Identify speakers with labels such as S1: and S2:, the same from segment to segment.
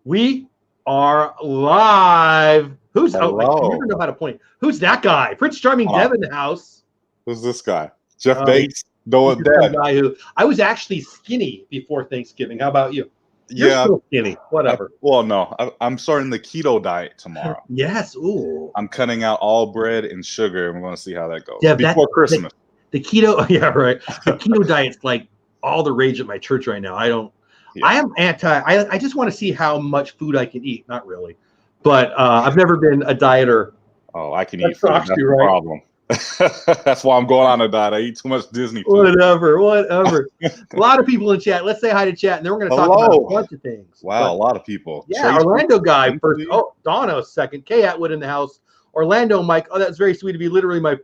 S1: We are live. Who's I
S2: Hello.
S1: never know how to point. Who's that guy? Prince Charming Dev in the house.
S2: Who's this guy? Jeff Bates, Noah
S1: He's some
S2: Dead.
S1: guy who I was actually skinny before Thanksgiving. How about you? You're
S2: Yeah.
S1: still skinny. Whatever.
S2: I'm starting the keto diet tomorrow.
S1: Yes. Ooh.
S2: I'm cutting out all bread and sugar, and we're going to see how that goes
S1: Dev,
S2: before Christmas.
S1: The keto, yeah, right. The keto diet's like all the rage at my church right now. I am anti. I just want to see how much food I can eat. Not really, but I've never been a dieter.
S2: Oh, I can eat food. That's the problem. That's why I'm going on a diet. I eat too much Disney food.
S1: Whatever. A lot of people in chat. Let's say hi to chat, and then we're going to talk about a bunch of things.
S2: Wow, a lot of people.
S1: Yeah, Tracy, Orlando guy first. Oh, Dono second. K Atwood in the house. Orlando, Mike. Oh, that's very sweet of you. Literally my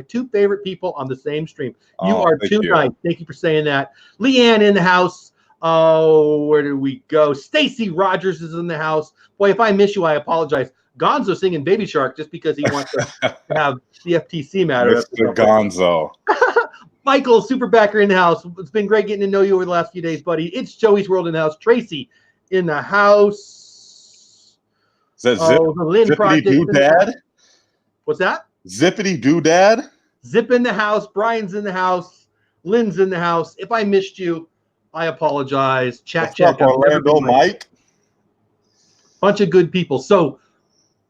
S1: two favorite people on the same stream. You are too nice. Thank you for saying that. Leanne in the house. Oh, where did we go? Stacy Rogers is in the house. Boy, if I miss you, I apologize. Gonzo singing Baby Shark just because he wants to have the FTC matter.
S2: Mr. Gonzo.
S1: Michael, Superbacker in the house. It's been great getting to know you over the last few days, buddy. It's Joey's World in the house. Tracy in the house.
S2: Is that
S1: the Lynn
S2: Zippity Doodad?
S1: What's that?
S2: Zippity Doodad?
S1: Zip in the house. Brian's in the house. Lynn's in the house. If I missed you, I apologize. Chat.
S2: Orlando, Mike.
S1: Bunch of good people. So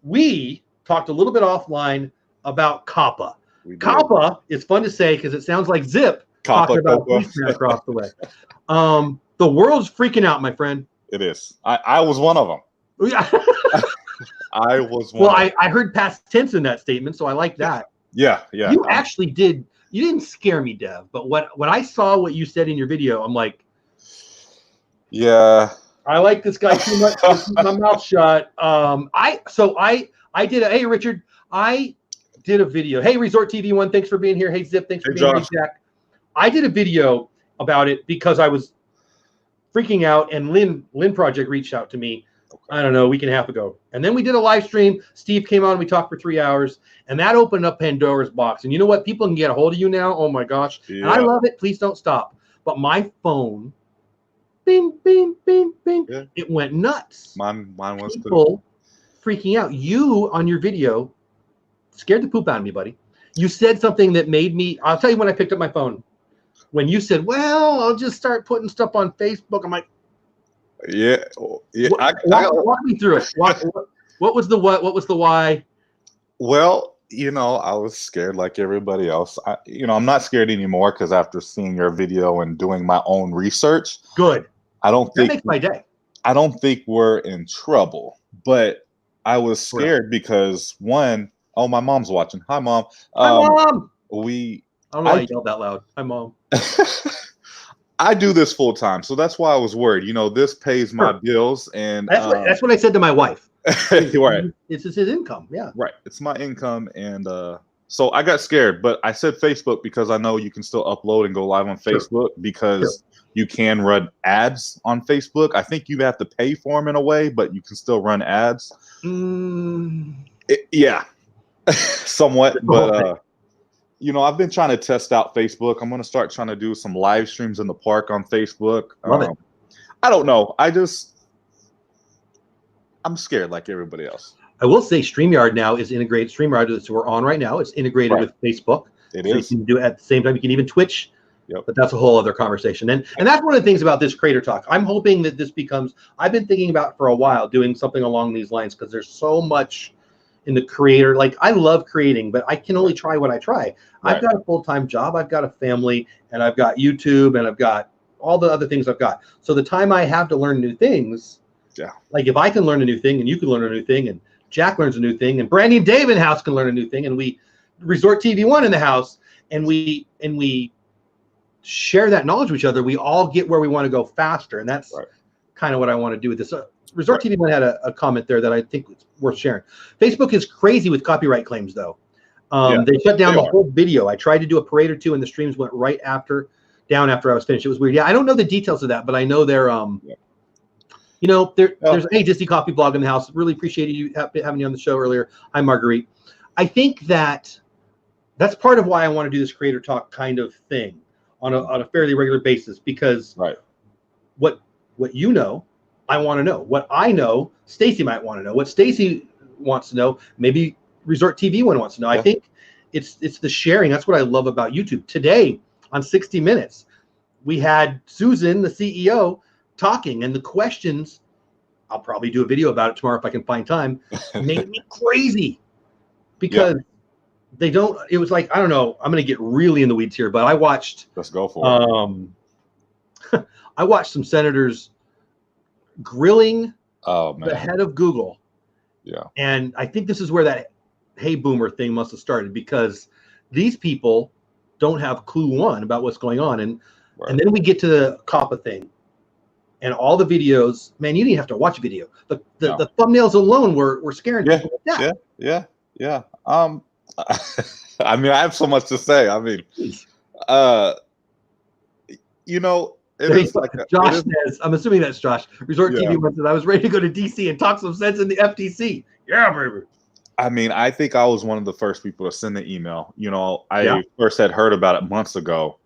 S1: we talked a little bit offline about COPPA. COPPA is fun to say because it sounds like Zip talking about policemen across the way. The world's freaking out, my friend.
S2: It is. I was one of them. I was one.
S1: Well, I heard past tense in that statement, so I like that.
S2: Yeah.
S1: You actually did. You didn't scare me, Dev. But when I saw what you said in your video, I'm like,
S2: yeah.
S1: I like this guy too much to keep my mouth shut. I did hey Richard, I did a video. Hey Resort TV One, thanks for being here. Hey Zip, thanks for being here. Jack. I did a video about it because I was freaking out, and Lynn Project reached out to me. I don't know, a week and a half ago. And then we did a live stream. Steve came on and we talked for 3 hours, and that opened up Pandora's box. And you know what? People can get a hold of you now. Oh my gosh. Yeah. And I love it. Please don't stop. But my phone, bing, bing, bing, bing. Yeah. It went nuts.
S2: Mine was
S1: people freaking out. You on your video scared the poop out of me, buddy. You said something that made me. I'll tell you when I picked up my phone. When you said, "Well, I'll just start putting stuff on Facebook," I'm like,
S2: "Yeah."
S1: Walk me through it. What was the what? What was the why?
S2: Well, I was scared like everybody else. I'm not scared anymore because after seeing your video and doing my own research.
S1: Good.
S2: That
S1: makes my day.
S2: I don't think we're in trouble, but I was scared because one, oh, my mom's watching. Hi, Mom.
S1: Hi, Mom.
S2: I
S1: don't know why I yelled that loud. Hi, Mom.
S2: I do this full time, so that's why I was worried. This pays my bills, and
S1: that's what I said to my wife.
S2: Right.
S1: It's his income. Yeah.
S2: Right. It's my income, and so I got scared, but I said Facebook because I know you can still upload and go live on Facebook because you can run ads on Facebook. I think you have to pay for them in a way, but you can still run ads. Yeah, somewhat. But I've been trying to test out Facebook. I'm going to start trying to do some live streams in the park on Facebook.
S1: Love it.
S2: I don't know. I'm scared like everybody else.
S1: I will say StreamYard now is integrated. StreamYard that we're on right now is integrated with Facebook.
S2: It is.
S1: You can do it at the same time. You can even Twitch.
S2: Yep.
S1: But that's a whole other conversation. And that's one of the things about this Creator Talk. I'm hoping that this becomes, I've been thinking about for a while doing something along these lines because there's so much in the creator. Like, I love creating, but I can only try what I try. Right. I've got a full-time job. I've got a family, and I've got YouTube, and I've got all the other things I've got. So the time I have to learn new things, like if I can learn a new thing and you can learn a new thing and Jack learns a new thing and Brandy and Dave in the house can learn a new thing and we Resort TV One in the house and we share that knowledge with each other, we all get where we want to go faster. And that's kind of what I want to do with this. Resort TV One had a comment there that I think it's worth sharing. Facebook is crazy with copyright claims, though. They shut down the whole video. I tried to do a parade or two, and the streams went right down after I was finished. It was weird. Yeah, I don't know the details of that, but I know they're there's a Disney Coffee blog in the house. Really appreciated you having you on the show earlier. Hi, Marguerite. I think that's part of why I want to do this Creator Talk kind of thing on a fairly regular basis, because what you know I want to know. What I know, Stacy might want to know. What Stacy wants to know, maybe Resort TV one wants to know. I think it's the sharing. That's what I love about YouTube. Today on 60 Minutes, we had Susan, the CEO, talking, and the questions, I'll probably do a video about it tomorrow if I can find time, made me crazy because they don't, it was like, I don't know, I'm going to get really in the weeds here, but I watched.
S2: Let's go for
S1: it. I watched some senators grilling
S2: the
S1: head of Google.
S2: Yeah.
S1: And I think this is where that hey boomer thing must have started, because these people don't have clue one about what's going on. And then we get to the COPPA thing and all the videos, man, you didn't have to watch a video. The thumbnails alone were scaring people to death.
S2: Yeah. I mean, I have so much to say. I mean, you know,
S1: Josh says, I'm assuming that's Josh. Resort TV went says, I was ready to go to DC and talk some sense in the FTC. Yeah, baby.
S2: I mean, I think I was one of the first people to send the email. You know, I first had heard about it months ago,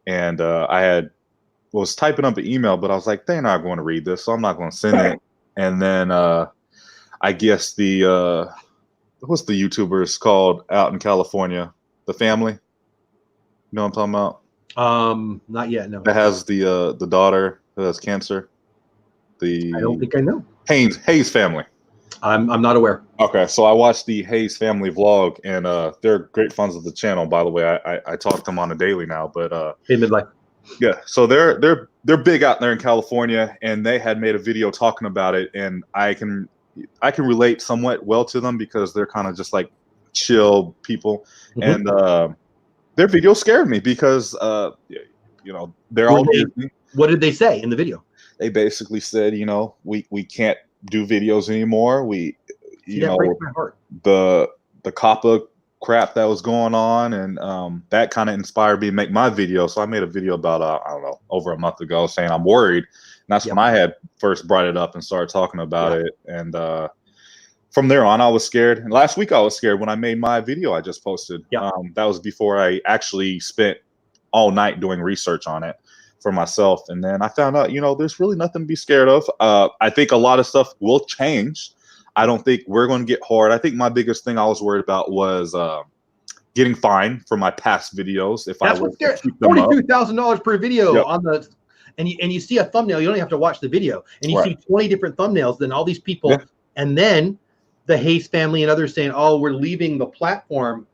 S2: and I was typing up an email, but I was like, they're not going to read this, so I'm not going to send it. And then I guess what's the YouTubers called out in California? The Family. You know what I'm talking about?
S1: Not yet. No.
S2: That has the daughter who has cancer. I
S1: don't think I know.
S2: Hayes Family.
S1: I'm not aware.
S2: Okay, so I watched the Hayes Family vlog, and they're great fans of the channel, by the way. I talk to them on a daily now, but
S1: hey, midlife.
S2: Yeah, so they're big out there in California, and they had made a video talking about it, and I can relate somewhat well to them because they're kind of just like chill people, and their video scared me because you know, they're all Disney.
S1: What did they say in the video?
S2: They basically said, you know, we can't do videos anymore. You know, the COPPA crap that was going on, and that kind of inspired me to make my video. So I made a video about I don't know, over a month ago, saying I'm worried, and that's when I had first brought it up and started talking about it. And from there on, I was scared. And last week I was scared when I made my video I just posted. That was before I actually spent all night doing research on it for myself. And then I found out, you know, there's really nothing to be scared of. I think a lot of stuff will change. I don't think we're going to get hard. I think my biggest thing I was worried about was getting fined for my past videos. If I was
S1: $42,000 per video on the, and you see a thumbnail, you don't even have to watch the video, and you see 20 different thumbnails, then all these people, and then the Hayes family and others saying, oh, we're leaving the platform.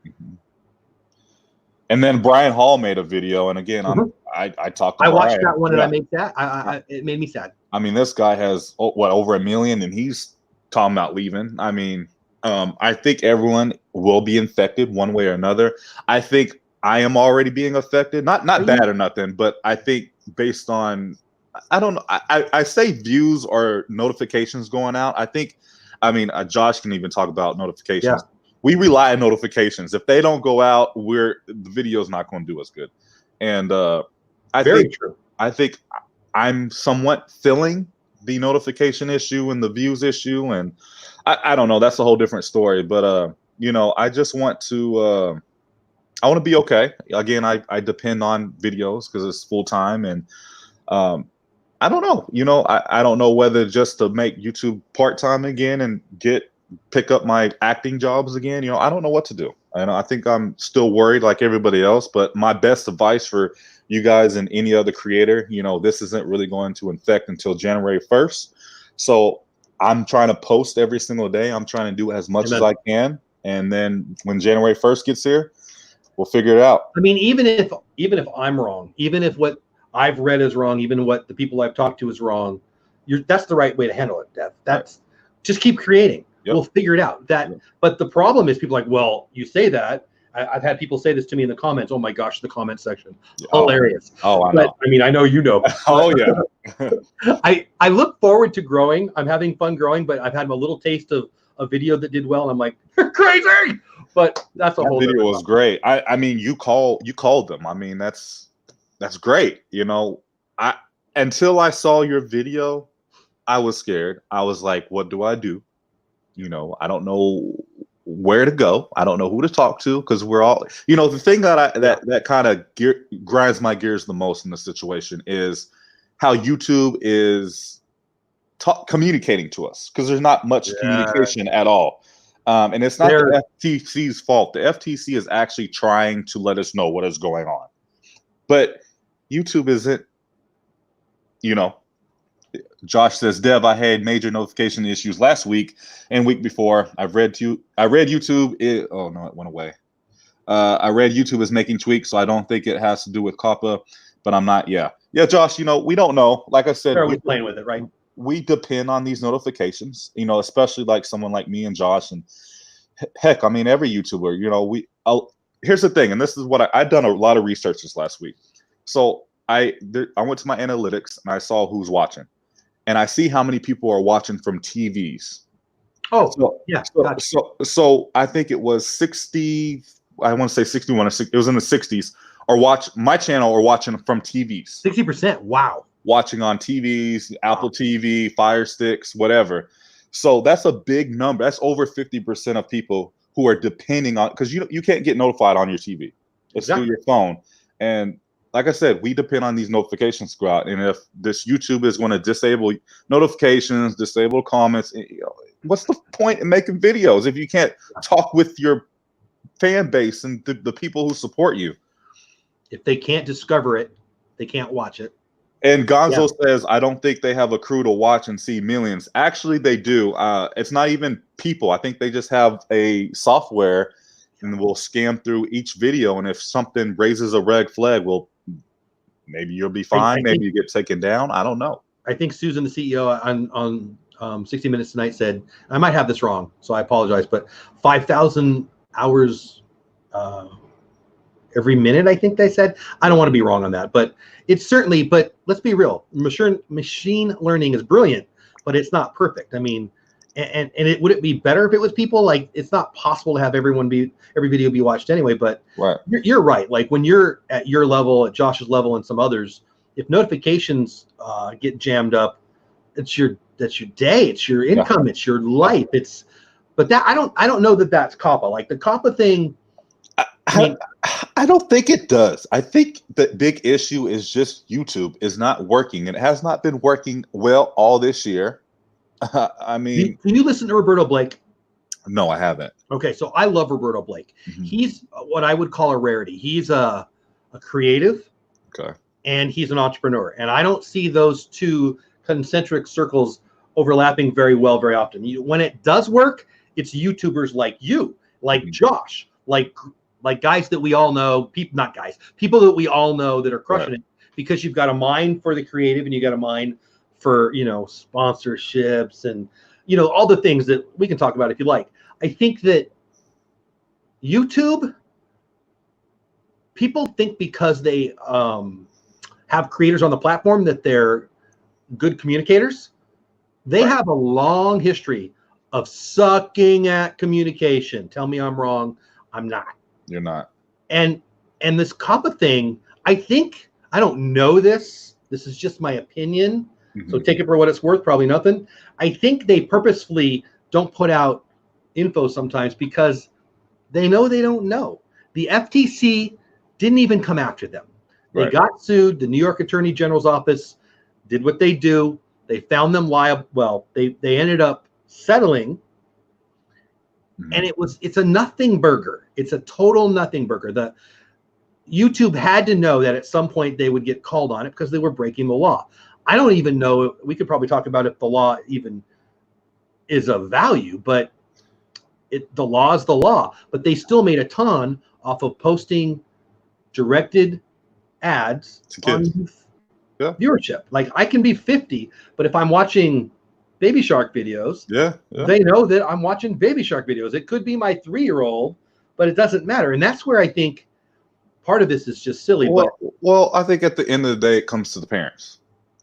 S2: And then Brian Hall made a video, and again, I talked to Brian.
S1: I watched that one, and I made that. It made me sad.
S2: I mean, this guy has over 1 million, and he's talking about leaving. I mean, I think everyone will be infected one way or another. I think I am already being affected, not bad or nothing, but I think based on, I don't know, I say views or notifications going out. I mean, Josh can even talk about notifications. We rely on notifications. If they don't go out, the video's not going to do us good. And I think I'm somewhat filling the notification issue and the views issue, and I don't know. That's a whole different story. But you know, I just want to. I want to be okay. Again, I depend on videos because it's full time, and I don't know. You know, I don't know whether just to make YouTube part time again and pick up my acting jobs again. You know, I don't know what to do. And I think I'm still worried like everybody else. But my best advice for you guys and any other creator, you know, this isn't really going to infect until January 1st. So I'm trying to post every single day. I'm trying to do as much as I can. And then when January 1st gets here, we'll figure it out.
S1: I mean, even if I'm wrong, even if what I've read is wrong, even what the people I've talked to is wrong, that's the right way to handle it, Dev. That's just keep creating. We'll figure it out. But the problem is people are like, well, you say that. I've had people say this to me in the comments. Oh my gosh, the comment section, hilarious.
S2: I know.
S1: I mean, I know you know.
S2: Oh yeah.
S1: I look forward to growing. I'm having fun growing, but I've had a little taste of a video that did well, and I'm like, you're crazy. But that's a whole
S2: video was great. I mean, you called them. I mean, that's great. You know, until I saw your video, I was scared. I was like, what do I do? You know, I don't know where to go. I don't know who to talk to, because we're all, you know, the thing that kind of grinds my gears the most in the situation is how YouTube is communicating to us, because there's not much communication at all. And it's not the FTC's fault. The FTC is actually trying to let us know what is going on. But YouTube isn't, Josh says, Dev, I had major notification issues last week and week before. I read YouTube. It went away. I read YouTube is making tweaks, so I don't think it has to do with COPPA, but I'm not. Yeah, Josh, we don't know. Like I said,
S1: we're playing with it, right?
S2: We depend on these notifications, especially like someone like me and Josh, and heck, I mean, every YouTuber, here's the thing, and this is what I've done a lot of research this last week. So I went to my analytics and I saw who's watching, and I see how many people are watching from TVs.
S1: Oh, gotcha.
S2: So I think it was 60. I want to say 61 or 60, it was in the 60s, or watch my channel or watching from TVs.
S1: 60%. Wow.
S2: Watching on TVs, Apple TV, Fire Sticks, whatever. So that's a big number. That's over 50% of people who are depending on, because you can't get notified on your TV. It's through your phone. And like I said, we depend on these notifications to go out. And if this YouTube is going to disable notifications, disable comments, what's the point in making videos if you can't talk with your fan base and the people who support you?
S1: If they can't discover it, they can't watch it.
S2: And Gonzo says, I don't think they have a crew to watch and see millions. Actually, they do. It's not even people. I think they just have a software and will scan through each video. And if something raises a red flag, well, maybe you'll be fine. Maybe you get taken down. I don't know.
S1: I think Susan, the CEO on 60 Minutes Tonight, said, I might have this wrong, so I apologize, but 5,000 hours every minute, I think they said. I don't want to be wrong on that, but it's certainly, but let's be real. Machine learning is brilliant, but it's not perfect. I mean, and would it be better if it was people? Like, it's not possible to have every video be watched anyway, but you're right. Like, when you're at your level, at Josh's level, and some others, if notifications get jammed up, that's your day, it's your income, it's your life. But that I don't know that that's COPPA. Like the COPPA thing,
S2: I don't think it does. I think the big issue is just YouTube is not working, and it has not been working well all this year. I mean,
S1: can you listen to Roberto Blake?
S2: No, I haven't.
S1: Okay, so I love Roberto Blake. Mm-hmm. He's what I would call a rarity. He's a creative, and he's an entrepreneur, and I don't see those two concentric circles overlapping very well very often. When it does work, it's YouTubers like you, like Josh, like guys that we all know, people that we all know that are crushing it, because you've got a mind for the creative and you got a mind for, sponsorships and, all the things that we can talk about if you like. I think that YouTube, people think because they have creators on the platform that they're good communicators. They have a long history of sucking at communication. Tell me I'm wrong. I'm not.
S2: You're not.
S1: And this COPPA thing, I think, I don't know this. This is just my opinion. Mm-hmm. So take it for what it's worth, probably nothing. I think they purposefully don't put out info sometimes because they know they don't know. The FTC didn't even come after them. They got sued. The New York Attorney General's office did what they do. They found them liable. Well, they ended up settling. Mm-hmm. And it's a nothing burger. It's a total nothing burger. The YouTube had to know that at some point they would get called on it because they were breaking the law. I don't even know. We could probably talk about if the law even is of value, but the law is the law. But they still made a ton off of posting directed ads on viewership. Like, I can be 50, but if I'm watching Baby Shark videos, they know that I'm watching Baby Shark videos. It could be my 3-year-old, but it doesn't matter. And that's where I think part of this is just silly.
S2: Well, I think at the end of the day, it comes to the parents.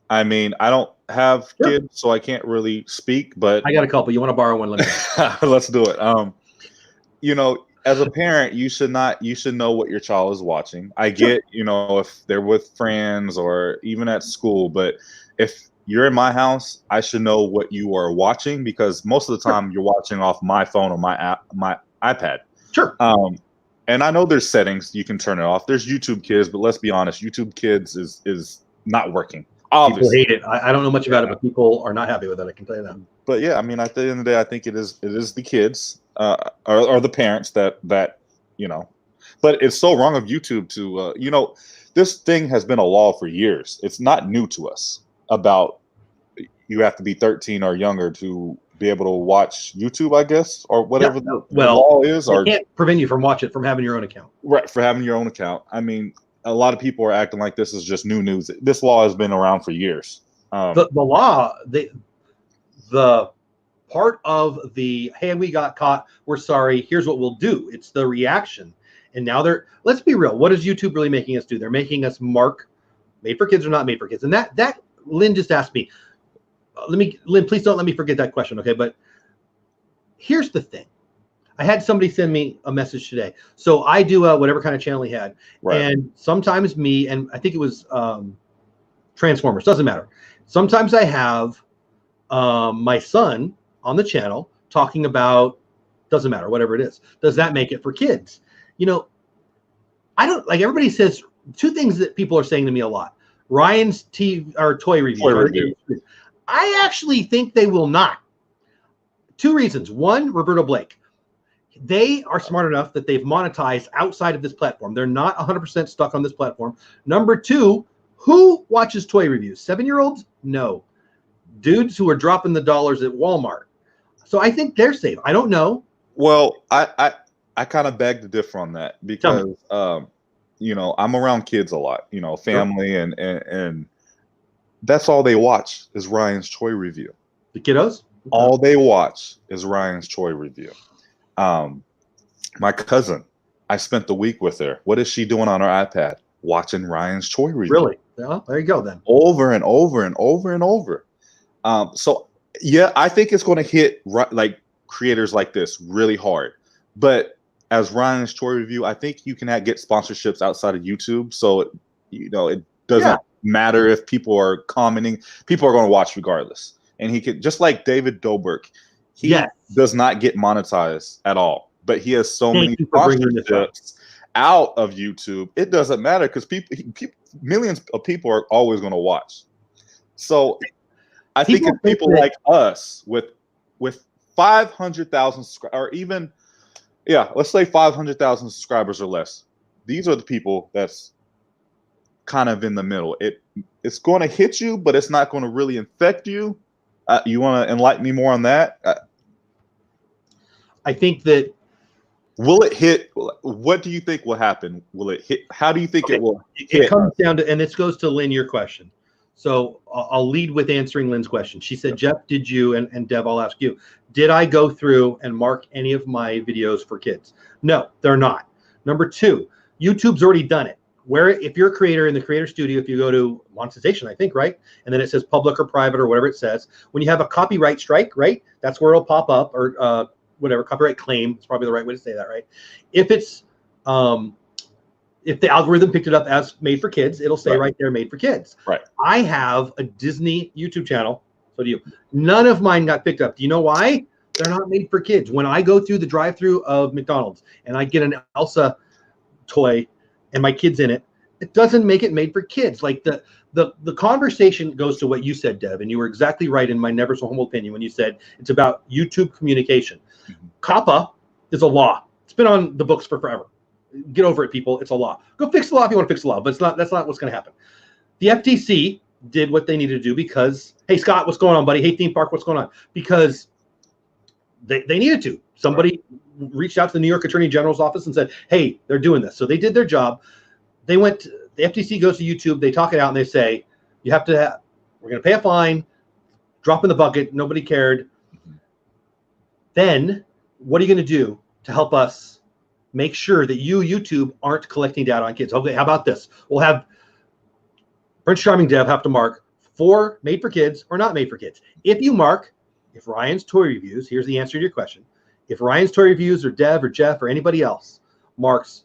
S2: I mean, I don't have kids, so I can't really speak, but
S1: I got a couple. You want to borrow one? Let me
S2: let's do it. As a parent, you should know what your child is watching. I get, if they're with friends or even at school, but if you're in my house, I should know what you are watching, because most of the time you're watching off my phone or my iPad.
S1: Sure.
S2: And I know there's settings you can turn it off. There's YouTube Kids, but let's be honest, YouTube Kids is not working.
S1: People hate it. I don't know much about it, but people are not happy with it. I can tell you that.
S2: But yeah, I mean, at the end of the day, I think it is the kids or the parents that But it's so wrong of YouTube to this thing has been a law for years. It's not new to us about you have to be 13 or younger to be able to watch YouTube, I guess, or whatever the law is.
S1: Or can't prevent you from having your own account.
S2: Right, for having your own account. I mean, a lot of people are acting like this is just new news. This law has been around for years.
S1: The law, the part of the, hey, we got caught, we're sorry, here's what we'll do. It's the reaction. And now let's be real. What is YouTube really making us do? They're making us mark made for kids or not made for kids. And that Lynn just asked me, Lynn, please don't let me forget that question. Okay. But here's the thing. I had somebody send me a message today. So I do whatever kind of channel he had. Right. And sometimes me, and I think it was Transformers, doesn't matter. Sometimes I have my son on the channel talking about, doesn't matter, whatever it is. Does that make it for kids? I don't, like, everybody says two things that people are saying to me a lot. Ryan's toy review. I actually think they will not. Two reasons. One, Roberto Blake. They are smart enough that they've monetized outside of this platform. They're not 100% stuck on this platform. Number two, who watches toy reviews? 7-year-olds? No. Dudes who are dropping the dollars at Walmart. So I think they're safe. I don't know.
S2: Well, I kind of beg to differ on that because, I'm around kids a lot, family, sure. and that's all they watch is Ryan's toy review.
S1: The kiddos?
S2: All they watch is Ryan's toy review. My cousin, I spent the week with her. What is she doing on her iPad? Watching Ryan's toy review.
S1: Really? Yeah, there you go then.
S2: Over and over and over and over. So yeah, I think it's going to hit like creators like this really hard. But as Ryan's toy review, I think you can get sponsorships outside of YouTube. So it doesn't matter if people are commenting. People are going to watch regardless. And he could, just like David Dobrik, he does not get monetized at all. But he has so many sponsorships out of YouTube. It doesn't matter because millions of people are always going to watch. So I think if people like us with 500,000 or even, let's say 500,000 subscribers or less, these are the people that's kind of in the middle. It's going to hit you, but it's not going to really infect you. You want to enlighten me more on that?
S1: I think that.
S2: Will it hit? What do you think will happen? Will it hit? How do you think it will hit?
S1: It comes down to, and this goes to Lynn, your question. So I'll lead with answering Lynn's question. She said, Jeff, did you, and Dev, I'll ask you, did I go through and mark any of my videos for kids? No, they're not. Number two, YouTube's already done it. Where if you're a creator in the creator studio, if you go to monetization, I think, right? And then it says public or private or whatever it says. When you have a copyright strike, right? That's where it'll pop up, or whatever, copyright claim. It's probably the right way to say that, right? If it's, if the algorithm picked it up as made for kids, it'll say right there, made for kids.
S2: Right.
S1: I have a Disney YouTube channel. So do you. None of mine got picked up. Do you know why? They're not made for kids. When I go through the drive-through of McDonald's and I get an Elsa toy and my kid's in it, it doesn't make it made for kids. Like the conversation goes to what you said, Dev, and you were exactly right in my never so humble opinion when you said it's about YouTube communication. Mm-hmm. COPPA is a law. It's been on the books for forever. Get over it, people. It's a law. Go fix the law if you want to fix the law, but that's not what's going to happen. The FTC did what they needed to do because, hey, Scott, what's going on, buddy? Hey, theme park, what's going on? Because they needed to. Somebody reached out to the New York Attorney General's office and said, hey, they're doing this. So they did their job. They went, the FTC goes to YouTube, they talk it out, and they say, you have to, we're going to pay a fine, drop in the bucket, nobody cared. Then what are you going to do to help us make sure that YouTube aren't collecting data on kids? Okay, how about this? We'll have Prince Charming Dev have to mark for made for kids or not made for kids. If you mark, if Ryan's toy reviews, here's the answer to your question. If Ryan's toy reviews or Dev or Jeff or anybody else marks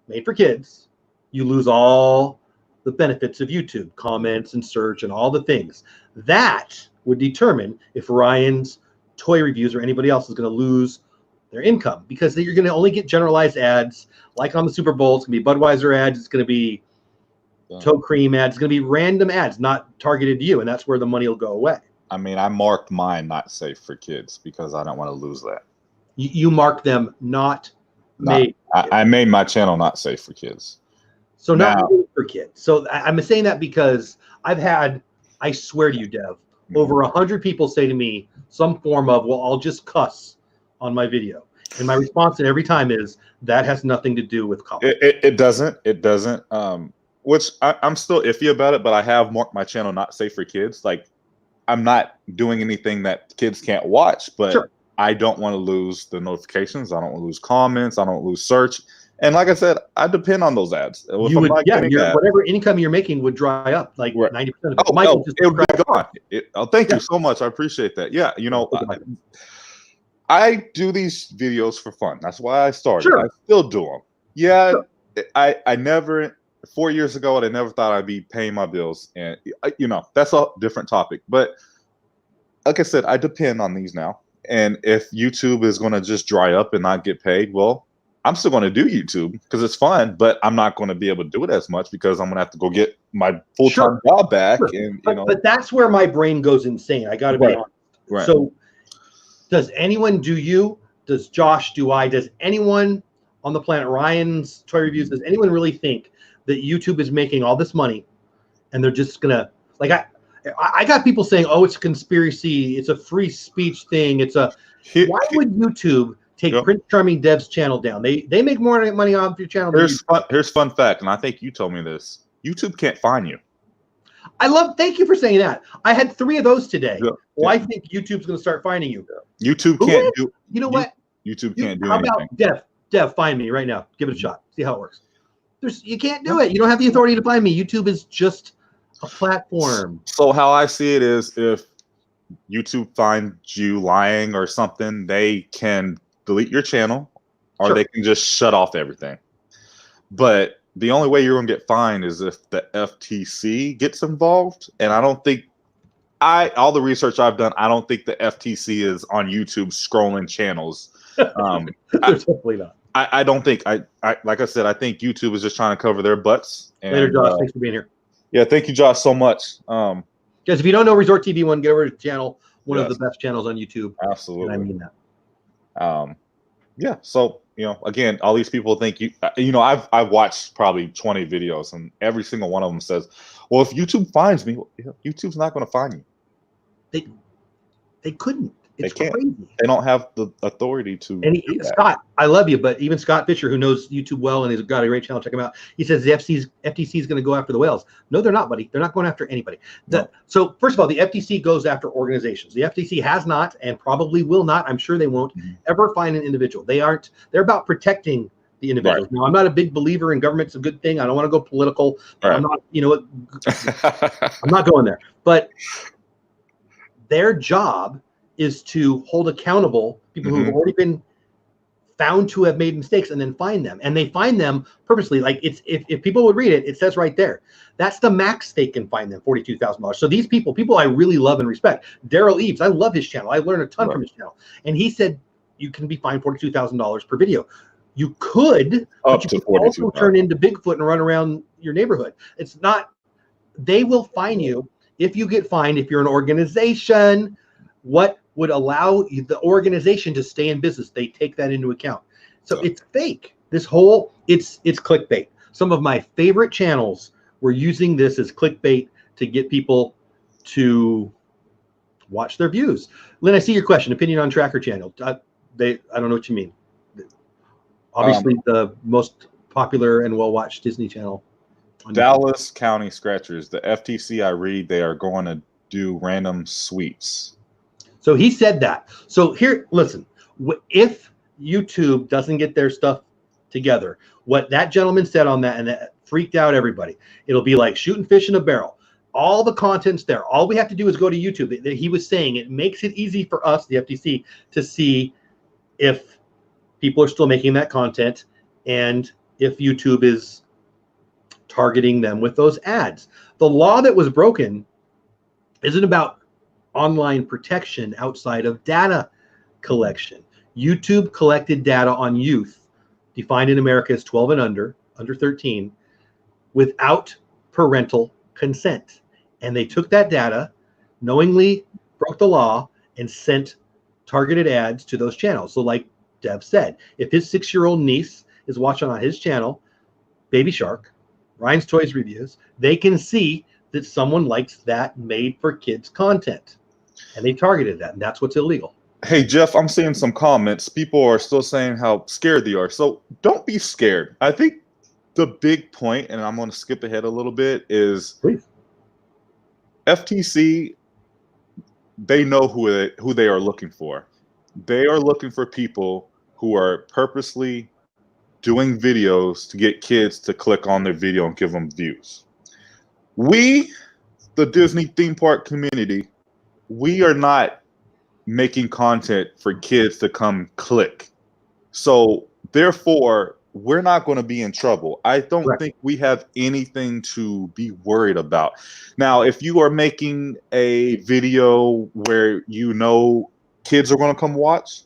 S1: made for kids, you lose all the benefits of YouTube, comments and search and all the things. That would determine if Ryan's toy reviews or anybody else is going to lose their income, because you're going to only get generalized ads like on the Super Bowl. It's going to be Budweiser ads. It's going to be toe cream ads. It's going to be random ads, not targeted to you, and that's where the money will go away.
S2: I mean, I marked mine not safe for kids because I don't want to lose that.
S1: You mark them not made.
S2: I made my channel not safe for kids.
S1: So now, not made for kids. So I'm saying that because I've had, I swear to you, Dev, over 100 people say to me some form of, well, I'll just cuss on my video. And my response every time is, that has nothing to do with COPPA.
S2: It doesn't. It doesn't. Which I'm still iffy about it, but I have marked my channel not safe for kids. Like, I'm not doing anything that kids can't watch, but sure. I don't want to lose the notifications. I don't want to lose comments. I don't lose search. And like I said, I depend on those ads.
S1: You would, whatever income you're making would dry up, like 90% of it.
S2: Oh, Michael, it would be gone. Thank you so much. I appreciate that. Yeah, you know, I do these videos for fun. That's why I started. Sure. I still do them. Yeah, sure. I never, 4 years ago, I never thought I'd be paying my bills. And, you know, that's a different topic. But like I said, I depend on these now. And if YouTube is going to just dry up and not get paid, well, I'm still going to do YouTube because it's fun, but I'm not going to be able to do it as much because I'm going to have to go get my full-time job back. Sure. And you know,
S1: but that's where my brain goes insane. I got to be honest.
S2: Right.
S1: So does anyone do you? Does Josh do I? Does anyone on the planet, Ryan's Toy Reviews, does anyone really think that YouTube is making all this money and they're just going to, like, I got people saying, oh, it's a conspiracy. It's a free speech thing. It's a, why would YouTube take Prince Charming Dev's channel down? They make more money off your channel.
S2: Here's fun fact, and I think you told me this. YouTube can't find you.
S1: Thank you for saying that. I had 3 of those today. Yeah. Well, I think YouTube's going to start finding you.
S2: YouTube can't do.
S1: You know what?
S2: YouTube can't do
S1: how
S2: anything.
S1: About Dev, find me right now. Give it a shot. See how it works. You can't do it. You don't have the authority to find me. YouTube is just a platform.
S2: So how I see it is, if YouTube finds you lying or something, they can delete your channel, or they can just shut off everything. But the only way you're going to get fined is if the FTC gets involved. And I don't think, all the research I've done, I don't think the FTC is on YouTube scrolling channels.
S1: Definitely not.
S2: I don't think, like I said, I think YouTube is just trying to cover their butts. And,
S1: later, Josh. Thanks for being here.
S2: Yeah, thank you, Josh, so much.
S1: Guys, if you don't know Resort TV One, get over to the channel. One of the best channels on YouTube.
S2: Absolutely.
S1: And I mean that.
S2: Yeah. So, you know, again, all these people think you know, I've watched probably 20 videos, and every single one of them says, well, if YouTube finds me, YouTube's not going to find you.
S1: They couldn't. It's
S2: they can't.
S1: Crazy.
S2: They don't have the authority to.
S1: And Scott, I love you, but even Scott Fisher, who knows YouTube well and has got a great channel, check him out. He says the FTC is going to go after the whales. No, they're not, buddy. They're not going after anybody. So first of all, the FTC goes after organizations. The FTC has not, and probably will not, I'm sure they won't, ever find an individual. They're about protecting the individuals. Right. Now, I'm not a big believer in government's a good thing. I don't want to go political. Right. I'm not, you know, I'm not going there. But their job is to hold accountable people who have already been found to have made mistakes, and then find them. And they find them purposely. Like, it's if people would read it, it says right there, that's the max they can find them, $42,000. So these people I really love and respect. Daryl Eves, I love his channel. I learned a ton from his channel. And he said you can be fined $42,000 per video. You could, but you could also turn into Bigfoot and run around your neighborhood. It's not, they will fine you if you get fined. If you're an organization, what would allow the organization to stay in business? They take that into account. So it's fake. This whole, it's clickbait. Some of my favorite channels were using this as clickbait to get people to watch their views. Lynn, I see your question. Opinion on Tracker channel. I don't know what you mean. Obviously, the most popular and well-watched Disney channel.
S2: Dallas County Scratchers. The FTC, I read, they are going to do random sweeps.
S1: So he said that. So here, listen, if YouTube doesn't get their stuff together, what that gentleman said on that, and that freaked out everybody, it'll be like shooting fish in a barrel. All the content's there. All we have to do is go to YouTube. He was saying it makes it easy for us, the FTC, to see if people are still making that content and if YouTube is targeting them with those ads. The law that was broken isn't about online protection outside of data collection. YouTube collected data on youth, defined in America as 12 and under 13, without parental consent. And they took that data, knowingly broke the law, and sent targeted ads to those channels. So like Dev said, if his 6-year-old niece is watching on his channel, Baby Shark, Ryan's Toys Reviews, they can see that someone likes that made for kids content. And they targeted that, and that's what's illegal.
S2: Hey, Jeff, I'm seeing some comments. People are still saying how scared they are. So don't be scared. I think the big point, and I'm going to skip ahead a little bit, is
S1: Please.
S2: FTC, they know who they are looking for. They are looking for people who are purposely doing videos to get kids to click on their video and give them views. We, the Disney theme park community, we are not making content for kids to come click. So therefore, we're not going to be in trouble. I don't think we have anything to be worried about. Now, if you are making a video where you know kids are going to come watch,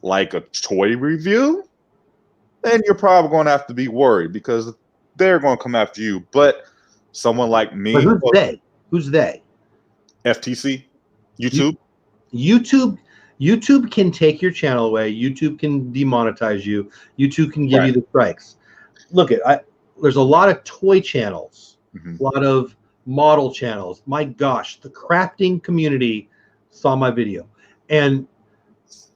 S2: like a toy review, then you're probably going to have to be worried because they're going to come after you. But someone like me,
S1: but who's they? Who's they?
S2: FTC, YouTube.
S1: YouTube can take your channel away. YouTube can demonetize you. YouTube can give you the strikes. Look, there's a lot of toy channels, a lot of model channels. My gosh, the crafting community saw my video. And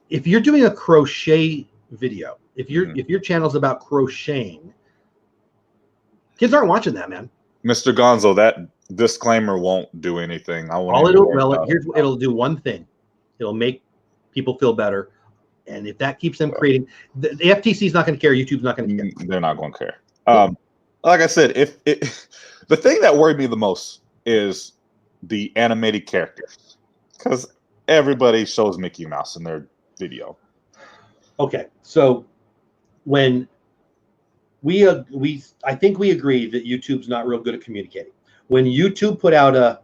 S1: if you're doing a crochet video, if your channel's about crocheting, kids aren't watching that, man.
S2: Mr. Gonzo, that disclaimer won't do anything.
S1: It'll do one thing. It'll make people feel better, and if that keeps them creating, the FTC is not going to care. YouTube's not going to care.
S2: They're not going to care. Like I said, the thing that worried me the most is the animated characters, because everybody shows Mickey Mouse in their video.
S1: Okay, so when I think we agree that YouTube's not real good at communicating. When YouTube put out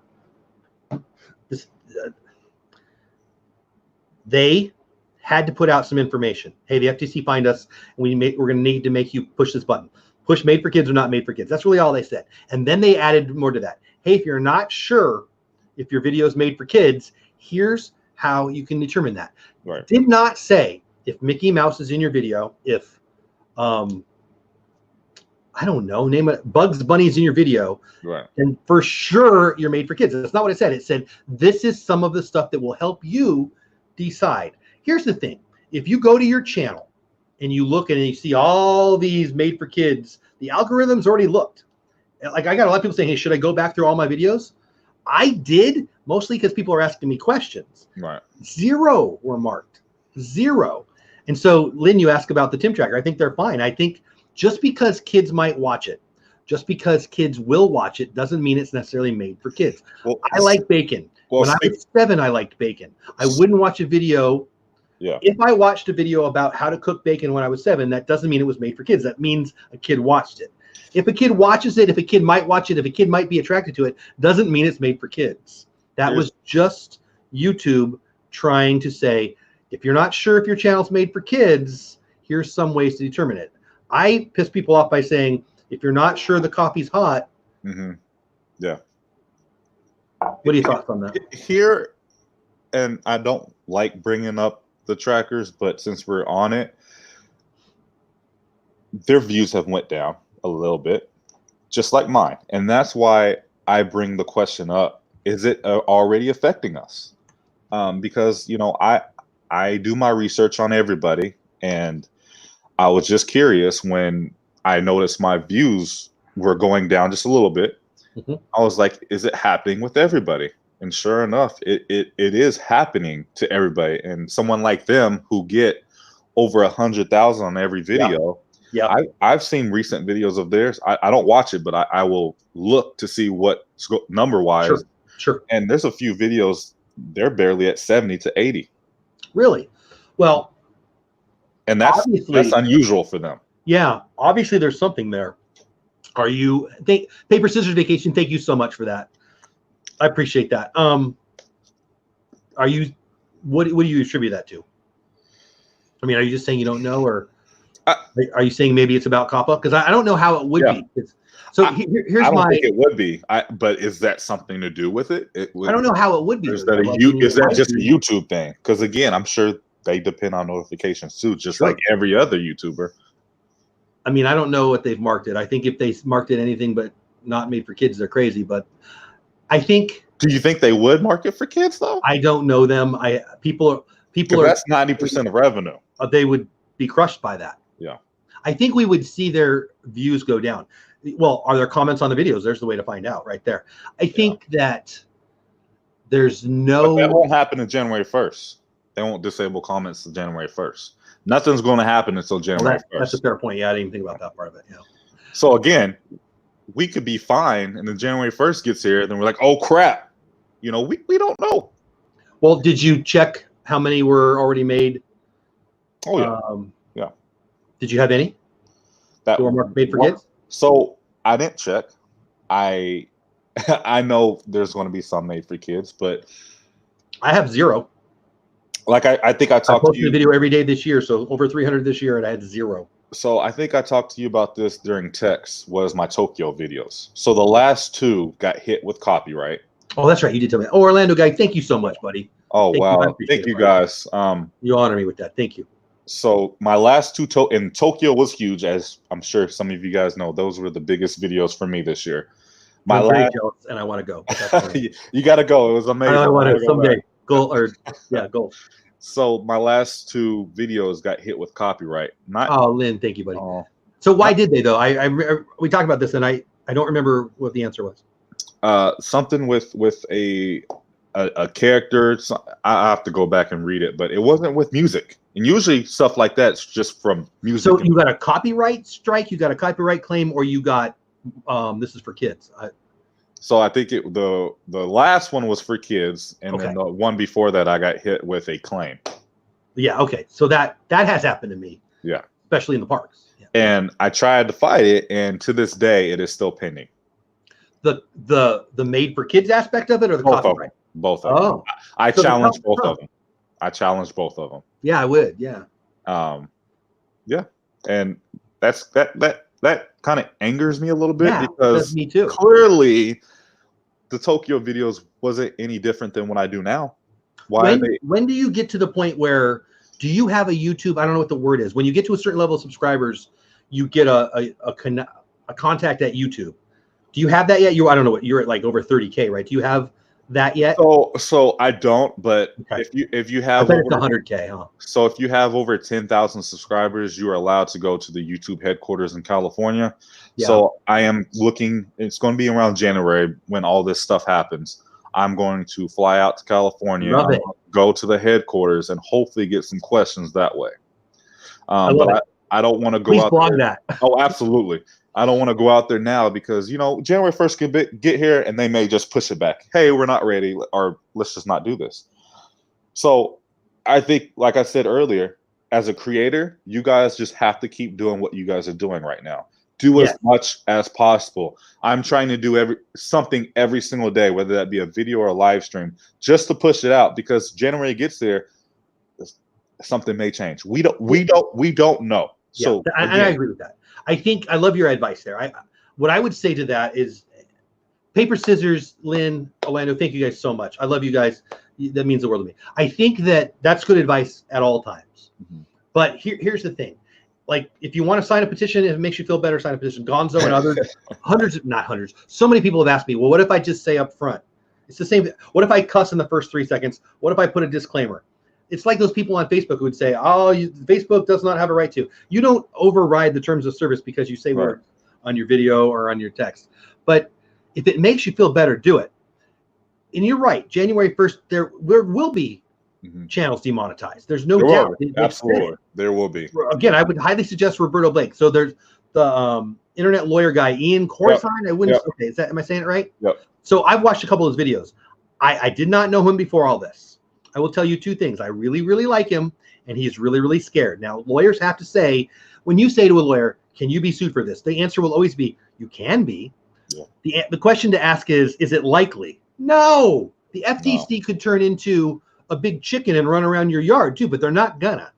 S1: they had to put out some information. Hey, the FTC find us, and we're going to need to make you push this button. Push made for kids or not made for kids. That's really all they said. And then they added more to that. Hey, if you're not sure if your video is made for kids, here's how you can determine that.
S2: Right.
S1: Did not say if Mickey Mouse is in your video, if I don't know, name it, Bugs Bunny's in your video,
S2: right,
S1: and for sure you're made for kids. That's not what it said. It said this is some of the stuff that will help you decide. Here's the thing. If you go to your channel and you look and you see all these made for kids, the algorithm's already looked. Like, I got a lot of people saying, hey, should I go back through all my videos? I did, mostly because people are asking me questions.
S2: Right.
S1: 0 were marked. 0. And so, Lynn, you ask about the Tim Tracker. I think they're fine. I think just because kids might watch it, just because kids will watch it, doesn't mean it's necessarily made for kids. Well, I like bacon. When I was 7, I liked bacon. I wouldn't watch a video.
S2: Yeah.
S1: If I watched a video about how to cook bacon when I was 7, that doesn't mean it was made for kids. That means a kid watched it. If a kid watches it, if a kid might watch it, if a kid might be attracted to it, doesn't mean it's made for kids. That was just YouTube trying to say, if you're not sure if your channel's made for kids, here's some ways to determine it. I piss people off by saying, if you're not sure the coffee's hot.
S2: Yeah.
S1: What are your thoughts on that?
S2: Here, and I don't like bringing up the trackers, but since we're on it, their views have went down a little bit, just like mine. And that's why I bring the question up, is it already affecting us? Because, you know, I do my research on everybody, and I was just curious when I noticed my views were going down just a little bit. I was like, is it happening with everybody? And sure enough, it is happening to everybody. And someone like them who get over 100,000 on every video. Yeah. I've seen recent videos of theirs. I don't watch it, but I will look to see what number wise.
S1: Sure.
S2: And there's a few videos, they're barely at 70 to 80.
S1: Really? Well,
S2: and that's unusual for them.
S1: Yeah, obviously there's something there. Paper Scissors Vacation, thank you so much for that. I appreciate that. What do you attribute that to? I mean, are you just saying you don't know, or Are you saying maybe it's about COPPA? Because I don't know how it would be. Here's
S2: I don't
S1: my.
S2: think it would be. But is that something to do with it?
S1: I don't know how it would be.
S2: Is that just a YouTube thing? Because again, I'm sure they depend on notifications too, just like every other YouTuber.
S1: I mean, I don't know what they've marked it. I think if they marked it anything but not made for kids, they're crazy. But I think.
S2: Do you think they would market for kids though?
S1: I don't know them. People are.
S2: That's 90% of revenue.
S1: They would be crushed by that.
S2: Yeah.
S1: I think we would see their views go down. Well, are there comments on the videos? There's the way to find out right there. I think that there's no.
S2: But that won't happen until January 1st. They won't disable comments until January 1st. Nothing's going to happen until January 1st.
S1: That's a fair point. Yeah, I didn't even think about that part of it. Yeah.
S2: So again, we could be fine, and then January 1st gets here, then we're like, oh crap. We don't know.
S1: Well, did you check how many were already made?
S2: Oh yeah. Yeah.
S1: Did you have any that were made for kids?
S2: So I didn't check. I know there's going to be some made for kids, but
S1: I have 0.
S2: Like I think I talked to you
S1: a video every day this year, so over 300 this year, and I had 0.
S2: So I think I talked to you about this during text. Was my Tokyo videos? So the last 2 got hit with copyright.
S1: Oh, that's right. You did tell me. Oh, Orlando guy, thank you so much, buddy.
S2: Oh wow, thank you guys.
S1: You honor me with that. Thank you.
S2: So my last 2 and Tokyo was huge, as I'm sure some of you guys know. Those were the biggest videos for me this year.
S1: I'm very jealous, and I want to go.
S2: You got to go. It was amazing.
S1: I want to someday. Goal.
S2: So my last 2 videos got hit with copyright.
S1: Lynn, thank you, buddy. So why did they though? We talked about this, and I don't remember what the answer was.
S2: Something with a character. I have to go back and read it, but it wasn't with music. And usually stuff like that's just from music.
S1: So you got a copyright strike, you got a copyright claim, or you got this is for kids.
S2: So I think the last one was for kids, and then the one before that I got hit with a claim. Yeah.
S1: Okay. So that has happened to me.
S2: Yeah.
S1: Especially in the parks. Yeah.
S2: And I tried to fight it, and to this day it is still pending.
S1: The made for kids aspect of it, or the copyright?
S2: Both of them. I challenged both of them. I challenged both of them.
S1: Yeah, I would. Yeah.
S2: Yeah, and that kind of angers me a little bit because
S1: me too.
S2: Clearly, the Tokyo videos wasn't any different than what I do now.
S1: When do you get to the point where do you have a YouTube? I don't know what the word is. When you get to a certain level of subscribers, you get a contact at YouTube. Do you have that yet? I don't know what you're at, like over 30K, right? Do you have that yet?
S2: So I don't, but if you have,
S1: I bet it's 100K, huh?
S2: So if you have over 10,000 subscribers, you are allowed to go to the YouTube headquarters in California. Yeah. So I am looking. It's going to be around January when all this stuff happens. I'm going to fly out to California, go to the headquarters, and hopefully get some questions that way. I don't want to go out there.
S1: That.
S2: Oh, absolutely. I don't want to go out there now because, January 1st could get here and they may just push it back. Hey, we're not ready, or let's just not do this. So I think, like I said earlier, as a creator, you guys just have to keep doing what you guys are doing right now. Do as much as possible. I'm trying to do something every single day, whether that be a video or a live stream, just to push it out, because January gets there, something may change. We don't know.
S1: Yeah,
S2: so
S1: I agree with that. I think I love your advice there. What I would say to that is paper, scissors, Lynn, Orlando, thank you guys so much. I love you guys. That means the world to me. I think that's good advice at all times. Mm-hmm. But here's the thing. Like, if you want to sign a petition, if it makes you feel better, sign a petition. Gonzo and others, not hundreds. So many people have asked me, well, what if I just say up front? It's the same. What if I cuss in the first 3 seconds? What if I put a disclaimer? It's like those people on Facebook who would say, Facebook does not have a right to. You don't override the terms of service because you say words on your video or on your text. But if it makes you feel better, do it. And you're right. January 1st, there will be channels demonetized. There's no doubt.
S2: Absolutely. There will be.
S1: Again, I would highly suggest Roberto Blake. So there's the internet lawyer guy, Ian Corson. Okay, am I saying it right?
S2: Yep.
S1: So I've watched a couple of his videos. I did not know him before all this. I will tell you 2 things. I really, really like him, and he's really, really scared. Now, lawyers have to say, when you say to a lawyer, can you be sued for this? The answer will always be, you can be. Yeah. The question to ask is it likely? No. The FTC could turn into a big chicken and run around your yard too, but they're not gonna.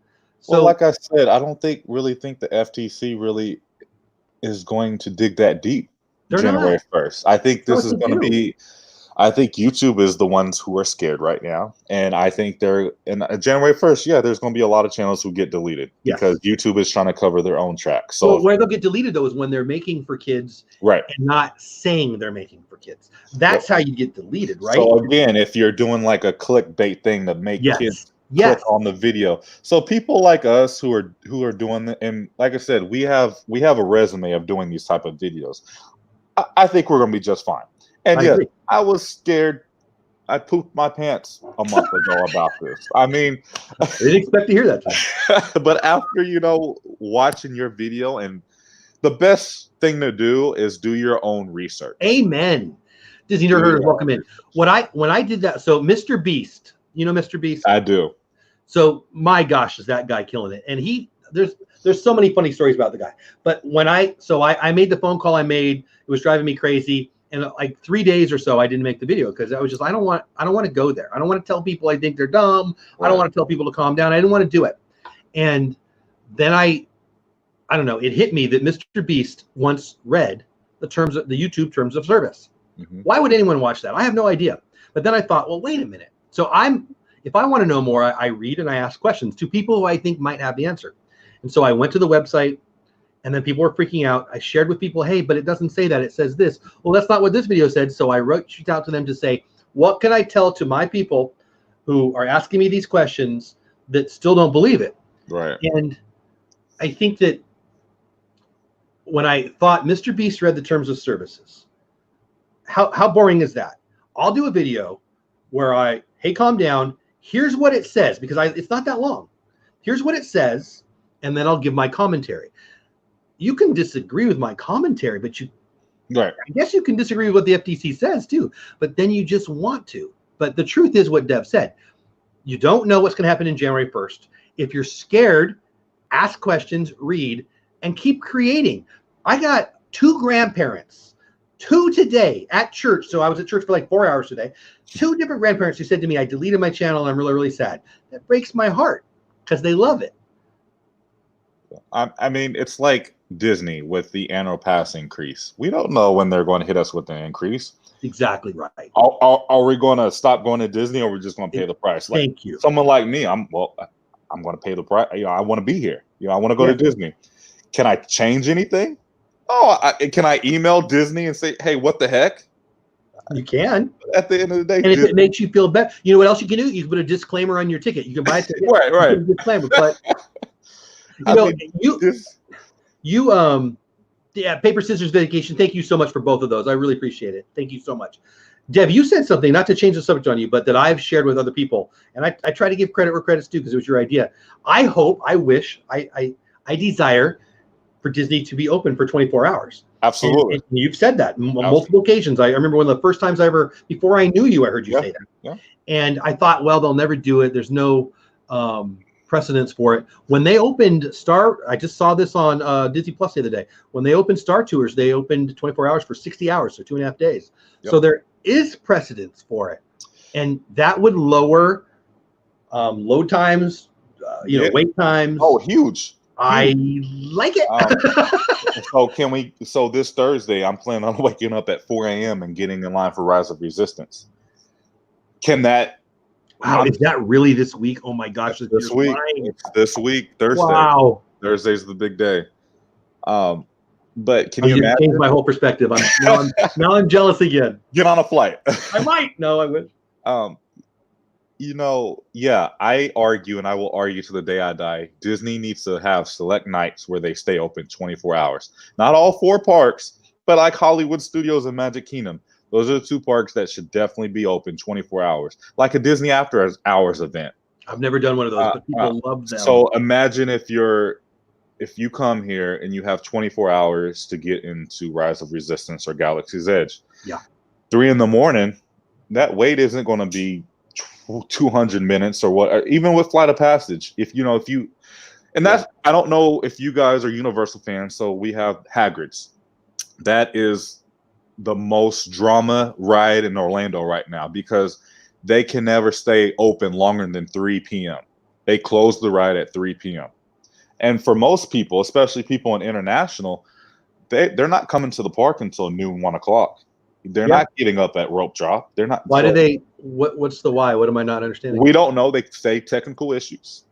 S2: Well,
S1: So
S2: like I said, I don't really think the FTC really is going to dig that deep
S1: they're not.
S2: January 1st. I think
S1: That's
S2: this
S1: what
S2: is
S1: they
S2: going to
S1: do.
S2: be. I think YouTube is the ones who are scared right now, and I think they're in January 1st. Yeah, there's going to be a lot of channels who get deleted
S1: Yes.
S2: because YouTube is trying to cover their own track. So,
S1: Well, where they'll get deleted though is when they're making for kids
S2: right.
S1: and not saying they're making for kids. That's how you get deleted, right?
S2: So again, if you're doing like a clickbait thing to make kids click on the video, so people like us who are doing, and like I said, we have a resume of doing these type of videos. I think we're gonna be just fine. And
S1: I
S2: yes,
S1: agree.
S2: I was scared. I pooped my pants a month ago about this. I mean,
S1: I didn't expect to hear that.
S2: but after watching your video, and the best thing to do is do your own research.
S1: Amen. Disney Nerd Herders, welcome in. When I did that, so Mr. Beast, you know Mr. Beast?
S2: I do.
S1: So my gosh, is that guy killing it? And there's so many funny stories about the guy. But when I made the phone call I made, it was driving me crazy. And like 3 days or so, I didn't make the video because I was just I don't want to go there. I don't want to tell people I think they're dumb. Right. I don't want to tell people to calm down. I didn't want to do it. And then I don't know. It hit me that Mr. Beast once read the YouTube terms of service. Mm-hmm. Why would anyone watch that? I have no idea. But then I thought, well, wait a minute. So if I want to know more, I read and I ask questions to people who I think might have the answer. And so I went to the website. And then people were freaking out. I shared with people, hey, but it doesn't say that. It says this. Well, that's not what this video said. So I reached out to them to say, what can I tell to my people who are asking me these questions that still don't believe it?
S2: Right.
S1: And I think that when I thought Mr. Beast read the terms of services, how boring is that? I'll do a video where hey, calm down. Here's what it says, because it's not that long. Here's what it says, and then I'll give my commentary. You can disagree with my commentary, but I guess you can disagree with what the FTC says too, but then you just want to. But the truth is what Dev said. You don't know what's going to happen in January 1st. If you're scared, ask questions, read, and keep creating. I got 2 grandparents, 2 today at church. So I was at church for like 4 hours today. 2 different grandparents who said to me, I deleted my channel and I'm really, really sad. That breaks my heart because they love it.
S2: I mean, it's like Disney with the annual pass increase. We don't know when they're going to hit us with the increase.
S1: Exactly right.
S2: Are we going to stop going to Disney, or are we just going to pay the price? Like,
S1: thank you.
S2: Someone like me, I'm going to pay the price. I want to be here. I want to go to Disney. Can I change anything? Can I email Disney and say, hey, what the heck?
S1: You can.
S2: At the end of the day,
S1: and if it makes you feel better, you know what else you can do? You can put a disclaimer on your ticket. You can buy a ticket.
S2: right.
S1: Disclaimer, but paper scissors dedication. Thank you so much for both of those. I really appreciate it. Thank you so much. Dev, you said something, not to change the subject on you, but that I've shared with other people, and I try to give credit where credit's due because it was your idea. I hope, I wish, I desire for Disney to be open for 24 hours.
S2: Absolutely.
S1: And you've said that on multiple occasions. I remember one of the first times before I knew you, I heard you say that.
S2: Yeah.
S1: And I thought, well, they'll never do it. There's no precedence for it. When they opened I just saw this on Disney Plus the other day. When they opened Star Tours, they opened 24 hours for 60 hours, so 2.5 days. Yep. So there is precedence for it. And that would lower load times, wait times.
S2: Oh, huge.
S1: I like it.
S2: So this Thursday, I'm planning on waking up at 4 a.m. and getting in line for Rise of Resistance. Can that?
S1: Wow, is that really this week? Oh my gosh,
S2: this week. It's this week, Thursday.
S1: Wow.
S2: Thursday's the big day. But can you imagine?
S1: Change my whole perspective. Now I'm jealous again.
S2: Get on a flight.
S1: I might. No, I would.
S2: I argue, and I will argue to the day I die, Disney needs to have select nights where they stay open 24 hours. Not all 4 parks, but like Hollywood Studios and Magic Kingdom. Those are the 2 parks that should definitely be open 24 hours, like a Disney After Hours event.
S1: I've never done one of those, but people love them.
S2: So imagine if you come here and you have 24 hours to get into Rise of Resistance or Galaxy's Edge.
S1: Yeah.
S2: 3 a.m, that wait isn't going to be 200 minutes or what, even with Flight of Passage. I don't know if you guys are Universal fans. So we have Hagrid's. That is the most drama ride in Orlando right now because they can never stay open longer than 3 p.m. they close the ride at 3 p.m. And for most people, especially people in international, they're not coming to the park until noon, 1 o'clock. They're not getting up at rope drop. They're not.
S1: Why do they? What's the why? What am I not understanding?
S2: We don't know. They say technical issues.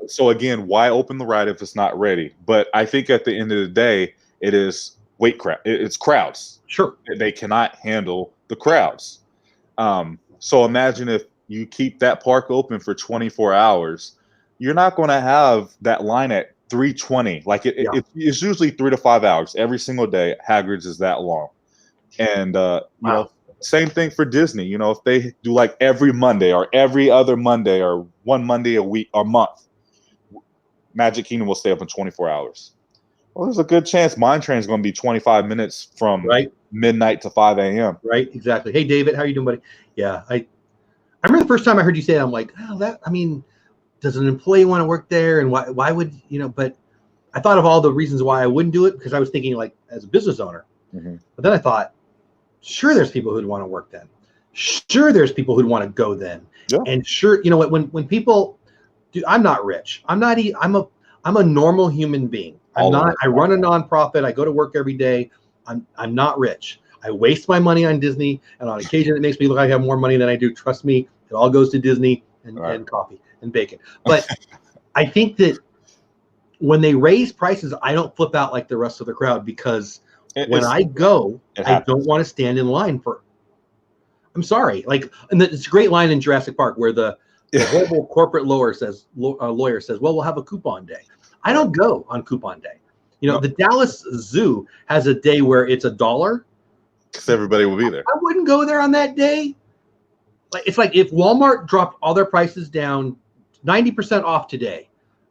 S2: So again, why open the ride if it's not ready? But I think at the end of the day, it is it's crowds.
S1: Sure.
S2: They cannot handle the crowds. So imagine if you keep that park open for 24 hours, you're not going to have that line at 3:20. Like it's usually 3 to 5 hours every single day. Hagrid's is that long. And you know, same thing for Disney. You know, if they do like every Monday or every other Monday or one Monday a week or month, Magic Kingdom will stay open 24 hours. Well, there's a good chance Mine Train is going to be 25 minutes from midnight to 5 a.m.
S1: Right, exactly. Hey, David, how you doing, buddy? Yeah, I remember the first time I heard you say it, I'm like, oh, I mean, does an employee want to work there? And why would, you know, but I thought of all the reasons why I wouldn't do it because I was thinking like as a business owner. Mm-hmm. But then I thought, sure, there's people who'd want to work then. Sure, there's people who'd want to go then. Yeah. And sure, you know what? When people, dude, I'm not rich. I'm a normal human being. I'm not. I run a nonprofit. I go to work every day. I'm not rich. I waste my money on Disney, and on occasion it makes me look like I have more money than I do. Trust me, it all goes to Disney and coffee and bacon. But I think that when they raise prices, I don't flip out like the rest of the crowd because when I go, I don't want to stand in line for. I'm sorry, like, and it's a great line in Jurassic Park where the horrible corporate lawyer says, "Well, we'll have a coupon day." I don't go on coupon day. You know, the Dallas Zoo has a day where it's $1.
S2: Because everybody will be there.
S1: I wouldn't go there on that day. Like it's like if Walmart dropped all their prices down 90% off today,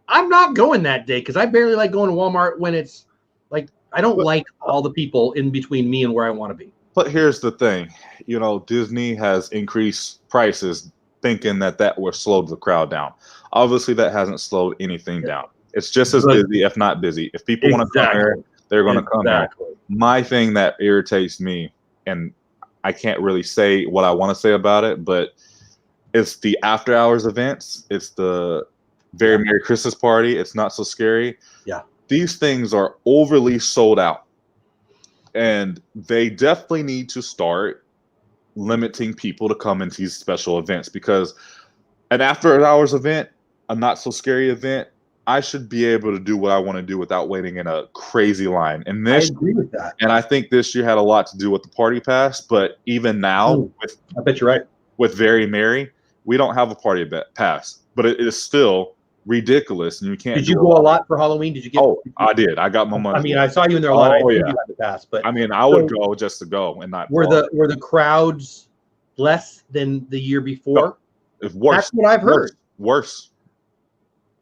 S1: I'm not going that day because I barely like going to Walmart when it's like I don't like all the people in between me and where I want to be.
S2: But here's the thing, you know, Disney has increased prices thinking that will slow the crowd down. Obviously, that hasn't slowed anything down. It's just as busy, if not busy. If people want to come here, they're going to come here. My thing that irritates me, and I can't really say what I want to say about it, but it's the after hours events. It's the Very Merry Christmas Party. It's Not So Scary.
S1: Yeah. These
S2: things are overly sold out. And they definitely need to start limiting people to come into these special events because an after hours event, a Not So Scary event, I should be able to do what I want to do without waiting in a crazy line. And
S1: I agree with that.
S2: And I think this year had a lot to do with the party pass. But even now,
S1: I bet you're right.
S2: With Very Merry, we don't have a party pass, but it is still ridiculous. And you can't.
S1: Did you go a lot for Halloween? Did you get?
S2: Oh, I did. I got my money.
S1: I mean, I saw you in there a lot.
S2: Oh,
S1: I think you had the pass, but
S2: I mean, I would go just to go and not.
S1: Were the crowds less than the year before?
S2: No, it's worse.
S1: That's what I've heard.
S2: Worse.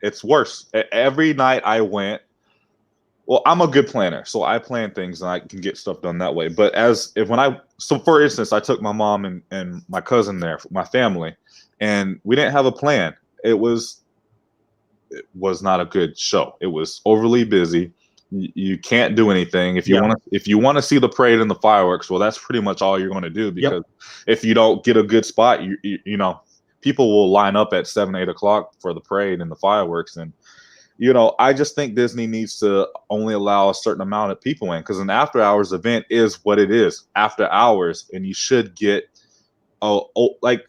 S2: It's worse. Every night I went. Well, I'm a good planner, so I plan things and I can get stuff done that way. But for instance, I took my mom and my cousin there, my family, and we didn't have a plan. It was not a good show. It was overly busy. You can't do anything if you want to see the parade and the fireworks. Well, that's pretty much all you're going to do because if you don't get a good spot, you know. People will line up at 7, 8 o'clock for the parade and the fireworks. And, you know, I just think Disney needs to only allow a certain amount of people in because an after hours event is what it is after hours. And you should get, like,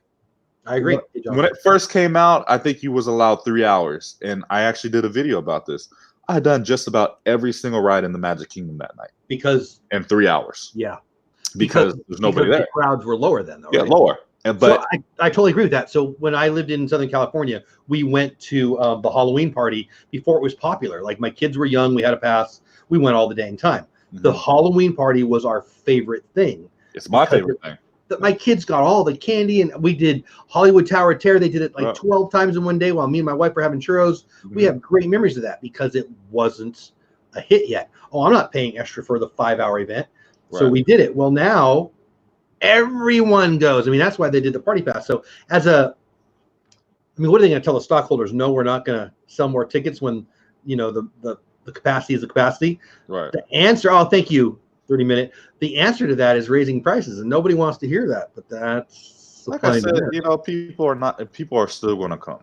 S1: I agree.
S2: When it first came out, I think you was allowed 3 hours. And I actually did a video about this. I had done just about every single ride in the Magic Kingdom that night. In 3 hours.
S1: Yeah.
S2: Because there's nobody there.
S1: The crowds were lower then, though.
S2: Yeah,
S1: right?
S2: Lower. But
S1: so I totally agree with that. So when I lived in Southern California, we went to the Halloween party before it was popular. Like my kids were young, we had a pass, we went all the dang time. Mm-hmm. The Halloween party was our favorite thing.
S2: It's my favorite thing.
S1: My kids got all the candy, and we did Hollywood Tower of Terror. They did it like 12 times in one day while me and my wife were having churros. Mm-hmm. We have great memories of that because it wasn't a hit yet. Oh, I'm not paying extra for the 5-hour event. Right. So we did it. Well, now everyone goes. I mean, that's why they did the party pass. So what are they going to tell the stockholders? No, we're not going to sell more tickets when, you know, the capacity is the capacity.
S2: Right.
S1: The answer, thank you, 30-minute. The answer to that is raising prices, and nobody wants to hear that. But that's
S2: like I said, you know, people are still going to come.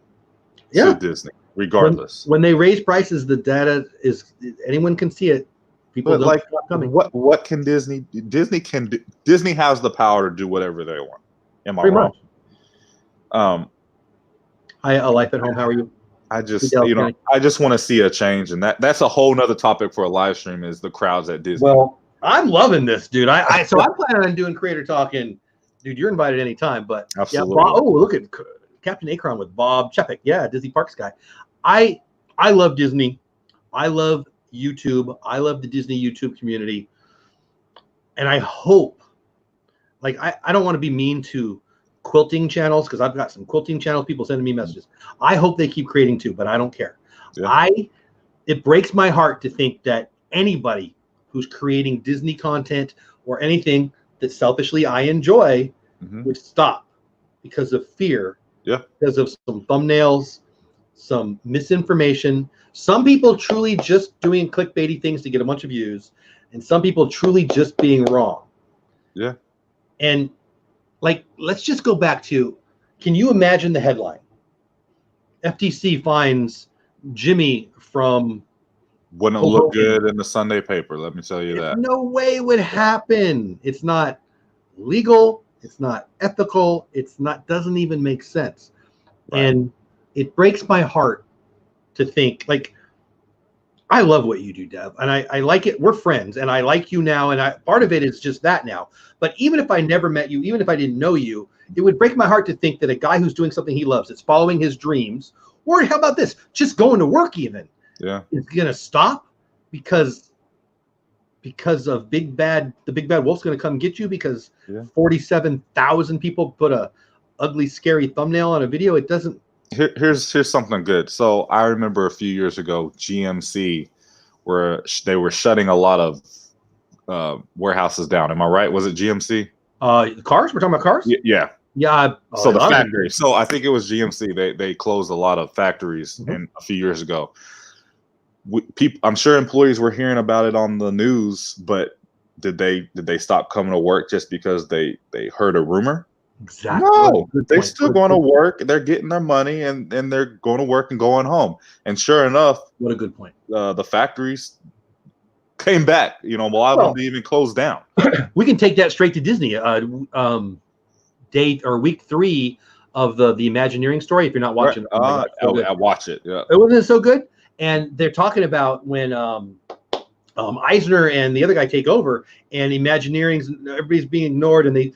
S2: to Disney, regardless.
S1: When they raise prices, the data is anyone can see it. People don't stop coming.
S2: What can Disney? Disney can do. Disney has the power to do whatever they want. Am I
S1: Pretty
S2: wrong?
S1: Much. Hi, A Life at Home. How are you?
S2: I just want to see a change, and that's a whole nother topic for a live stream, is the crowds at Disney.
S1: Well, I'm loving this, dude. So I'm planning on doing creator talk, and dude, you're invited anytime. But
S2: absolutely.
S1: Yeah, Bob, look at Captain Akron with Bob Chepik. Yeah, Disney Parks guy. I love Disney. I love YouTube. I love the Disney YouTube community, and I hope, like, I don't want to be mean to quilting channels, because I've got some quilting channels, people sending me messages. I hope they keep creating too, but I don't care. Yeah. It breaks my heart to think that anybody who's creating Disney content or anything that selfishly I enjoy would stop because of fear, because of some thumbnails, some misinformation. Some people truly just doing clickbaity things to get a bunch of views, and some people truly just being wrong.
S2: Yeah.
S1: And like, let's just go back to, can you imagine the headline? FTC finds Jimmy from...
S2: Wouldn't look good in the Sunday paper, let me tell you that.
S1: No way it would happen. It's not legal. It's not ethical. Doesn't even make sense. Right. And it breaks my heart to think, like, I love what you do, Dev, and I like it. We're friends, and I like you now, and part of it is just that now. But even if I never met you, even if I didn't know you, it would break my heart to think that a guy who's doing something he loves, it's following his dreams, or how about this, just going to work even, is going to stop because of the big bad wolf's going to come get you because 47,000 people put a ugly, scary thumbnail on a video. It doesn't.
S2: Here's something good. So I remember a few years ago, GMC, where they were shutting a lot of warehouses down. Am I right? Was it GMC?
S1: The cars? We're talking about cars?
S2: Yeah.
S1: Yeah.
S2: So the factory. So I think it was GMC. They closed a lot of factories a few years ago. I'm sure employees were hearing about it on the news, but did they stop coming to work just because they heard a rumor?
S1: Exactly.
S2: No, they're still going to work. They're getting their money, and they're going to work and going home. And sure enough,
S1: what a good point.
S2: The factories came back. A lot of them didn't even close down.
S1: We can take that straight to Disney. Week 3 of the Imagineering story. If you're not watching,
S2: I watch it. Yeah,
S1: it wasn't so good. And they're talking about when Eisner and the other guy take over, and Imagineering's, everybody's being ignored, and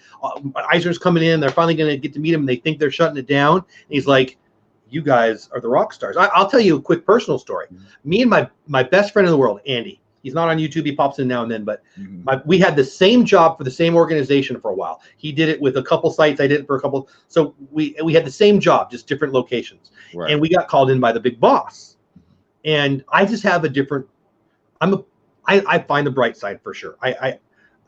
S1: Eisner's coming in. They're finally going to get to meet him, and they think they're shutting it down. And he's like, "You guys are the rock stars." I'll tell you a quick personal story. Me and my best friend in the world, Andy. He's not on YouTube. He pops in now and then, but we had the same job for the same organization for a while. He did it with a couple sites. I did it for a couple. So we had the same job, just different locations. Right. And we got called in by the big boss. And I just have a different. I find the bright side for sure. I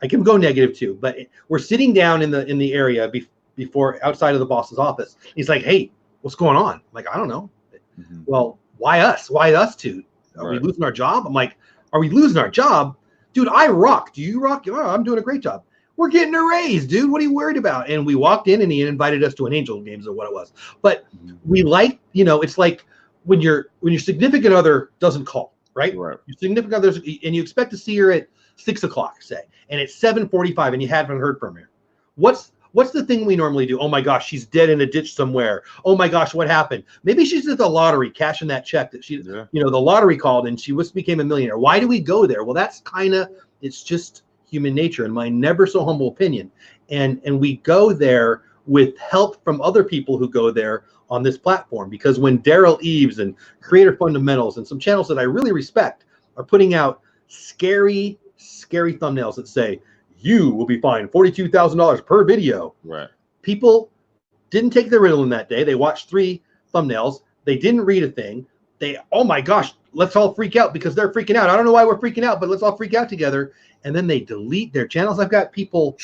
S1: can go negative too, but we're sitting down in the area before outside of the boss's office. He's like, "Hey, what's going on?" I'm like, "I don't know." Well, why us? Why us two? Are we losing our job? I'm like, "Are we losing our job, dude? I rock. Do you rock? Oh, I'm doing a great job. We're getting a raise, dude. What are you worried about?" And we walked in, and he invited us to an Angel Games or what it was. But we like, it's like when your significant other doesn't call. Right? Your significant other, and you expect to see her at 6 o'clock, say, and it's 7:45, and you haven't heard from her. What's the thing we normally do? Oh my gosh, she's dead in a ditch somewhere. Oh my gosh, what happened? Maybe she's at the lottery cashing that check that the lottery called and she became a millionaire. Why do we go there? Well, that's it's just human nature, in my never so humble opinion. And we go there with help from other people who go there on this platform, because when Daryl Eves and Creator Fundamentals and some channels that I really respect are putting out scary thumbnails that say, "You will be fined $42,000 per video." Right. People didn't take the Ritalin that day. They watched 3 thumbnails. They didn't read a thing. Oh my gosh, let's all freak out because they're freaking out. I don't know why we're freaking out, but let's all freak out together. And then they delete their channels. I've got people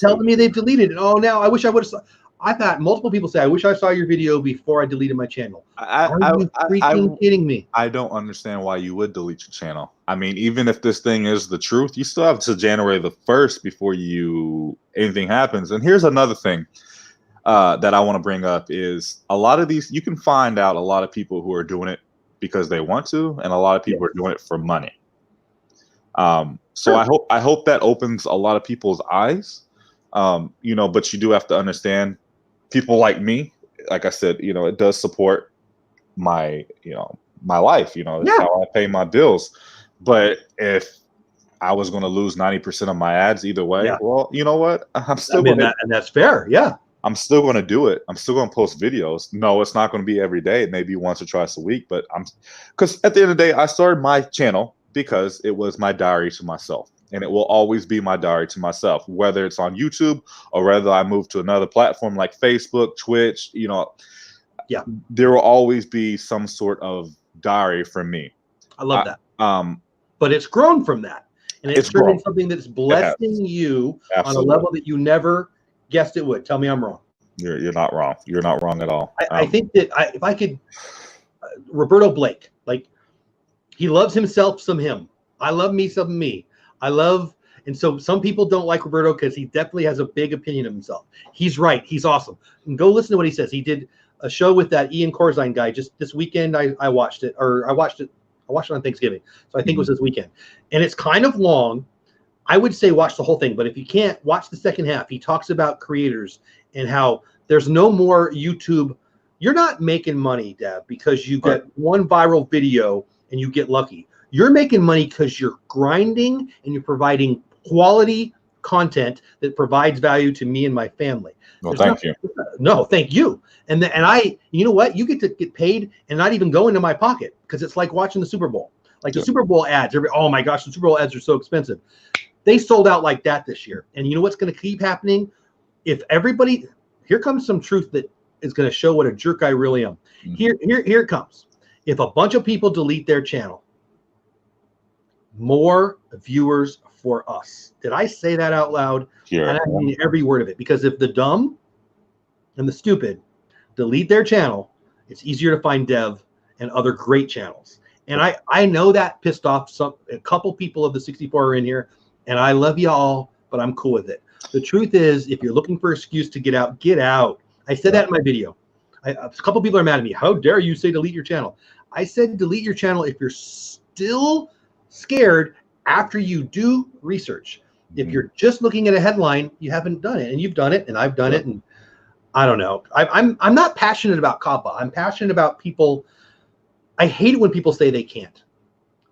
S1: telling me they've deleted it. Oh, now I wish I would have. I've had multiple people say, "I wish I saw your video before I deleted my channel." Are you freaking kidding me?
S2: I don't understand why you would delete your channel. I mean, even if this thing is the truth, you still have to January the 1st before anything happens. And here's another thing. that I want to bring up is a lot of these. You can find out a lot of people who are doing it because they want to, and a lot of people are doing it for money. So I hope that opens a lot of people's eyes. But you do have to understand people like me. Like I said, it does support my life. It's how I pay my bills. But if I was going to lose 90% of my ads either way, well, you know what? I'm still going to,
S1: and that's fair. Yeah.
S2: I'm still going to do it. I'm still going to post videos. No, it's not going to be every day. It may be once or twice a week, but because at the end of the day, I started my channel because it was my diary to myself, and it will always be my diary to myself, whether it's on YouTube or whether I move to another platform like Facebook, Twitch, there will always be some sort of diary for me.
S1: I love that. But it's grown from that, and it's turned into something that's blessing you on a level that you never guessed it would. Tell me I'm wrong.
S2: You're not wrong. You're not wrong at all.
S1: I think that if I could, Roberto Blake, like, he loves himself some him. I love me some me. And so some people don't like Roberto because he definitely has a big opinion of himself. He's right. He's awesome. And go listen to what he says. He did a show with that Ian Corzine guy just this weekend. I watched it on Thanksgiving. So I think it was this weekend. And it's kind of long. I would say watch the whole thing, but if you can't, watch the second half. He talks about creators and how there's no more YouTube. You're not making money, Dev, because you get one viral video and you get lucky. You're making money because you're grinding and you're providing quality content that provides value to me and my family.
S2: No, thank you.
S1: No, thank you. And you know what? You get to get paid and not even go into my pocket, because it's like watching the Super Bowl. Like the Super Bowl ads. Oh my gosh, the Super Bowl ads are so expensive. They sold out like that this year. And you know what's going to keep happening? If everybody, here comes some truth that is going to show what a jerk I really am. Here it comes. If a bunch of people delete their channel, more viewers for us. Did I say that out loud?
S2: Sure.
S1: And I mean every word of it. Because if the dumb and the stupid delete their channel, it's easier to find Dev and other great channels. And I know that pissed off a couple people of the 64 are in here, and I love you all, but I'm cool with it. The truth is, if you're looking for an excuse to get out, get out. I said that in my video. A couple people are mad at me. How dare you say delete your channel? I said delete your channel if you're still scared after you do research. If you're just looking at a headline, you haven't done it, and you've done it, and I've done it, and I don't know. I'm not passionate about COPPA. I'm passionate about people. I hate it when people say they can't.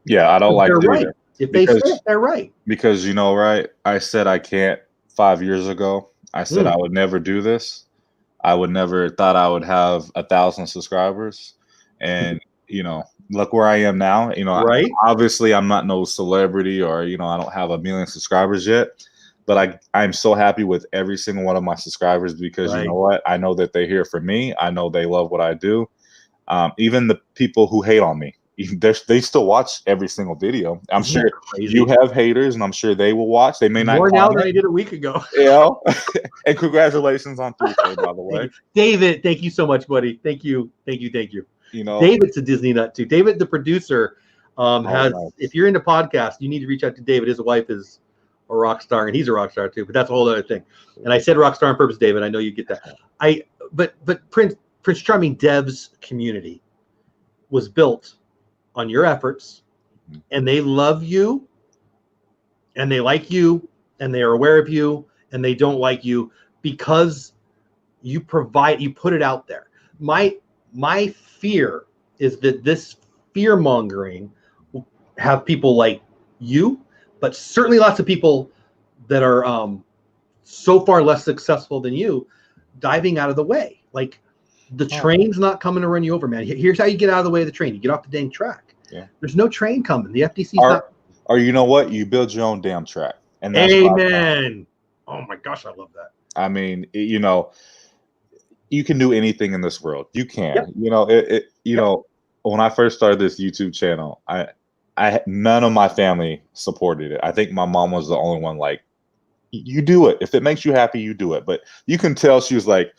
S2: Yeah, I don't like it
S1: right.
S2: either.
S1: If they say it, they're right.
S2: Because right, I said I can't 5 years ago. I said I would never do this. I would never thought I would have 1,000 subscribers, and look where I am now.
S1: Right.
S2: Obviously I'm not no celebrity, or I don't have 1 million subscribers yet, but I'm so happy with every single one of my subscribers, because you know what? I know that they're here for me. I know they love what I do. Even the people who hate on me, they still watch every single video. I'm sure you have haters, and I'm sure they will watch. They may not
S1: more now than I did a week ago.
S2: And congratulations on 3K, by the way.
S1: David, thank you so much, buddy. Thank you. David's a Disney nut too. David, the producer, has. Nice. If you're into podcasts, you need to reach out to David. His wife is a rock star, and he's a rock star too. But that's a whole other thing. And I said rock star on purpose, David. I know you get that. But Prince Charming Dev's community was built on your efforts, and they love you, and they like you, and they are aware of you, and they don't like you because you put it out there. My fear is that this fear-mongering will have people like you, but certainly lots of people that are so far less successful than you, diving out of the way. Like, the train's not coming to run you over, man. Here's how you get out of the way of the train. You get off the dang track. Yeah. There's no train coming. The FTC's not.
S2: Or you know what? You build your own damn track.
S1: And that's amen. Oh my gosh, I love that.
S2: I mean, you can do anything in this world. You can. Yep. When I first started this YouTube channel, I none of my family supported it. I think my mom was the only one like, you do it. If it makes you happy, you do it. But you can tell she was like,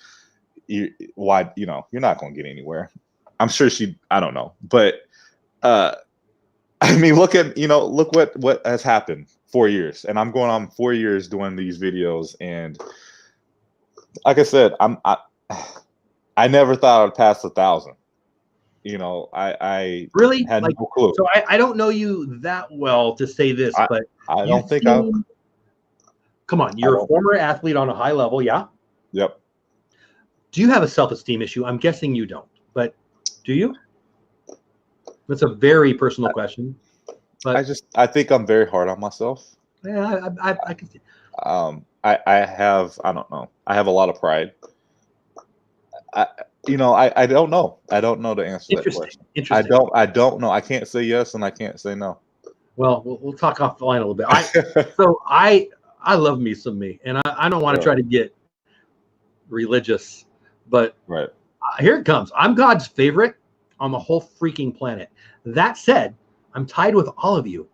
S2: why, you're not going to get anywhere. I'm sure I don't know. But I mean, look what has happened. 4 years, and I'm going on 4 years doing these videos, and like I said, I never thought I'd pass 1,000. I
S1: Really
S2: had
S1: like
S2: no clue.
S1: so. I don't know you that well to say this, but
S2: I
S1: you
S2: don't think
S1: seem, come on, you're a former athlete on a high level, yeah?
S2: Yep.
S1: Do you have a self-esteem issue? I'm guessing you don't, but do you? That's a very personal question. But
S2: I think I'm very hard on myself.
S1: yeah, I can see.
S2: I don't know. I have a lot of pride. I don't know. I don't know the answer to that question.
S1: Interesting.
S2: I don't know. I can't say yes and I can't say no.
S1: Well, we'll talk offline a little bit. I love me some me, and I don't want to try to get religious, but
S2: right.
S1: Here it comes. I'm God's favorite on the whole freaking planet. That said, I'm tied with all of you.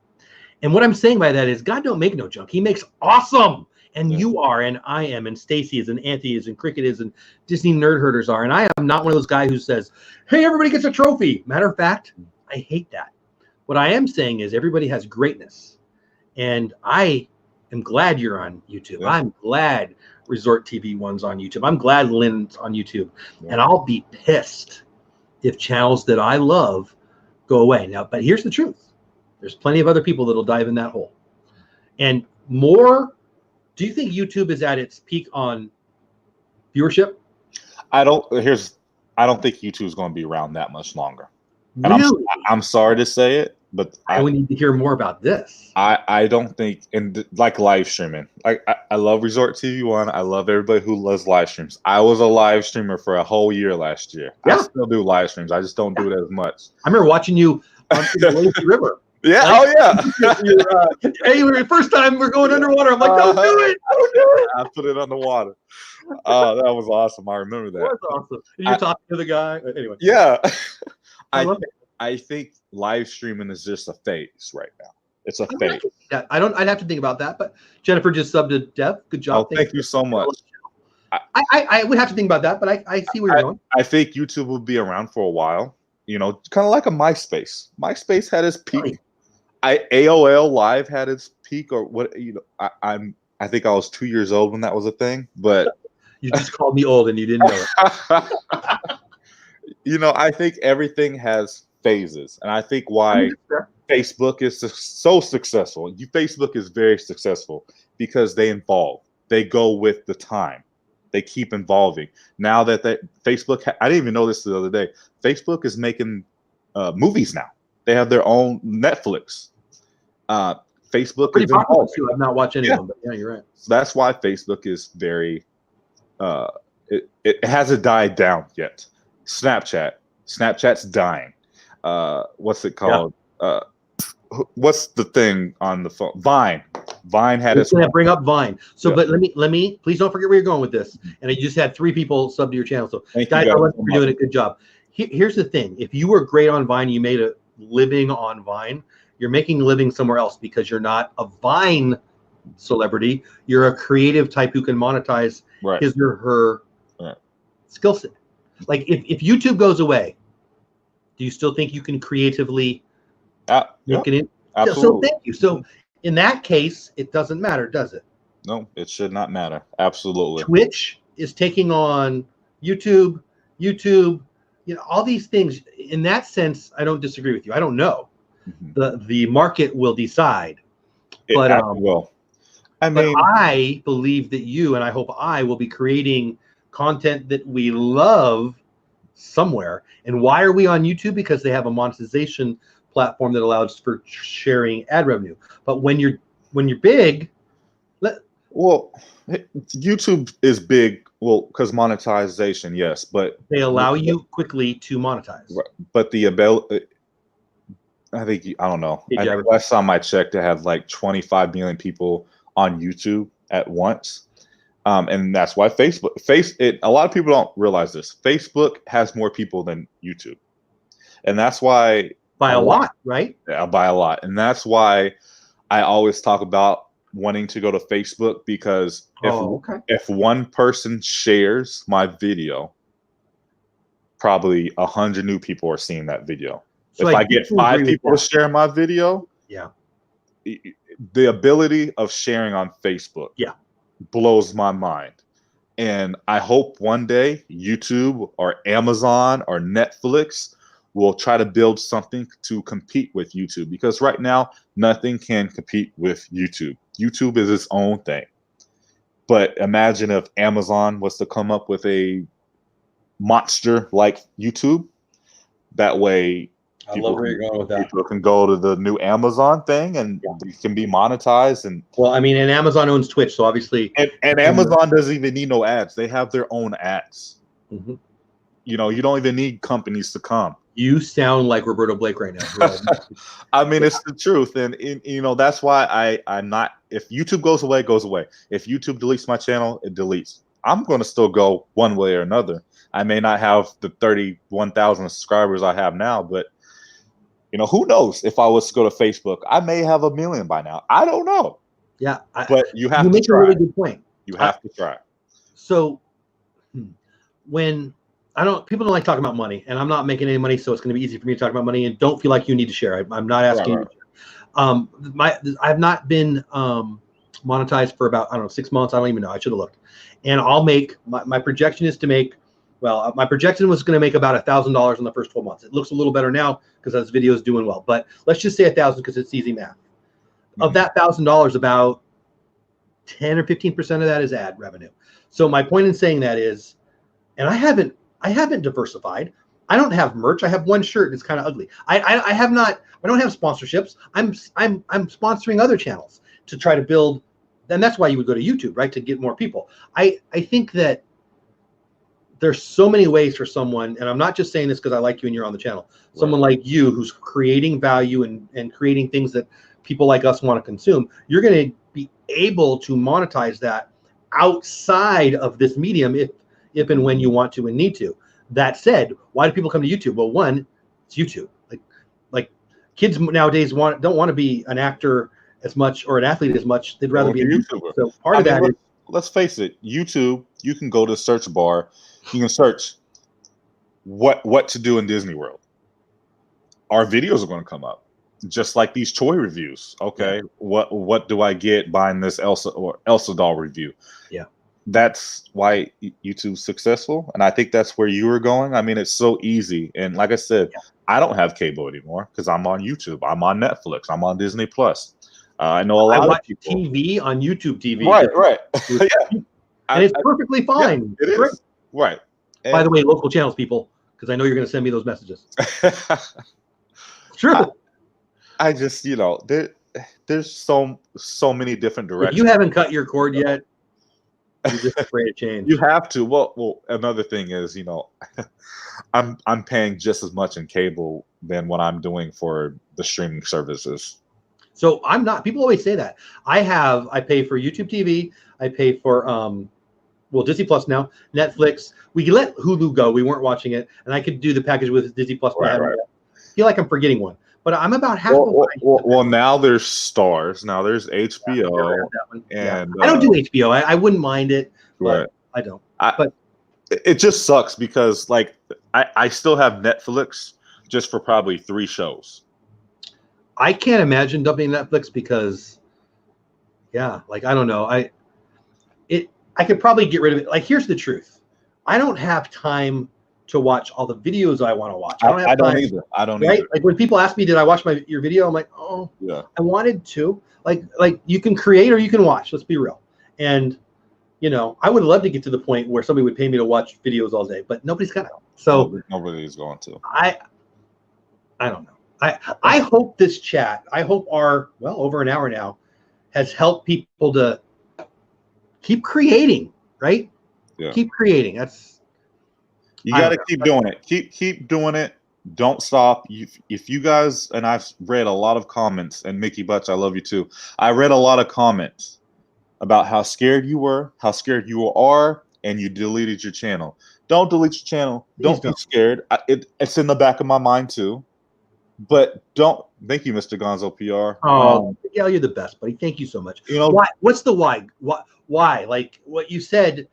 S1: And what I'm saying by that is God don't make no junk. He makes awesome. And you are, and I am, and Stacy is, and Anthony is, and Cricket is, and Disney nerd herders are. And I am not one of those guys who says, hey, everybody gets a trophy. Matter of fact, I hate that. What I am saying is everybody has greatness. And I am glad you're on YouTube. Yeah. I'm glad Resort TV One's on YouTube. I'm glad Lynn's on YouTube. Yeah. And I'll be pissed if channels that I love go away. Now, but here's the truth. There's plenty of other people that'll dive in that hole. And more, do you think YouTube is at its peak on viewership?
S2: I don't think YouTube is going to be around that much longer. And
S1: really?
S2: I'm sorry to say it, but
S1: I would need to hear more about this.
S2: I don't think, like live streaming. I love Resort TV One. I love everybody who loves live streams. I was a live streamer for a whole year last year. Yeah. I still do live streams. I just don't do it as much. I
S1: remember watching you on the Lazy River.
S2: Yeah.
S1: Hey, first time we're going underwater. I'm like, don't do it. Don't do it.
S2: I put it underwater. That was awesome. I remember that.
S1: That was awesome. And you're talking to the guy. Anyway.
S2: Yeah. I think live streaming is just a phase right now. It's a phase.
S1: I'd have to think about that. But Jennifer just subbed to Dev. Good job.
S2: Oh, thank you so much.
S1: I would have to think about that, but I see where you're going.
S2: I think YouTube will be around for a while. Kind of like a MySpace. MySpace had its peak. AOL Live had its peak, or what? I think I was 2 years old when that was a thing. But
S1: you just called me old and you didn't know it.
S2: I think everything has phases, and I think why Facebook is so successful. Facebook is very successful because they evolve. They go with the time. They keep evolving. Now that Facebook, I didn't even know this the other day. Facebook is movies now. They have their own Netflix. Facebook
S1: pretty popular too. I've not watched any of them, but yeah, you're right.
S2: So that's why Facebook is very. It hasn't died down yet. Snapchat's dying. What's it called? Yeah. What's the thing on the phone? Vine had its.
S1: Gonna bring up Vine. So, yeah. But let me please don't forget where you're going with this. And I just had 3 people sub to your channel. So guys, you're doing a good job. Here's the thing: if you were great on Vine, you made a living on Vine. You're making a living somewhere else because you're not a Vine celebrity. You're a creative type who can monetize his or her skill set. Like if YouTube goes away, do you still think you can creatively make it in?
S2: Absolutely.
S1: So thank you. So in that case, it doesn't matter, does it?
S2: No, it should not matter. Absolutely.
S1: Twitch is taking on YouTube, all these things. In that sense, I don't disagree with you. I don't know. Mm-hmm. The market will decide. But
S2: will.
S1: I believe that you, and I hope I will be creating content that we love somewhere. And why are we on YouTube? Because they have a monetization platform that allows for sharing ad revenue. But when you're big,
S2: YouTube is big. Well, because monetization, yes, but
S1: they allow you quickly to monetize.
S2: Right. But the ability, I don't know. Last time I checked, to have like 25 million people on YouTube at once. And that's why a lot of people don't realize this. Facebook has more people than YouTube. And that's why
S1: by a lot, right?
S2: Yeah, by a lot. And that's why I always talk about wanting to go to Facebook, because if one person shares my video, probably 100 new people are seeing that video. So if I get 5 people to share my video, the ability of sharing on Facebook blows my mind. And I hope one day YouTube or Amazon or Netflix will try to build something to compete with YouTube, because right now nothing can compete with YouTube. YouTube is its own thing. But imagine if Amazon was to come up with a monster like YouTube. That way,
S1: I love where you're going with that.
S2: people can go to the new Amazon thing and it can be monetized. And
S1: well, I mean, and Amazon owns Twitch, so obviously,
S2: and Amazon doesn't even need no ads. They have their own ads.
S1: Mhm.
S2: You know, you don't even need companies to come.
S1: You sound like Roberto Blake right now.
S2: I mean, it's the truth, and you know that's why I'm not. If YouTube goes away, it goes away. If YouTube deletes my channel, it deletes. I'm going to still go one way or another. I may not have the 31,000 subscribers I have now, but you know, who knows? If I was to go to Facebook, I may have 1 million by now. I don't know.
S1: Yeah,
S2: but you have to
S1: make
S2: try.
S1: a really good point.
S2: You have to try.
S1: So when people don't like talking about money, and I'm not making any money, so it's going to be easy for me to talk about money. And don't feel like you need to share. I'm not asking you to share. I've not been monetized for about, I don't know, 6 months. I don't even know. I should have looked. And I'll make my projection is to make. Well, my projection was going to make about $1,000 in the first 12 months. It looks a little better now because this video is doing well. But let's just say 1,000 because it's easy math. Of that $1,000, about 10 or 15% of that is ad revenue. So my point in saying that is, and I haven't diversified. I don't have merch. I have one shirt. It's kind of ugly. I don't have sponsorships. I'm sponsoring other channels to try to build. And that's why you would go to YouTube, right? To get more people. I think that there's so many ways for someone, and I'm not just saying this because I like you and you're on the channel, someone like you who's creating value and creating things that people like us want to consume. You're going to be able to monetize that outside of this medium if and when you want to and need to. That said, why do people come to YouTube? Well, one, it's YouTube. Like kids nowadays don't want to be an actor as much or an athlete as much. They'd rather be a YouTuber. So part of that is,
S2: let's face it, YouTube, you can go to the search bar, you can search what to do in Disney World. Our videos are going to come up, just like these toy reviews. Okay, what do I get buying this Elsa doll review? Yeah, that's why YouTube's successful, and I think that's where you were going. I mean, it's so easy, and like I said, I don't have cable anymore because I'm on YouTube, I'm on Netflix, I'm on Disney Plus. I know a lot of people
S1: TV on YouTube TV.
S2: Right.
S1: Yeah. And it's perfectly fine.
S2: Yeah, it is. Right. And
S1: by the way, local channels, people, because I know you're going to send me those messages. True.
S2: I just, you know, there's so many different directions.
S1: If you haven't cut your cord yet, you're just afraid of change.
S2: You have to. Well, another thing is, you know, I'm paying just as much in cable than what I'm doing for the streaming services.
S1: So I'm not. People always say that. I pay for YouTube TV. I pay for Disney Plus now, Netflix. We let Hulu go. We weren't watching it, and I could do the package with Disney Plus. Right. I feel like I'm forgetting one, but I'm about half.
S2: Well, now there's Stars. Now there's HBO, and
S1: I don't do HBO. I wouldn't mind it, but I don't. But
S2: it just sucks because like I still have Netflix just for probably 3 shows.
S1: I can't imagine dumping Netflix because, like I don't know. I could probably get rid of it. Like, here's the truth. I don't have time to watch all the videos I want to watch.
S2: I don't either.
S1: Like when people ask me, did I watch your video? I'm like, oh, yeah. I wanted to. Like you can create or you can watch. Let's be real. And, you know, I would love to get to the point where somebody would pay me to watch videos all day, but nobody's got it. So
S2: nobody's going to.
S1: I don't know. I hope this chat, our, over an hour now, has helped people to keep creating, right? Yeah. Keep creating.
S2: You got to keep doing it. Keep doing it. Don't stop. If you guys, and I've read a lot of comments, and Mickey Butch, I love you too. I read a lot of comments about how scared you were, how scared you are, and you deleted your channel. Don't delete your channel. Don't be scared. It's in the back of my mind too. But don't. Thank you, Mr. Gonzo PR.
S1: Oh, Miguel, you're the best, buddy. Thank you so much.
S2: You know
S1: why? What's the why? Why? Like what you said.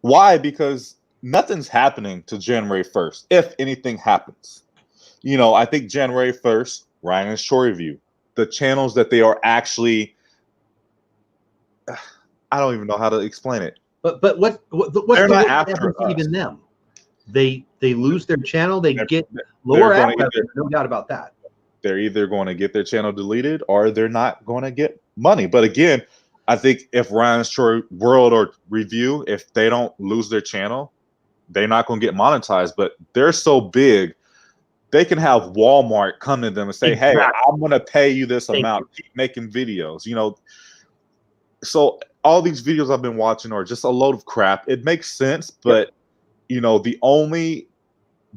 S2: Why? Because nothing's happening to January 1st. If anything happens, you know, I think January 1st, Ryan and Shore Review, the channels that they are actually. I don't even know how to explain it.
S1: But what's
S2: They're
S1: the
S2: not
S1: worst that
S2: after
S1: happens to
S2: us.
S1: even them? They lose their channel. They get
S2: They're
S1: lower ad
S2: gonna
S1: revenue, no doubt about that.
S2: They're either going to get their channel deleted or they're not going to get money. But again, I think if Ryan's Troy World or Review, if they don't lose their channel, they're not going to get monetized. But they're so big, they can have Walmart come to them and say,
S1: Exactly.
S2: "Hey, I'm going to pay you this
S1: Thank
S2: amount. Keep making videos." You know, so all these videos I've been watching are just a load of crap. It makes sense, but you know, the only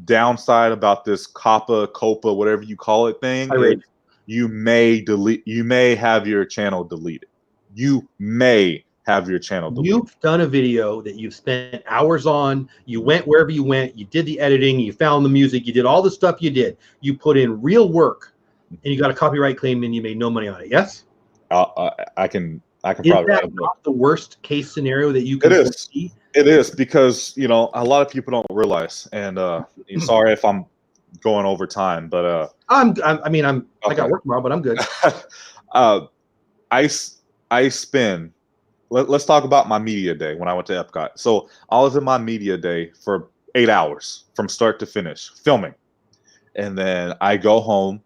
S2: downside about this COPPA, whatever you call it thing, is you may have your channel deleted. You may have your channel deleted.
S1: You've done a video that you've spent hours on. You went wherever you went. You did the editing. You found the music. You did all the stuff you did. You put in real work, and you got a copyright claim, and you made no money on it. Yes.
S2: I can
S1: Is
S2: probably.
S1: that not the worst case scenario that you can see?
S2: It is, because you know a lot of people don't realize, and sorry if I'm going over time, but
S1: I got work tomorrow, but I'm good.
S2: I spend. Let's talk about my media day when I went to Epcot. So I was in my media day for 8 hours from start to finish filming, and then I go home.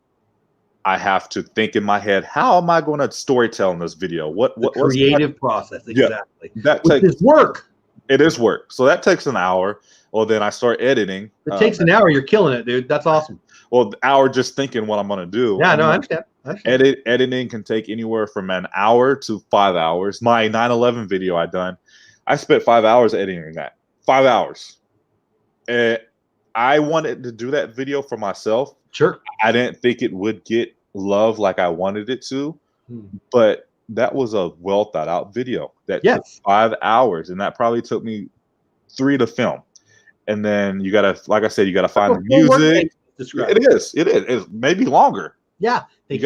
S2: I have to think in my head, how am I going to storytell in this video? What
S1: creative process? Exactly.
S2: That
S1: takes work.
S2: It is work. So that takes an hour. Well, then I start editing.
S1: It takes an hour. You're killing it, dude. That's awesome.
S2: Well, the hour just thinking what I'm going to do.
S1: Yeah, no, I understand.
S2: Editing can take anywhere from an hour to 5 hours. My 9/11 video I spent 5 hours editing that. 5 hours. I wanted to do that video for myself.
S1: Sure.
S2: I didn't think it would get love like I wanted it to, but that was a well thought out video that took 5 hours, and that probably took me 3 to film. And then you gotta, like I said, you gotta find the music. It is. It's maybe longer.
S1: Yeah.
S2: You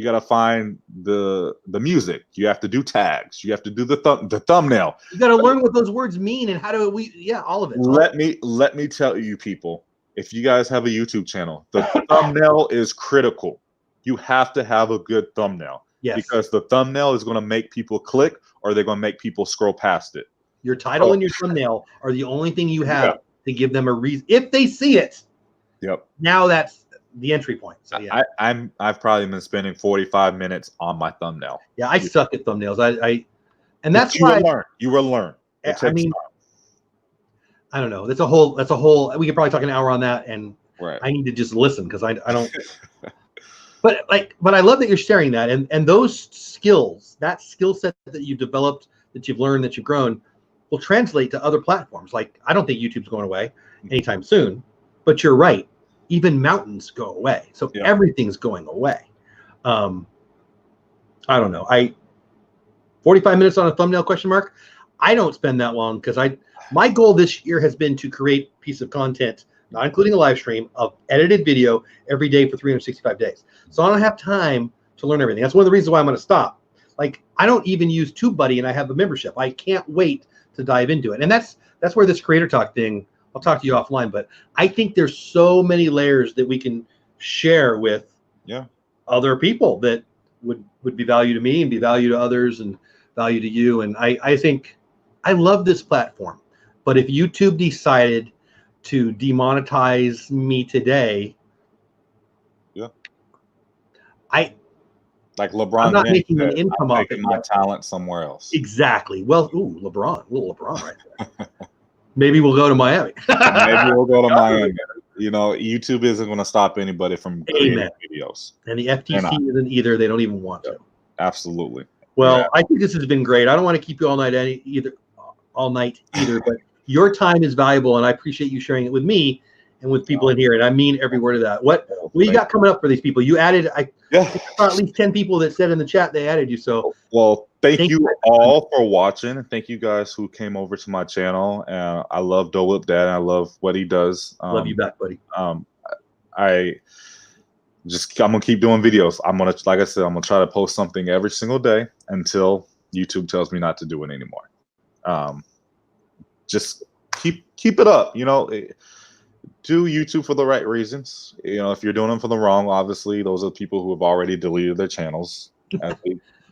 S2: gotta find the music. You have to do tags. You have to do the thumbnail.
S1: You gotta learn what those words mean and how do all of it.
S2: Let me tell you, people, if you guys have a YouTube channel, the thumbnail is critical. You have to have a good thumbnail. Yes. Because the thumbnail is going to make people click, or they're going to make people scroll past it.
S1: Your title and your thumbnail are the only thing you have to give them a reason. If they see it, now that's the entry point. So yeah,
S2: I've probably been spending 45 minutes on my thumbnail.
S1: Yeah, I suck at thumbnails. And that's why
S2: you will learn.
S1: I mean, I don't know. That's a whole. We could probably talk an hour on that, and I need to just listen because I don't. But I love that you're sharing that, and those skills, that skill set that you've developed, that you've learned, that you've grown, will translate to other platforms. Like, I don't think YouTube's going away anytime soon, but you're right. Even mountains go away, so everything's going away. I don't know. 45 minutes on a thumbnail ? I don't spend that long because my goal this year has been to create a piece of content, not including a live stream, of edited video every day for 365 days. So I don't have time to learn everything. That's one of the reasons why I'm going to stop. Like, I don't even use TubeBuddy, and I have a membership. I can't wait to dive into it. And that's where this Creator Talk thing, I'll talk to you offline, but I think there's so many layers that we can share with other people that would be value to me and be value to others and value to you. And I think I love this platform. But if YouTube decided to demonetize me today,
S2: like LeBron,
S1: I'm not making an income off it.
S2: My talent somewhere else.
S1: Exactly. Well, LeBron, little LeBron right there. Maybe we'll go to Miami.
S2: Maybe we'll go to Miami. You know, YouTube isn't going to stop anybody from creating videos.
S1: And the FTC isn't either. They don't even want to.
S2: Absolutely.
S1: Well, I think this has been great. I don't want to keep you all night either, but your time is valuable, and I appreciate you sharing it with me and with people in here. And I mean every word of that. What do you got coming up for these people? You added, I saw at least 10 people that said in the chat they added you. So,
S2: well, thank you all for watching, and thank you guys who came over to my channel. I love Dolewhipdad. I love what he does.
S1: Love you back, buddy.
S2: I'm gonna keep doing videos. Like I said, I'm gonna try to post something every single day until YouTube tells me not to do it anymore. Just keep it up. You know, do YouTube for the right reasons. You know, if you're doing them for the wrong, obviously those are people who have already deleted their channels.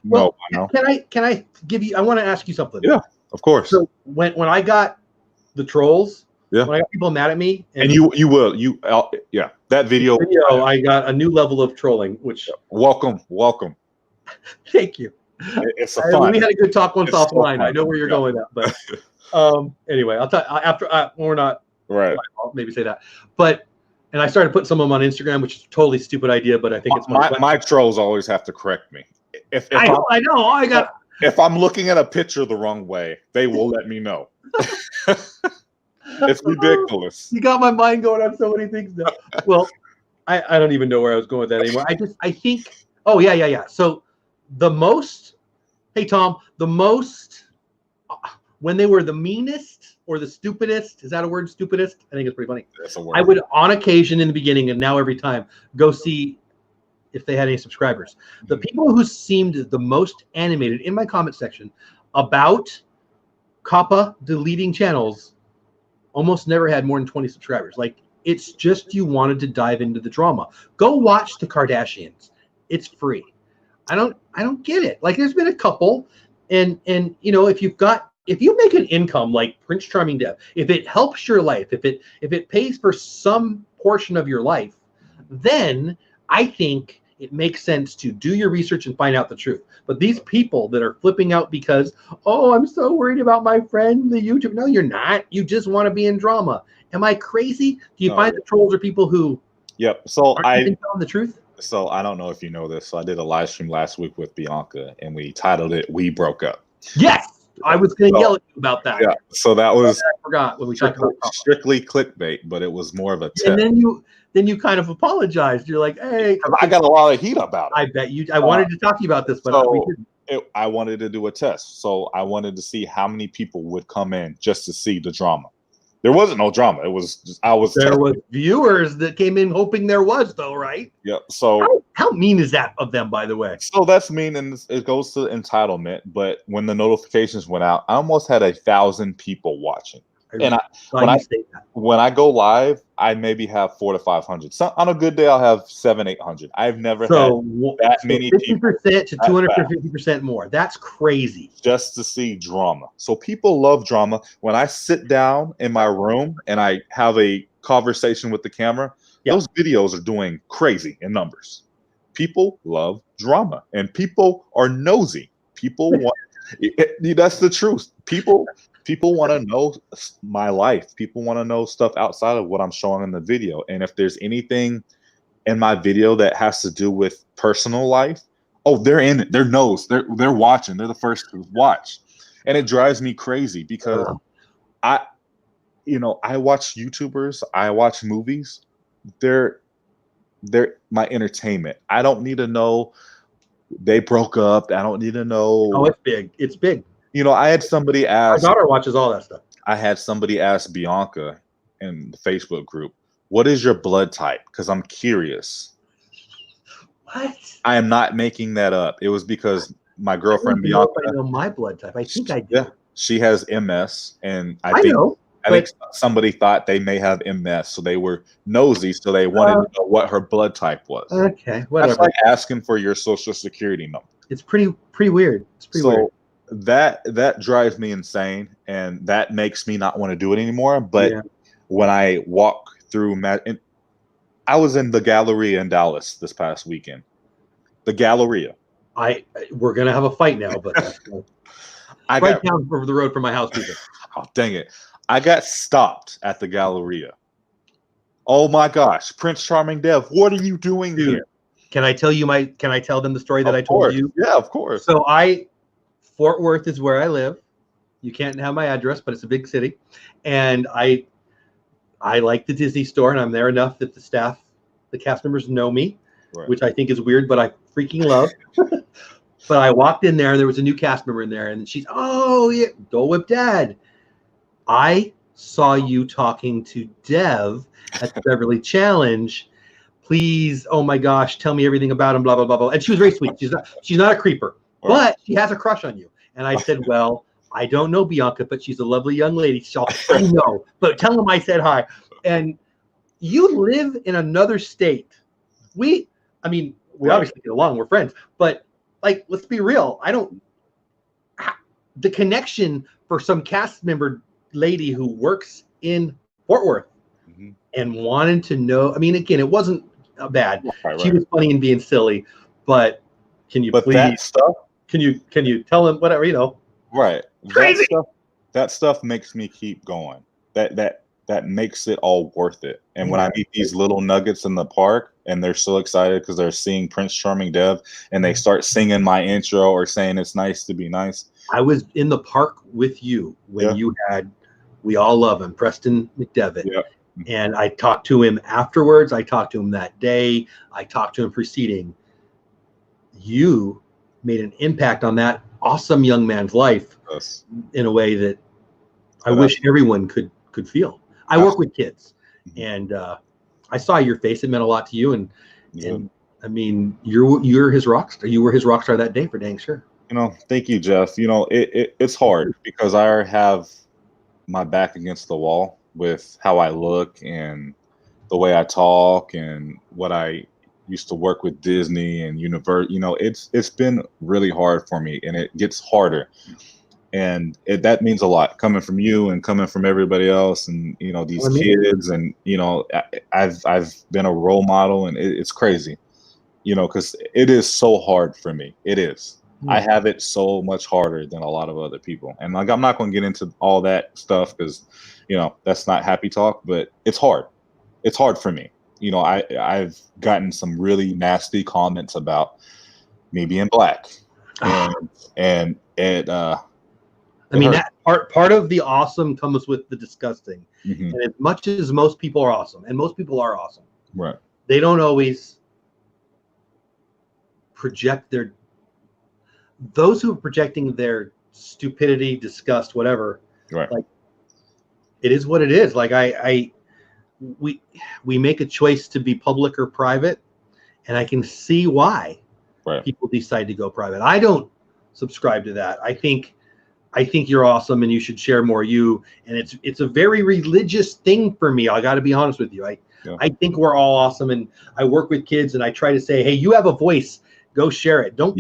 S1: Well,
S2: no.
S1: can I give you? I want to ask you something.
S2: Yeah, of course.
S1: So when I got the trolls,
S2: Yeah.
S1: when I got people mad at me,
S2: And that video.
S1: I got a new level of trolling. Which
S2: welcome.
S1: thank you.
S2: It's a fun.
S1: We had a good talk once offline.
S2: So
S1: I know where you're going with that, but anyway, I'll tell after we're not
S2: right.
S1: I'll maybe say that, but. And I started putting some of them on Instagram, which is a totally stupid idea, but I think it's
S2: my trolls always have to correct me. If
S1: I know.
S2: If I'm looking at a picture the wrong way, they will let me know. It's ridiculous.
S1: You got my mind going on so many things now. Well, I don't even know where I was going with that anymore. I think. Oh yeah. So hey Tom, when they were the meanest or the stupidest, is that a word, stupidest? I think it's pretty funny.
S2: That's a word.
S1: I would, on occasion in the beginning and now every time, go see if they had any subscribers. The people who seemed the most animated in my comment section about COPPA deleting channels almost never had more than 20 subscribers. Like, it's just you wanted to dive into the drama. Go watch the Kardashians. It's free. I don't get it. Like, there's been a couple, and if you make an income like Prince Charming Dev, if it helps your life, if it pays for some portion of your life, then I think it makes sense to do your research and find out the truth. But these people that are flipping out because, oh, I'm so worried about my friend, the YouTube. No, you're not. You just want to be in drama. Am I crazy? Do you find the trolls are people who
S2: so
S1: aren't telling the truth?
S2: So I don't know if you know this. So I did a live stream last week with Bianca, and we titled it "We Broke Up."
S1: Yes. I was going to yell at you about that.
S2: Yeah, so that was
S1: I forgot when we talked about
S2: strictly clickbait, but it was more of a test.
S1: And then you kind of apologized. You're like, hey,
S2: I got a lot of heat about it.
S1: I bet you. I wanted to talk to you about this, but we didn't.
S2: I wanted to do a test, so I wanted to see how many people would come in just to see the drama. There wasn't no drama. It was just
S1: There was viewers that came in hoping there was, though, right?
S2: Yep. So
S1: how mean is that of them, by the way?
S2: So that's mean, and it goes to entitlement. But when the notifications went out, I almost had 1,000 people watching. And when I go live, I maybe have 400 to 500. So on a good day, I'll have 700, 800. I've never had that many
S1: 50% to 250% more. That's crazy.
S2: Just to see drama. So people love drama. When I sit down in my room and I have a conversation with the camera, those videos are doing crazy in numbers. People love drama, and people are nosy. People want. That's the truth. People want to know my life. People want to know stuff outside of what I'm showing in the video. And if there's anything in my video that has to do with personal life, they're in it. They're watching. They're the first to watch. And it drives me crazy because I watch YouTubers, I watch movies. They're my entertainment. I don't need to know they broke up. I don't need to know.
S1: Oh, it's big. It's big.
S2: I had somebody ask.
S1: My daughter watches all that stuff.
S2: I had somebody ask Bianca in the Facebook group, "What is your blood type?" Because I'm curious.
S1: What?
S2: I am not making that up. It was because my girlfriend Bianca.
S1: I know my blood type. I think I do.
S2: Yeah, she has MS, and I think somebody thought they may have MS, so they were nosy, so they wanted to know what her blood type was.
S1: Okay, whatever.
S2: That's like asking for your social security number.
S1: It's pretty weird. It's pretty weird.
S2: That drives me insane, and that makes me not want to do it anymore. But when I walk through, I was in the Galleria in Dallas this past weekend. The Galleria.
S1: We're gonna have a fight now, but right down over the road from my house, people.
S2: Oh, dang it! I got stopped at the Galleria. Oh my gosh, Prince Charming Dev, what are you doing here?
S1: Can I tell them the story that I told you?
S2: Yeah, of course.
S1: So Fort Worth is where I live. You can't have my address, but it's a big city. And I like the Disney store, and I'm there enough that the cast members know me, which I think is weird, but I freaking love. But I walked in there, and there was a new cast member in there, and she's, Dolewhipdad. I saw you talking to Dev at the Beverly Challenge. Please, oh my gosh, tell me everything about him, blah, blah, blah, blah. And she was very sweet. She's not a creeper. But she has a crush on you. And I said, well, I don't know Bianca, but she's a lovely young lady. So I know. But tell him I said hi. And you live in another state. We obviously get along. We're friends. But like, let's be real. The connection for some cast member lady who works in Fort Worth and wanted to know. I mean, again, it wasn't bad.
S2: Right,
S1: She was funny and being silly, but can you please?
S2: That stuff.
S1: Can you tell him whatever, you know?
S2: Right.
S1: Crazy.
S2: That stuff makes me keep going. That makes it all worth it. And when I meet these little nuggets in the park and they're so excited because they're seeing Prince Charming Dev and they start singing my intro or saying it's nice to be nice.
S1: I was in the park with you when you had, we all love him, Preston McDevitt.
S2: Yeah.
S1: And I talked to him afterwards. I talked to him that day. I talked to him preceding. You made an impact on that awesome young man's life in a way that I wish everyone could feel. I work with kids, and I saw your face. It meant a lot to you, and I mean, you're his rock star. You were his rock star that day, for dang sure.
S2: You know, thank you, Jeff. You know, it's hard because I have my back against the wall with how I look and the way I talk and what I used to work with Disney and Universal. You know, it's been really hard for me, and it gets harder. And that means a lot coming from you and coming from everybody else, and you know these kids, and you know I've been a role model, and it's crazy, you know, because it is so hard for me. It is. I have it so much harder than a lot of other people, and like I'm not going to get into all that stuff because you know that's not happy talk, but it's hard. It's hard for me. You know, I've gotten some really nasty comments about me being black, and it.
S1: I mean, that part of the awesome comes with the disgusting. And as much as most people are awesome, and most people are awesome,
S2: right?
S1: They don't always project those who are projecting their stupidity, disgust, whatever.
S2: Right.
S1: Like, it is what it is. Like we make a choice to be public or private, and I can see why people decide to go private. I don't subscribe to that. I think you're awesome and you should share more you. And it's a very religious thing for me. I got to be honest with you. I think we're all awesome, and I work with kids and I try to say, hey, you have a voice, go share it. Don't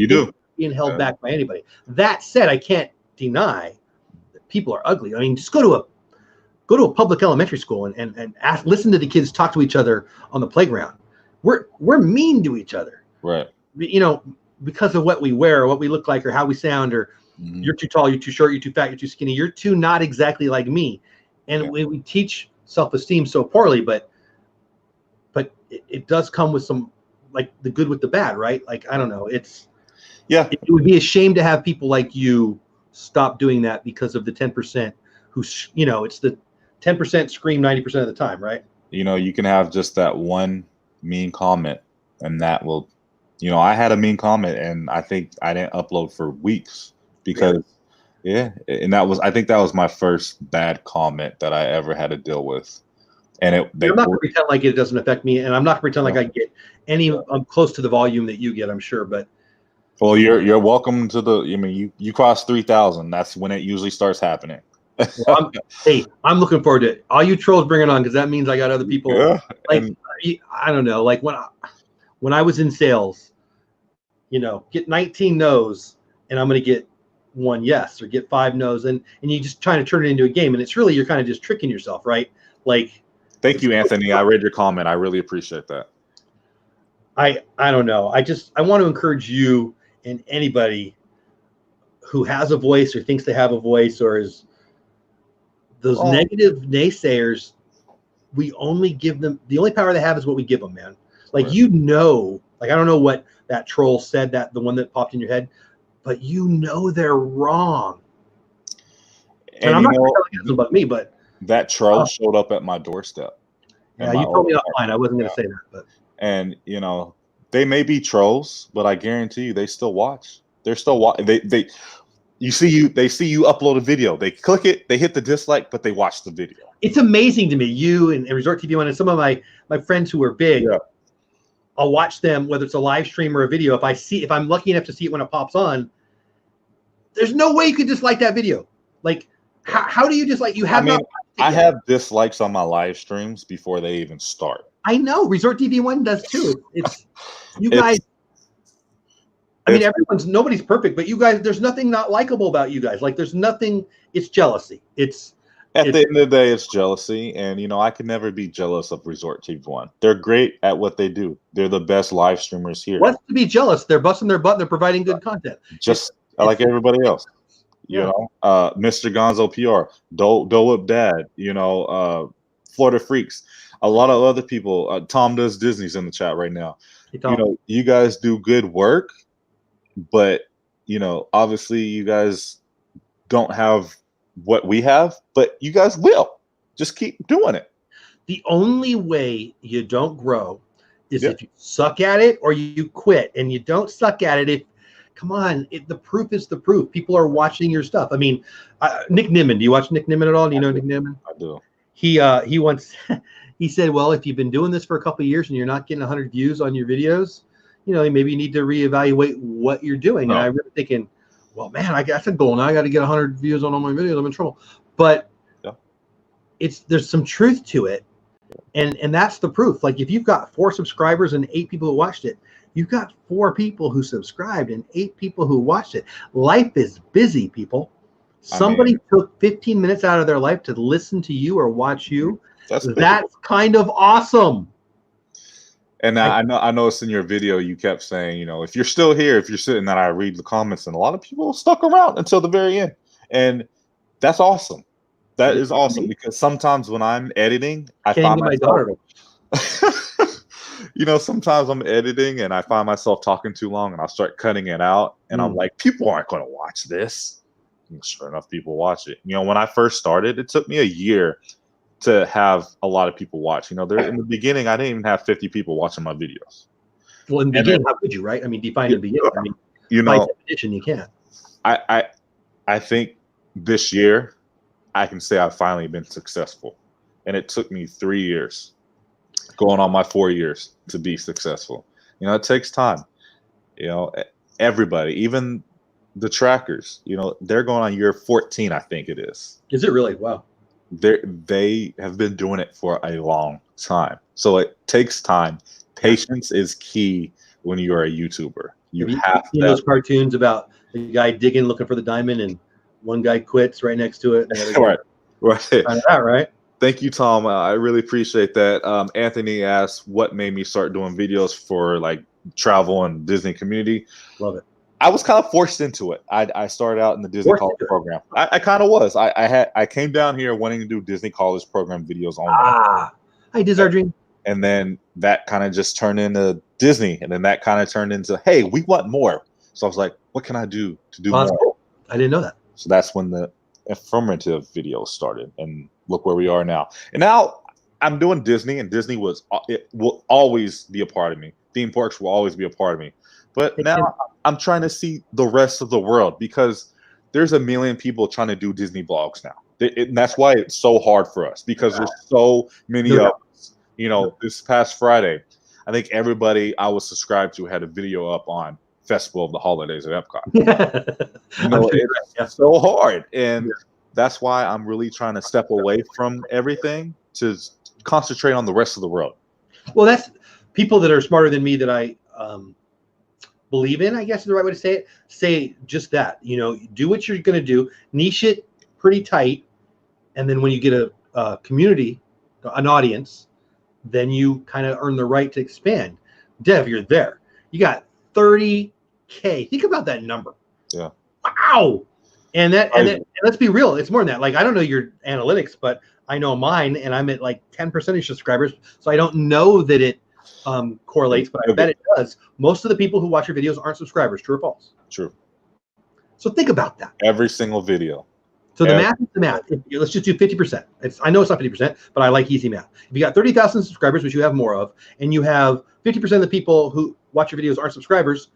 S1: being held back by anybody. That said, I can't deny that people are ugly. I mean, just go to a public elementary school and listen to the kids talk to each other on the playground. We're mean to each other.
S2: Right.
S1: You know, because of what we wear or what we look like or how we sound, or you're too tall, you're too short, you're too fat, you're too skinny, you're too not exactly like me. And we teach self-esteem so poorly, but it does come with some, like, the good with the bad, right? Like, I don't know. It would be a shame to have people like you stop doing that because of the 10% who, you know, it's the 10% scream 90% of the time, right?
S2: You know, you can have just that one mean comment, and that will, you know, I had a mean comment, and I think I didn't upload for weeks because, and I think that was my first bad comment that I ever had to deal with. And I'm not
S1: going to pretend like it doesn't affect me, and I'm not going to pretend like I get any close to the volume that you get, I'm sure, but.
S2: Well, you're welcome to the. I mean, you cross 3,000. That's when it usually starts happening.
S1: Well, I'm looking forward to it. All you trolls, bring it on, because that means I got other people. Like, I don't know. Like when I was in sales, you know, get 19 no's, and I'm going to get 1 yes, or get 5 no's, and you just trying to turn it into a game, and it's really, you're kind of just tricking yourself, right? Like.
S2: Thank you, Anthony. I read your comment. I really appreciate that.
S1: I don't know. I want to encourage you and anybody who has a voice or thinks they have a voice or is those negative naysayers. We only give them, the only power they have is what we give them, man. Like, you know, like, I don't know what that troll said, that the one that popped in your head, but you know they're wrong. And I'm not telling you about me, but
S2: that troll showed up at my doorstep.
S1: Yeah, you told me offline. I wasn't going to say that, but.
S2: And you know, they may be trolls, but I guarantee you, they still watch. They're still watching. They see you upload a video. They click it, they hit the dislike, but they watch the video. It's
S1: amazing to me. You and Resort TV One and some of my friends who are big. Yeah. I'll watch them, whether it's a live stream or a video. If I'm lucky enough to see it when it pops on, there's no way you could dislike that video. Like, how do you dislike? You have
S2: I have dislikes on my live streams before they even start.
S1: I know Resort TV One does too. It's you guys. I mean, nobody's perfect, but you guys, there's nothing not likable about you guys. Like, there's nothing. It's jealousy.
S2: At the end of the day, it's jealousy, and I can never be jealous of Resort TV One. They're great at what they do. They're the best live streamers here.
S1: What's to be jealous? They're busting their butt. And they're providing good content.
S2: Just like everybody else. Mr. Gonzo PR, Dolewhipdad, Florida Freaks, a lot of other people. Tom Does Disney's in the chat right now. You guys do good work, but obviously you guys don't have what we have, but you guys will. Just keep doing it.
S1: The only way you don't grow is if you suck at it or you quit, and you don't suck at it. The proof is the proof. People are watching your stuff. I mean, Nick Nimmin. Do you watch Nick Nimmin at all? Do you know Nick Nimmin?
S2: I do.
S1: He once he said, well, if you've been doing this for a couple of years and you're not getting 100 views on your videos, maybe you need to reevaluate what you're doing. And I remember thinking, well, man, that's a goal. Now I got to get 100 views on all my videos. I'm in trouble. But there's some truth to it. And that's the proof. Like, if you've got 4 subscribers and 8 people who watched it, you've got 4 people who subscribed and 8 people who watched it. Life is busy, people. Somebody took 15 minutes out of their life to listen to you or watch you. That's kind of awesome.
S2: And I noticed in your video you kept saying, if you're still here, if you're sitting, and I read the comments, and a lot of people stuck around until the very end. And that's awesome. That is awesome, because sometimes when I'm editing, I find myself, sometimes I'm editing and I find myself talking too long, and I'll start cutting it out, and I'm like, people aren't going to watch this. And sure enough, people watch it. When I first started, it took me a year to have a lot of people watch. In the beginning, I didn't even have 50 people watching my videos.
S1: Well, in the beginning, how could you, right? I mean, define the beginning. I mean, by definition, you can't.
S2: I think this year, I can say I've finally been successful. And it took me 3 years, going on my 4 years, to be successful. It takes time. Everybody, even the trackers, they're going on year 14, I think it is.
S1: Is it really? Wow.
S2: They have been doing it for a long time. So it takes time. Patience is key when you are a YouTuber. You have to.
S1: Those cartoons about the guy digging, looking for the diamond, and one guy quits right next to it. Right.
S2: Thank you, Tom. I really appreciate that. Anthony asked what made me start doing videos for like travel and Disney community.
S1: Love it.
S2: I was kind of forced into it. I started out in the Disney College program. I kind of was. I came down here wanting to do Disney College program videos only.
S1: Hi, Diz, our dream.
S2: And then that kind of just turned into Disney, and then that kind of turned into, hey, we want more. So I was like, what can I do to do more?
S1: Cool. I didn't know that.
S2: So that's when the informative videos started, and look where we are now. And now I'm doing Disney, and Disney will always be a part of me. Theme parks will always be a part of me. But now I'm trying to see the rest of the world, because there's a million people trying to do Disney vlogs now. And that's why it's so hard for us, because there's so many of us. This past Friday, I think everybody I was subscribed to had a video up on Festival of the Holidays at Epcot. It's so hard. And that's why I'm really trying to step away from everything to concentrate on the rest of the world.
S1: Well, that's people that are smarter than me that I believe in, I guess is the right way to say it. Say just that, do what you're going to do, niche it pretty tight. And then when you get a community, an audience, then you kind of earn the right to expand. Dev, you're there. You got 30K. Think about that number.
S2: Yeah.
S1: Wow. And let's be real, it's more than that. Like, I don't know your analytics, but I know mine, and I'm at like 10% of subscribers. So I don't know that it correlates, but I bet it does. Most of the people who watch your videos aren't subscribers. True or false?
S2: True.
S1: So think about that.
S2: Every single video.
S1: So the math is the math. Let's just do 50%. I know it's not 50%, but I like easy math. If you got 30,000 subscribers, which you have more of, and you have 50% of the people who watch your videos aren't subscribers,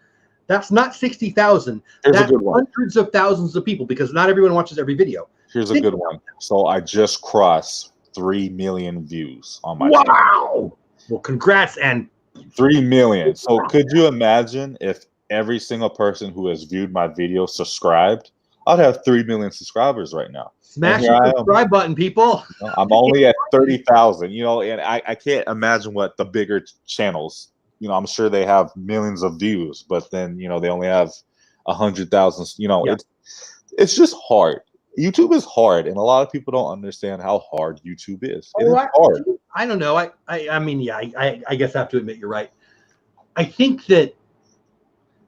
S1: that's not 60,000. That's hundreds of thousands of people, because not everyone watches every video.
S2: Here's a good one. So I just crossed 3 million views on my channel.
S1: Wow. Well, congrats. And
S2: 3 million. So could you imagine if every single person who has viewed my video subscribed? I'd have 3 million subscribers right now.
S1: Smash the subscribe button, people.
S2: I'm only at 30,000, and I can't imagine what the bigger channels, you know, I'm sure they have millions of views, but then, you know, they only have 100,000. You know,
S1: Yeah.
S2: it's just hard. YouTube is hard, and a lot of people don't understand how hard YouTube is. It is hard.
S1: I don't know. I mean, yeah, I guess I have to admit you're right. I think that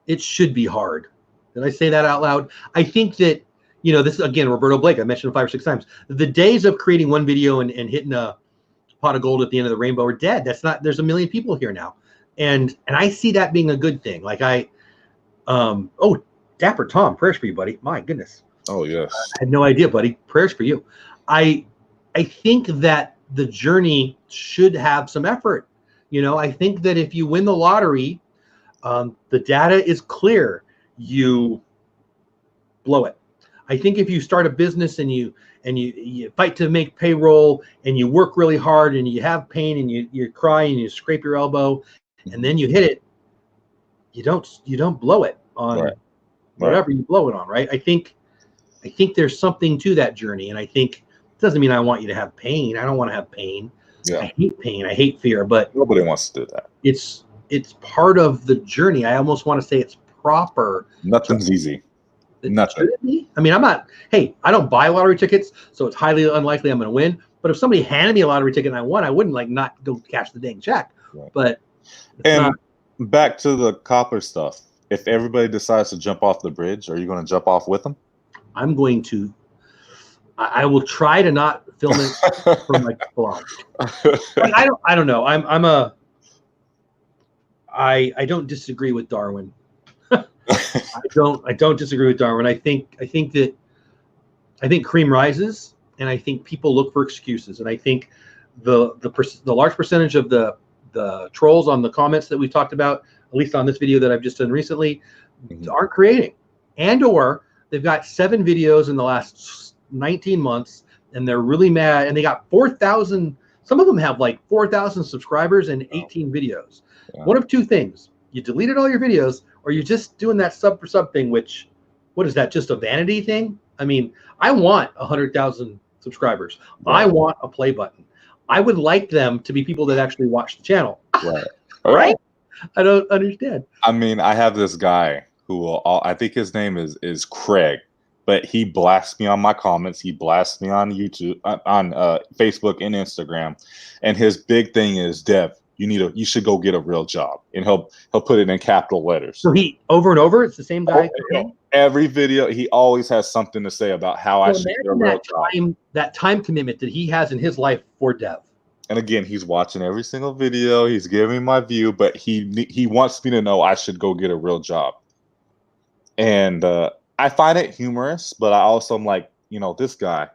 S1: it should be hard. Did I say that out loud? I think that, you know, this is, again, Roberto Blake, I mentioned 5 or 6 times. The days of creating one video and hitting a pot of gold at the end of the rainbow are dead. That's not, there's a million people here now. And I see that being a good thing. Like oh, Dapper Tom, prayers for you, buddy. My goodness.
S2: Oh, yes.
S1: I had no idea, buddy. Prayers for you. I think that the journey should have some effort. You know, I think that if you win the lottery, the data is clear. You blow it. I think if you start a business and you fight to make payroll and you work really hard and you have pain and you cry and you scrape your elbow and then you hit it, you don't blow it on whatever you blow it on, right? I think there's something to that journey, and I think it doesn't mean I want you to have pain. I don't want to have pain. Yeah. I hate pain. I hate fear, but
S2: nobody wants to do that.
S1: It's part of the journey. I almost want to say it's proper.
S2: Nothing's easy. Nothing.
S1: I mean, I don't buy lottery tickets, so it's highly unlikely I'm going to win. But if somebody handed me a lottery ticket and I won, I wouldn't like not go cash the dang check. Right. But
S2: back to the COPPA stuff. If everybody decides to jump off the bridge, are you going to jump off with them?
S1: I'm going to. I will try to not film it from my blog. I don't know. I don't disagree with Darwin. I don't disagree with Darwin. I think cream rises, and I think people look for excuses, and I think the large percentage of the trolls on the comments that we talked about, at least on this video that I've just done recently, aren't creating, or they've got 7 videos in the last 19 months, and they're really mad, and they got 4,000. Some of them have like 4,000 subscribers and 18 videos. Yeah. One of two things: you deleted all your videos, or you're just doing that sub for sub thing, which, what is that, just a vanity thing? I mean, I want 100,000 subscribers. Right. I want a play button. I would like them to be people that actually watch the channel. Right. Right? I don't understand.
S2: I mean, I have this guy who will, I think his name is Craig, but he blasts me on my comments. He blasts me on YouTube, on Facebook and Instagram. And his big thing is, Dev, you should go get a real job, and he'll put it in capital letters.
S1: So he over and over, it's the same guy.
S2: Every video, he always has something to say about how I should get a real job.
S1: That time commitment that he has in his life for Dev.
S2: And again, he's watching every single video. He's giving my view, but he wants me to know I should go get a real job. And I find it humorous, but I also am like, you know, this guy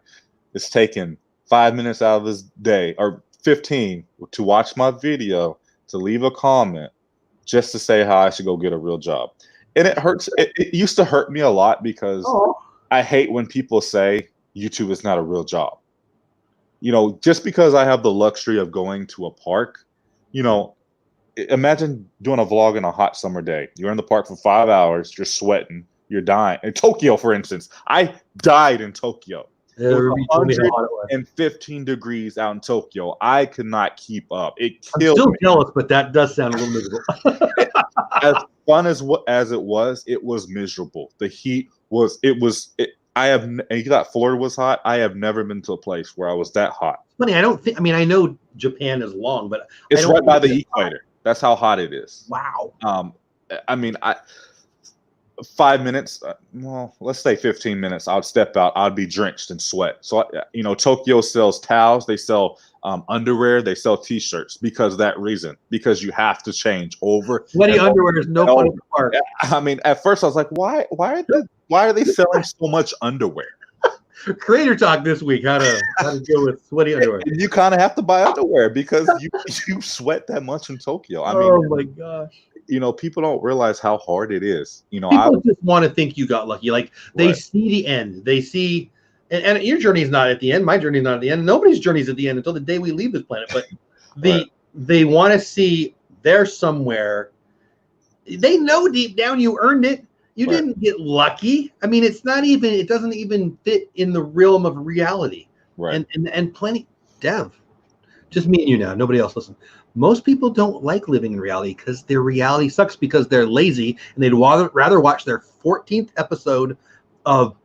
S2: is taking 5 minutes out of his day, or 15, to watch my video, to leave a comment, just to say how I should go get a real job. And it hurts. It used to hurt me a lot because I hate when people say YouTube is not a real job. You know, just because I have the luxury of going to a park, you know, imagine doing a vlog on a hot summer day. You're in the park for 5 hours, you're sweating, you're dying. In Tokyo, for instance, I died in Tokyo. It was 115 degrees out in Tokyo. I could not keep up. It killed me.
S1: I'm still jealous, but that does sound a little miserable.
S2: As fun as it was miserable. The heat was, and you thought Florida was hot. I have never been to a place where I was that hot.
S1: Funny, I know Japan is long, but
S2: it's right by the equator. That's how hot it is.
S1: Wow.
S2: I mean, 5 minutes, well, let's say 15 minutes, I would step out, I'd be drenched in sweat. So, you know, Tokyo sells towels, they sell underwear, they sell t-shirts because of that reason, because you have to change over.
S1: Sweaty underwear is no fun part.
S2: I mean, at first I was like, why are they selling so much underwear?
S1: Creator talk this week, how to deal with sweaty underwear.
S2: You kind of have to buy underwear because you sweat that much in Tokyo. I mean,
S1: oh my gosh.
S2: You know, people don't realize how hard it is. You know,
S1: people just want to think you got lucky. Like they see the end. They see, and your journey is not at the end. My journey is not at the end. Nobody's journey is at the end until the day we leave this planet. But they want to see they're somewhere. They know deep down you earned it. You didn't get lucky. I mean, it doesn't even fit in the realm of reality. Right. And plenty, Dev, just me and you now, nobody else listen. Most people don't like living in reality because their reality sucks because they're lazy and they'd rather watch their 14th episode of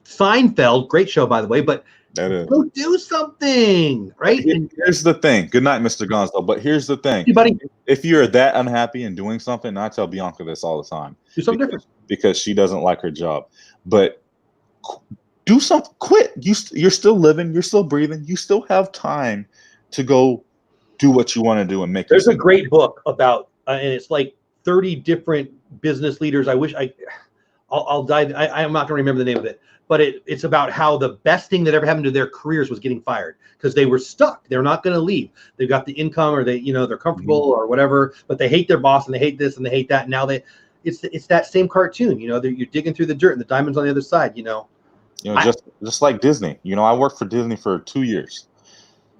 S1: Seinfeld, great show by the way, but go do something, right?
S2: Here's the thing. Good night, Mr. Gonzo. But here's the thing.
S1: Hey, buddy.
S2: If you're that unhappy and doing something, and I tell Bianca this all the time.
S1: Do something different.
S2: Because she doesn't like her job. But do something. Quit. You're still living. You're still breathing. You still have time to go do what you want to do and make.
S1: There's a great book about, and it's like 30 different business leaders. I'll dive. I'm not going to remember the name of it, but it's about how the best thing that ever happened to their careers was getting fired because they were stuck. They're not going to leave. They've got the income, or they're comfortable or whatever, but they hate their boss and they hate this and they hate that. And now it's that same cartoon. You're digging through the dirt and the diamonds on the other side.
S2: Just like Disney. I worked for Disney for 2 years.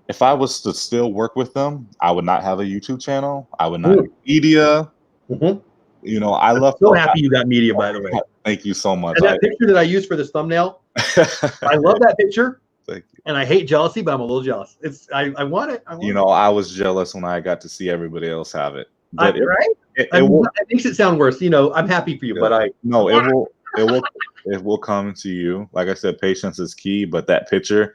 S2: If I was to still work with them, I would not have a YouTube channel. I would not have media.
S1: Mm-hmm.
S2: I'm
S1: so happy you got media, by the way.
S2: Thank you so much.
S1: And that picture that I used for this thumbnail, I love that picture.
S2: Thank you.
S1: And I hate jealousy, but I'm a little jealous. I want it.
S2: I was jealous when I got to see everybody else have it. But
S1: right? It makes it sound worse. I'm happy for you, but it will come to you. Like I said, patience is key. But that picture,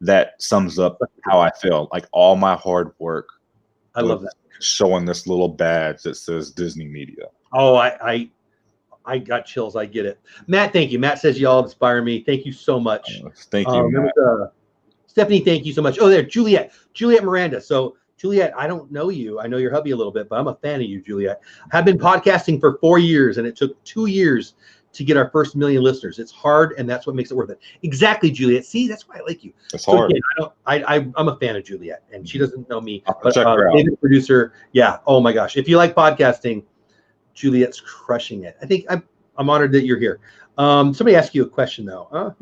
S1: that sums up how I feel. Like all my hard work. I love that.
S2: Showing this little badge that says Disney Media.
S1: Oh, I got chills. I get it. Matt, thank you. Matt says y'all inspire me. Thank you so much.
S2: Thank you, Matt.
S1: Stephanie, thank you so much. Oh, there, Juliet Miranda. So Juliet, I don't know you. I know your hubby a little bit, but I'm a fan of you, Juliet. I've been podcasting for 4 years, and it took 2 years to get our first 1 million listeners. It's hard, and that's what makes it worth it. Exactly, Juliet. See, that's why I like you.
S2: It's hard.
S1: Again, I'm a fan of Juliet, and she doesn't know me.
S2: But
S1: David, producer, yeah. Oh my gosh, if you like podcasting, Juliet's crushing it. I think I'm honored that you're here. Somebody asked you a question though.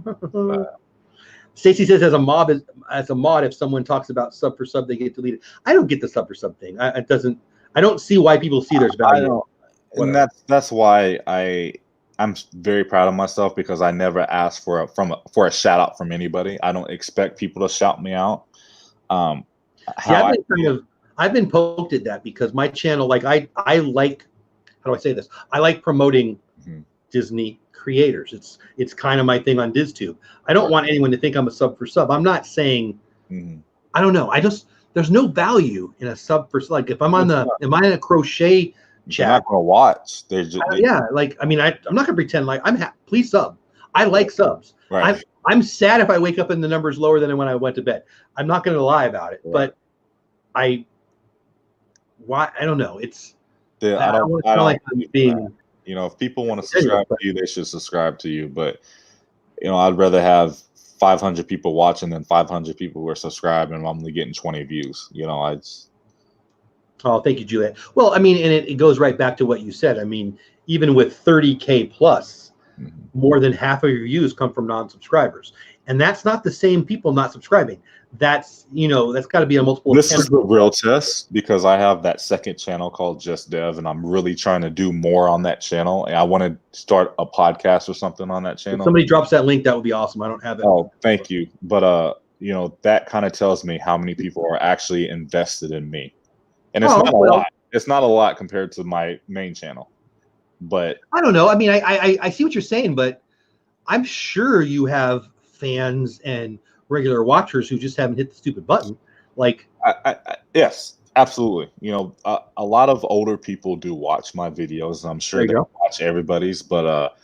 S1: Stacy says, as a mod, if someone talks about sub for sub, they get deleted. I don't get the sub for sub thing. I don't see why people see there's value.
S2: And that's why I'm very proud of myself, because I never asked for a shout out from anybody. I don't expect people to shout me out.
S1: I've been poked at that because my channel, like I like, how do I say this? I like promoting Disney creators. It's kind of my thing on DizTube. I don't want anyone to think I'm a sub for sub. I'm not saying, I don't know. There's no value in a sub for sub. Like if am I in a crochet chat?
S2: You're not gonna watch. I'm
S1: not gonna pretend like I'm happy. Please sub. I like subs.
S2: Right.
S1: I'm sad if I wake up and the number's lower than when I went to bed. I'm not gonna lie about it. Right. But I don't know. It's
S2: I don't
S1: like I'm being.
S2: If people want to subscribe to you, they should subscribe to you. But I'd rather have 500 people watching than 500 people who are subscribing and I'm only getting 20 views.
S1: Oh, thank you, Juliet. Well, and it goes right back to what you said. Even with 30K plus, more than half of your views come from non-subscribers. And that's not the same people not subscribing. That's got to be a multiple.
S2: This is the real test, because I have that second channel called Just Dev, and I'm really trying to do more on that channel. And I want to start a podcast or something on that channel.
S1: If somebody drops that link, that would be awesome. I don't have it.
S2: Oh, thank you. But that kind of tells me how many people are actually invested in me. And it's not a lot. It's not a lot compared to my main channel. But
S1: I don't know. I see what you're saying, but I'm sure you have fans and regular watchers who just haven't hit the stupid button. Like,
S2: yes, absolutely. A lot of older people do watch my videos. I'm sure they watch everybody's, but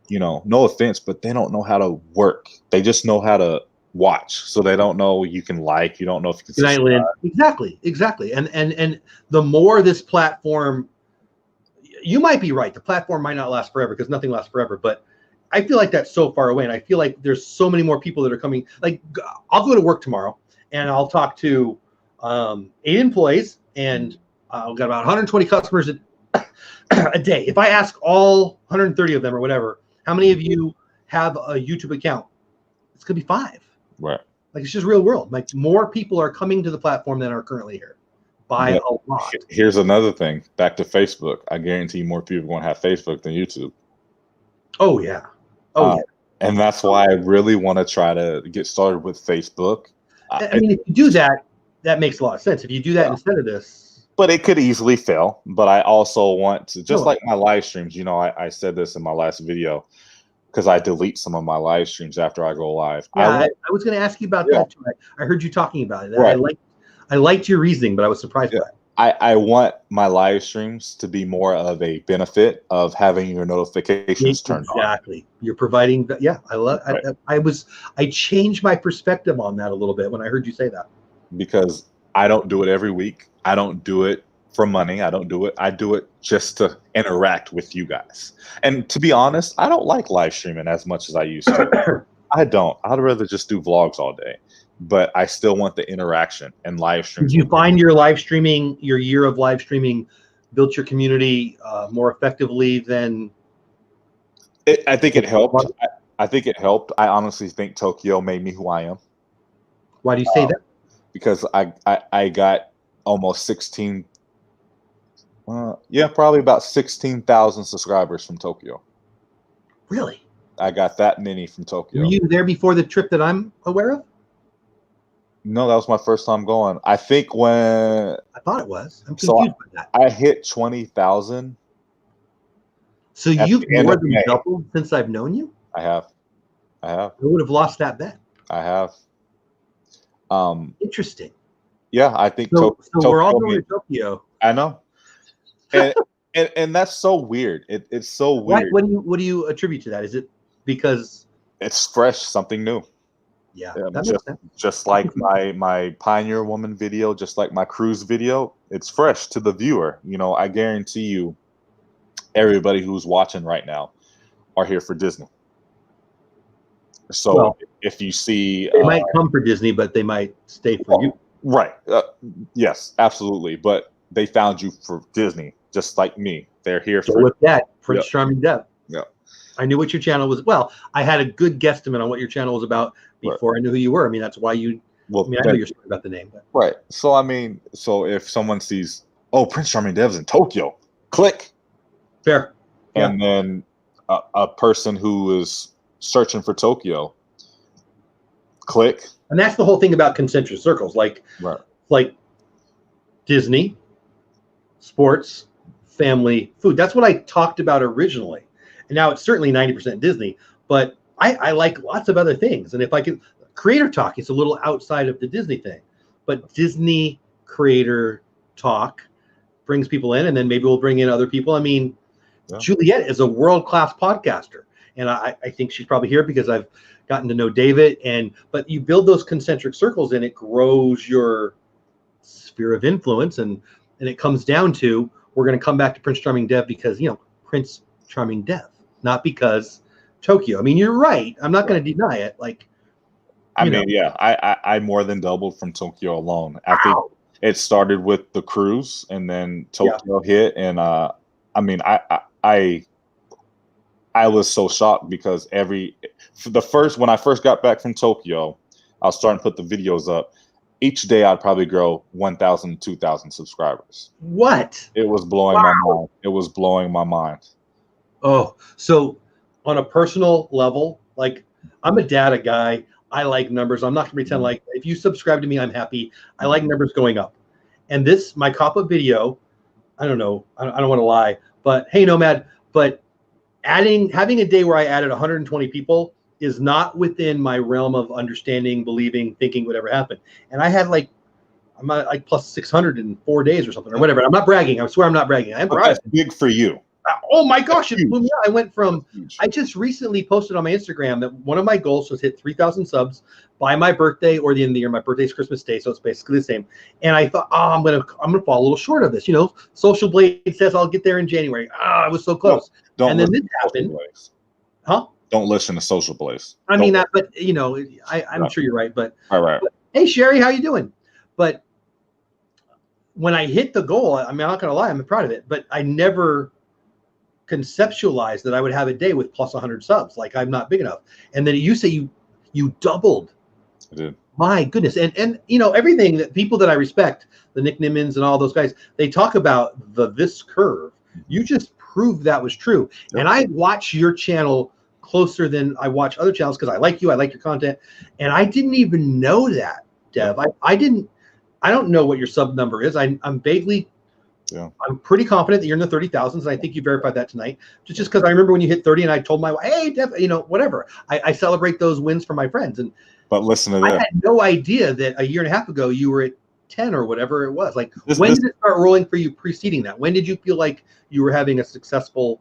S2: no offense, but they don't know how to work. They just know how to watch. So they don't know you can you don't know if you can subscribe.
S1: Exactly. And the more this platform, you might be right. The platform might not last forever because nothing lasts forever, but I feel like that's so far away, and I feel like there's so many more people that are coming. Like, I'll go to work tomorrow, and I'll talk to 8 employees, and I've got about 120 customers a day. If I ask all 130 of them or whatever, how many of you have a YouTube account? It's gonna be 5.
S2: Right.
S1: Like, it's just real world. Like, more people are coming to the platform than are currently here by a lot.
S2: Here's another thing. Back to Facebook. I guarantee more people are going to have Facebook than YouTube.
S1: Oh yeah.
S2: And that's why I really want to try to get started with Facebook.
S1: If you do that, that makes a lot of sense. If you do that instead of this.
S2: But it could easily fail. But I also want to, just like my live streams, I said this in my last video, because I delete some of my live streams after I go live.
S1: Yeah, I was going to ask you about that too. I heard you talking about it.
S2: Right.
S1: I liked your reasoning, but I was surprised by it. I
S2: want my live streams to be more of a benefit of having your notifications turned on.
S1: Exactly. You're providing. Yeah, I love. Right. I changed my perspective on that a little bit when I heard you say that.
S2: Because I don't do it every week. I don't do it for money. I don't do it. I do it just to interact with you guys. And to be honest, I don't like live streaming as much as I used to. I don't. I'd rather just do vlogs all day. But I still want the interaction and live streams.
S1: Did you find your live streaming, your year of live streaming, built your community more effectively than?
S2: I think it helped. I think it helped. I honestly think Tokyo made me who I am.
S1: Why do you say that?
S2: Because I got almost 16. Probably about 16,000 subscribers from Tokyo.
S1: Really?
S2: I got that many from Tokyo.
S1: Were you there before the trip that I'm aware of?
S2: No, that was my first time going. I think when
S1: I thought it was. I'm confused by that.
S2: I hit 20,000.
S1: So you've more than doubled since I've known you?
S2: I have. I
S1: would have lost that bet.
S2: I have.
S1: Interesting.
S2: Yeah, I think
S1: so. So we're all going to Tokyo.
S2: I know. And that's so weird. It's so weird.
S1: What do you attribute to that? Is it because
S2: it's fresh, something new?
S1: Yeah, that makes sense.
S2: Just like my Pioneer Woman video, just like my cruise video, it's fresh to the viewer. I guarantee you, everybody who's watching right now are here for Disney. So if you see,
S1: they might come for Disney, but they might stay for you.
S2: Right? Yes, absolutely. But they found you for Disney, just like me. They're here for
S1: with that Prince Charming Dev.
S2: Yeah.
S1: I knew what your channel was. Well, I had a good guesstimate on what your channel was about before I knew who you were. I mean, that's why you. Well, I know you're sorry about the name. But.
S2: Right. So if someone sees, Prince Charming Dev's in Tokyo, click.
S1: Fair.
S2: And then a person who is searching for Tokyo, click.
S1: And that's the whole thing about concentric circles, like Disney, sports, family, food. That's what I talked about originally. And now it's certainly 90% Disney, but I like lots of other things. And if I could, creator talk, it's a little outside of the Disney thing, but Disney creator talk brings people in, and then maybe we'll bring in other people. I mean, Juliet is a world-class podcaster, and I think she's probably here because I've gotten to know David. But you build those concentric circles, and it grows your sphere of influence, and it comes down to, we're going to come back to Prince Charming Dev because Prince Charming Dev, not because Tokyo. I mean, you're right. I'm not going to deny it.
S2: I more than doubled from Tokyo alone. I think it started with the cruise, and then Tokyo hit, and I was so shocked because when I first got back from Tokyo, I was starting to put the videos up. Each day I'd probably grow 1,000, 2,000 subscribers.
S1: What?
S2: It was blowing my mind. It was blowing my mind.
S1: Oh, so on a personal level, I'm a data guy. I like numbers. I'm not going to pretend if you subscribe to me, I'm happy. I like numbers going up. And my COPPA video, I don't know. I don't want to lie, but hey, Nomad, but having a day where I added 120 people is not within my realm of understanding, believing, thinking whatever happened. And I had I'm at plus 600 in 4 days or something or whatever. I'm not bragging. I swear I'm not bragging. I'm bragging.
S2: That's big for you.
S1: Oh my gosh, it blew me out. I went from, I just recently posted on my Instagram that one of my goals was hit 3,000 subs by my birthday or the end of the year. My birthday's Christmas Day, so it's basically the same. And I thought, I'm gonna fall a little short of this. Social Blade says I'll get there in January. I was so close.
S2: And
S1: then this happened. Huh?
S2: Don't listen to Social Blaze.
S1: I mean, but I'm sure you're right. But
S2: all right.
S1: But, hey, Sherry, how you doing? But when I hit the goal, I'm not gonna lie, I'm proud of it. But I never conceptualized that I would have a day with plus 100 subs. I'm not big enough. And then you say you doubled.
S2: I did.
S1: My goodness. And everything that people that I respect, the Nick Nimmons and all those guys, they talk about this curve. You just proved that was true. Yep. And I watch your channel closer than I watch other channels because I like you, I like your content. And I didn't even know that, Dev. I I don't know what your sub number is. I'm vaguely, I'm pretty confident that you're in the 30,000s, and I think you verified that tonight. Just because I remember when you hit 30, and I told my wife, hey, whatever. I celebrate those wins for my friends.
S2: But listen to this.
S1: I had no idea that a year and a half ago you were at 10 or whatever it was. Like, when did it start rolling for you preceding that? When did you feel like you were having a successful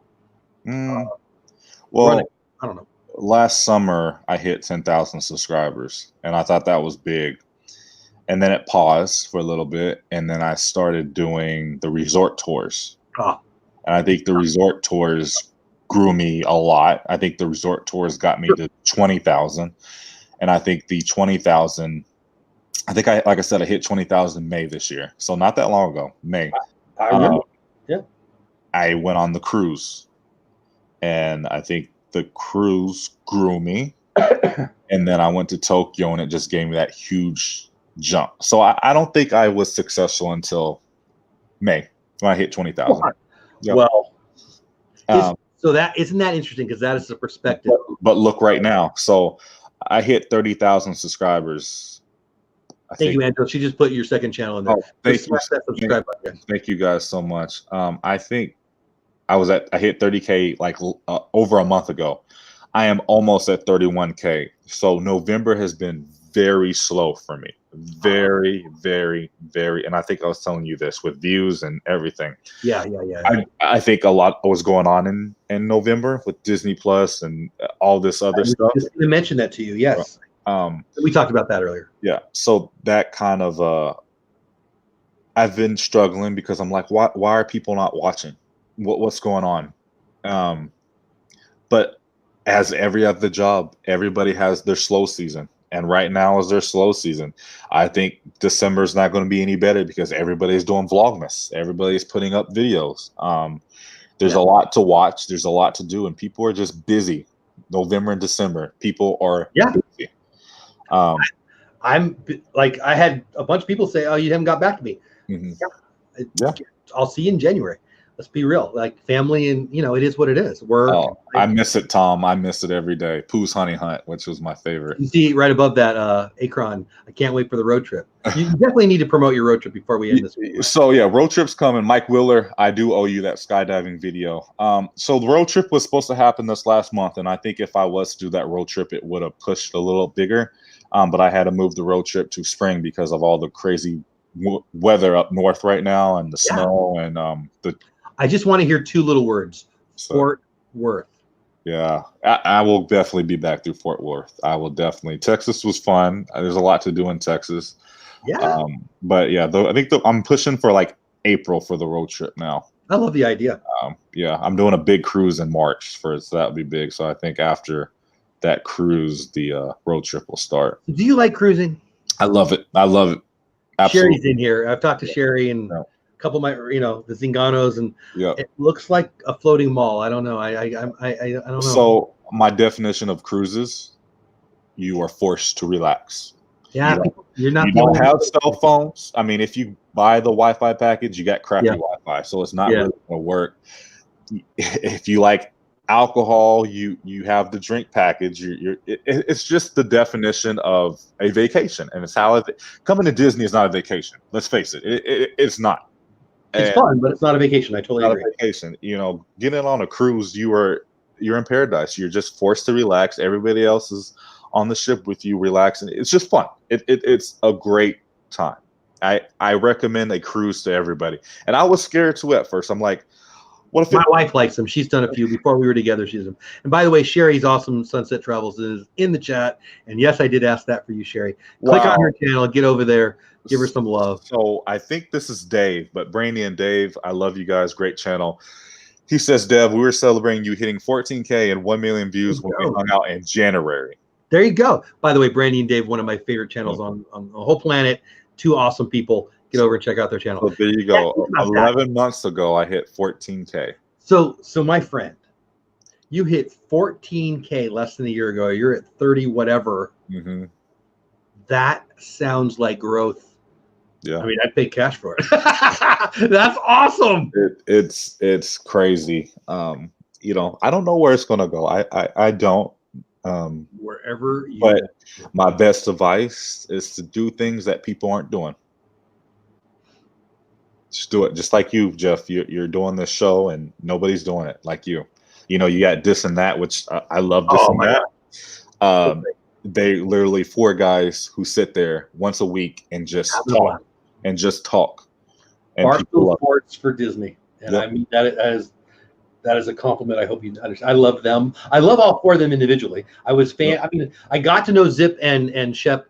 S2: well,
S1: running? I don't know.
S2: Last summer I hit 10,000 subscribers, and I thought that was big. And then it paused for a little bit, and then I started doing the resort tours. And I think the resort tours grew me a lot. I think the resort tours got me to 20,000. And I think the 20,000, like I said, I hit 20,000 May this year. So not that long ago, May.
S1: I remember.
S2: I went on the cruise, and I think the cruise grew me. And then I went to Tokyo, and it just gave me that huge jump. So I don't think I was successful until May when I hit 20,000.
S1: Well, so that isn't that interesting, because that is the perspective.
S2: But look right now. So I hit 30,000 subscribers.
S1: Thank you, Angela. She just put your second channel in there.
S2: Thank you. Thank you guys so much. I think I hit 30K like over a month ago. I am almost at 31K. So November has been very slow for me. Very, very, very. And I think I was telling you this with views and everything.
S1: Yeah.
S2: I think a lot was going on in November with Disney Plus and all this other stuff.
S1: Just to mention that to you. Yes. We talked about that earlier.
S2: Yeah. So that kind of, I've been struggling because I'm like, why are people not watching? What's going on? But as every other job, everybody has their slow season. And right now is their slow season. I think December is not going to be any better because everybody's doing Vlogmas. Everybody's putting up videos. There's a lot to watch. There's a lot to do. And people are just busy. November and December. People are busy.
S1: I'm like, I had a bunch of people say, oh, you haven't got back to me. I'll see you in January. Let's be real, like family, and it is what it is.
S2: I miss it, Tom. I miss it every day. Pooh's Honey Hunt, which was my favorite.
S1: You see right above that, Akron. I can't wait for the road trip. You definitely need to promote your road trip before we end this week.
S2: So yeah, road trip's coming. Mike Willer, I do owe you that skydiving video. So the road trip was supposed to happen this last month, and I think if I was to do that road trip, it would have pushed a little bigger. But I had to move the road trip to spring because of all the crazy weather up north right now, and the snow and the.
S1: I just want to hear two little words. Fort Worth.
S2: Yeah, I will definitely be back through Fort Worth. I will definitely. Texas was fun. There's a lot to do in Texas.
S1: Yeah.
S2: But yeah, I think I'm pushing for like April for the road trip now.
S1: I love the idea.
S2: Yeah, I'm doing a big cruise in March so that would be big. So I think after that cruise, the road trip will start.
S1: Do you like cruising?
S2: I love it. Absolutely.
S1: Sherry's in here. I've talked to Sherry and a couple of my, the Zinganos, and it looks like a floating mall. I don't know. I don't know.
S2: So my definition of cruises, you are forced to relax.
S1: Yeah, you
S2: don't have cell phones. I mean, if you buy the Wi-Fi package, you got crappy Wi-Fi, so it's not really going to work. If you like alcohol, you have the drink package. It's just the definition of a vacation, and it's how coming to Disney is not a vacation. Let's face it, it's not.
S1: It's fun, but it's not a vacation. I totally agree.
S2: Not a vacation. Getting on a cruise, you're in paradise. You're just forced to relax. Everybody else is on the ship with you, relaxing. It's just fun. It's a great time. I recommend a cruise to everybody. And I was scared too at first. I'm like, what if
S1: my wife likes them? She's done a few before we were together. She's them. And by the way, Sherry's awesome Sunset Travels is in the chat. And yes, I did ask that for you, Sherry. Click on her channel, get over there, give her some love.
S2: So I think this is Dave, but Brandy and Dave, I love you guys. Great channel. He says, Dev, we were celebrating you hitting 14K and 1 million views when we hung out in January.
S1: There you go. By the way, Brandy and Dave, one of my favorite channels on the whole planet. Two awesome people. Get over and check out their channel.
S2: So there you go. 11 months ago, I hit 14K.
S1: So my friend, you hit 14K less than a year ago. You're at 30 whatever.
S2: Mm-hmm.
S1: That sounds like growth.
S2: Yeah.
S1: I mean, I'd pay cash for it. That's awesome.
S2: It's crazy. I don't know where it's gonna go. I don't.
S1: Wherever you
S2: but my best advice is to do things that people aren't doing. Just do it. Just like you, Jeff. You're doing this show and nobody's doing it like you. You know, you got this and that, which I love this and that. They literally 4 guys who sit there once a week and just talk and just talk. And
S1: Barstool Sports for Disney. And I mean, that is a compliment. I hope you understand. I love them. I love all 4 of them individually. I mean, I got to know Zip and Shep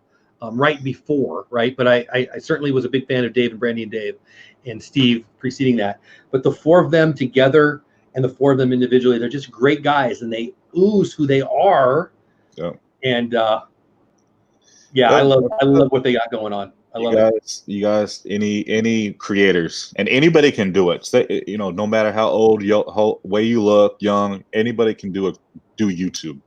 S1: right before, right? But I certainly was a big fan of Dave and Brandy and Dave and Steve preceding that. But the 4 of them together and the 4 of them individually, they're just great guys, and they ooze who they are. Yeah. And I love what they got going on. I love it.
S2: You guys, any creators, and anybody can do it. You know, no matter how old, how way you look, young, anybody can do YouTube.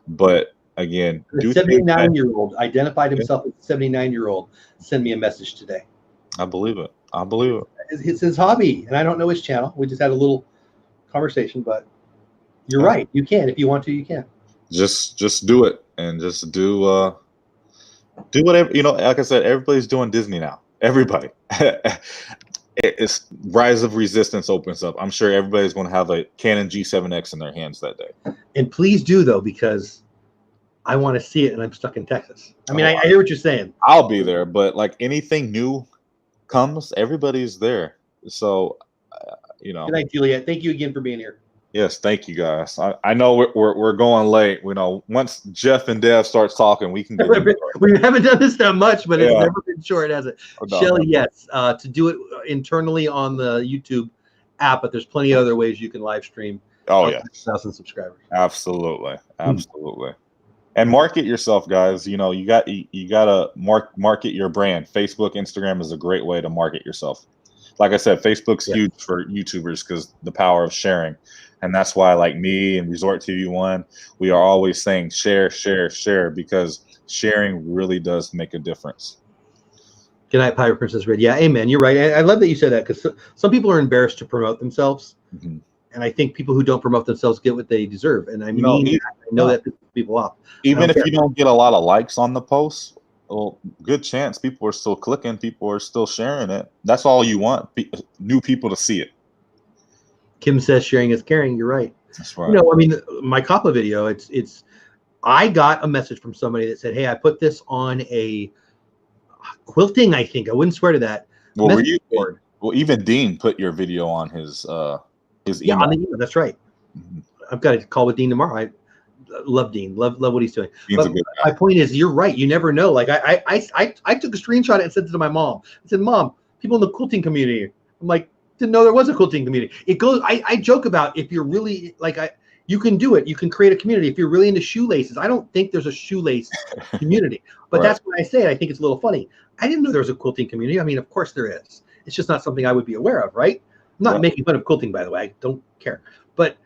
S2: But again,
S1: the 79-year-old identified himself as a 79-year-old. Send me a message today.
S2: I believe it.
S1: It's his hobby, and I don't know his channel. We just had a little conversation, but you're right. You can, if you want to, you can.
S2: Just do it, and just do whatever. You know, like I said, everybody's doing Disney now. Everybody. It's Rise of Resistance opens up. I'm sure everybody's going to have a Canon G7X in their hands that day.
S1: And please do, though, because I want to see it, and I'm stuck in Texas. I mean, I hear what you're saying.
S2: I'll be there, but like anything new comes, everybody's there. So, you know.
S1: Good night, Juliet. Thank you again for being here.
S2: Yes, thank you, guys. I know we're going late. You know, once Jeff and Dev starts talking, we can get
S1: we haven't done this that much, but it's never been short, has it?
S2: No,
S1: Shelly, yes, to do it internally on the YouTube app, but there's plenty of other ways you can live stream.
S2: Oh yeah,
S1: 1,000 subscribers.
S2: Absolutely. And market yourself, guys. You know, you gotta market your brand. Facebook, Instagram is a great way to market yourself. Like I said, Facebook's huge for YouTubers because the power of sharing. And that's why, like me and Resort TV One, we are always saying share, because sharing really does make a difference.
S1: Good night, Pirate Princess Red. Yeah, amen. You're right. I love that you said that, because some people are embarrassed to promote themselves. Mm-hmm. And I think people who don't promote themselves get what they deserve. And I mean, I know that pisses people off.
S2: Even if you don't get a lot of likes on the post, well, good chance people are still clicking, people are still sharing it. That's all you want, new people to see it.
S1: Kim says sharing is caring. You're right.
S2: That's right.
S1: You know, I mean, my COPPA video, I got a message from somebody that said, hey, I put this on a quilting, I think. I wouldn't swear to that.
S2: Well, even Dean put your video on his email.
S1: Yeah, on the email. That's right. Mm-hmm. I've got to call with Dean tomorrow. I love Dean. Love what he's doing. But my point is, you're right. You never know. Like I took a screenshot and sent it to my mom. I said, Mom, people in the quilting community. I'm like, didn't know there was a quilting community. It goes. I joke about, if you're really you can do it. You can create a community if you're really into shoelaces. I don't think there's a shoelace community, but right. That's when I say it. I think it's a little funny. I didn't know there was a quilting community. I mean, of course there is. It's just not something I would be aware of, right? I'm not making fun of quilting, by the way. I don't care. But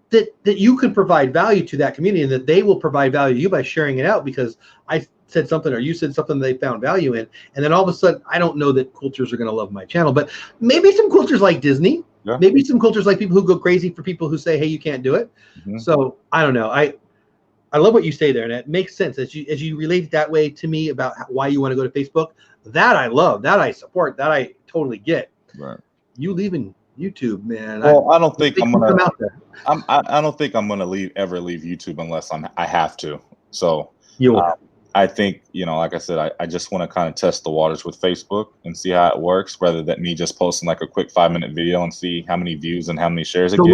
S1: that you could provide value to that community, and that they will provide value to you by sharing it out, because I said something or you said something they found value in, and then all of a sudden, I don't know that quilters are going to love my channel, but maybe some quilters like Disney. Yeah. Maybe some quilters like people who go crazy for people who say, hey, you can't do it. Mm-hmm. So I don't know. I love what you say there, and it makes sense as you relate it that way to me about why you want to go to Facebook. That I love, that I support, that I totally get.
S2: Right.
S1: You leaving YouTube, man.
S2: Well, I don't think I'm gonna. I don't think I'm gonna ever leave YouTube unless I have to. So I think, you know, like I said, I just want to kind of test the waters with Facebook and see how it works, rather than me just posting like a quick 5-minute video and see how many views and how many shares it gets.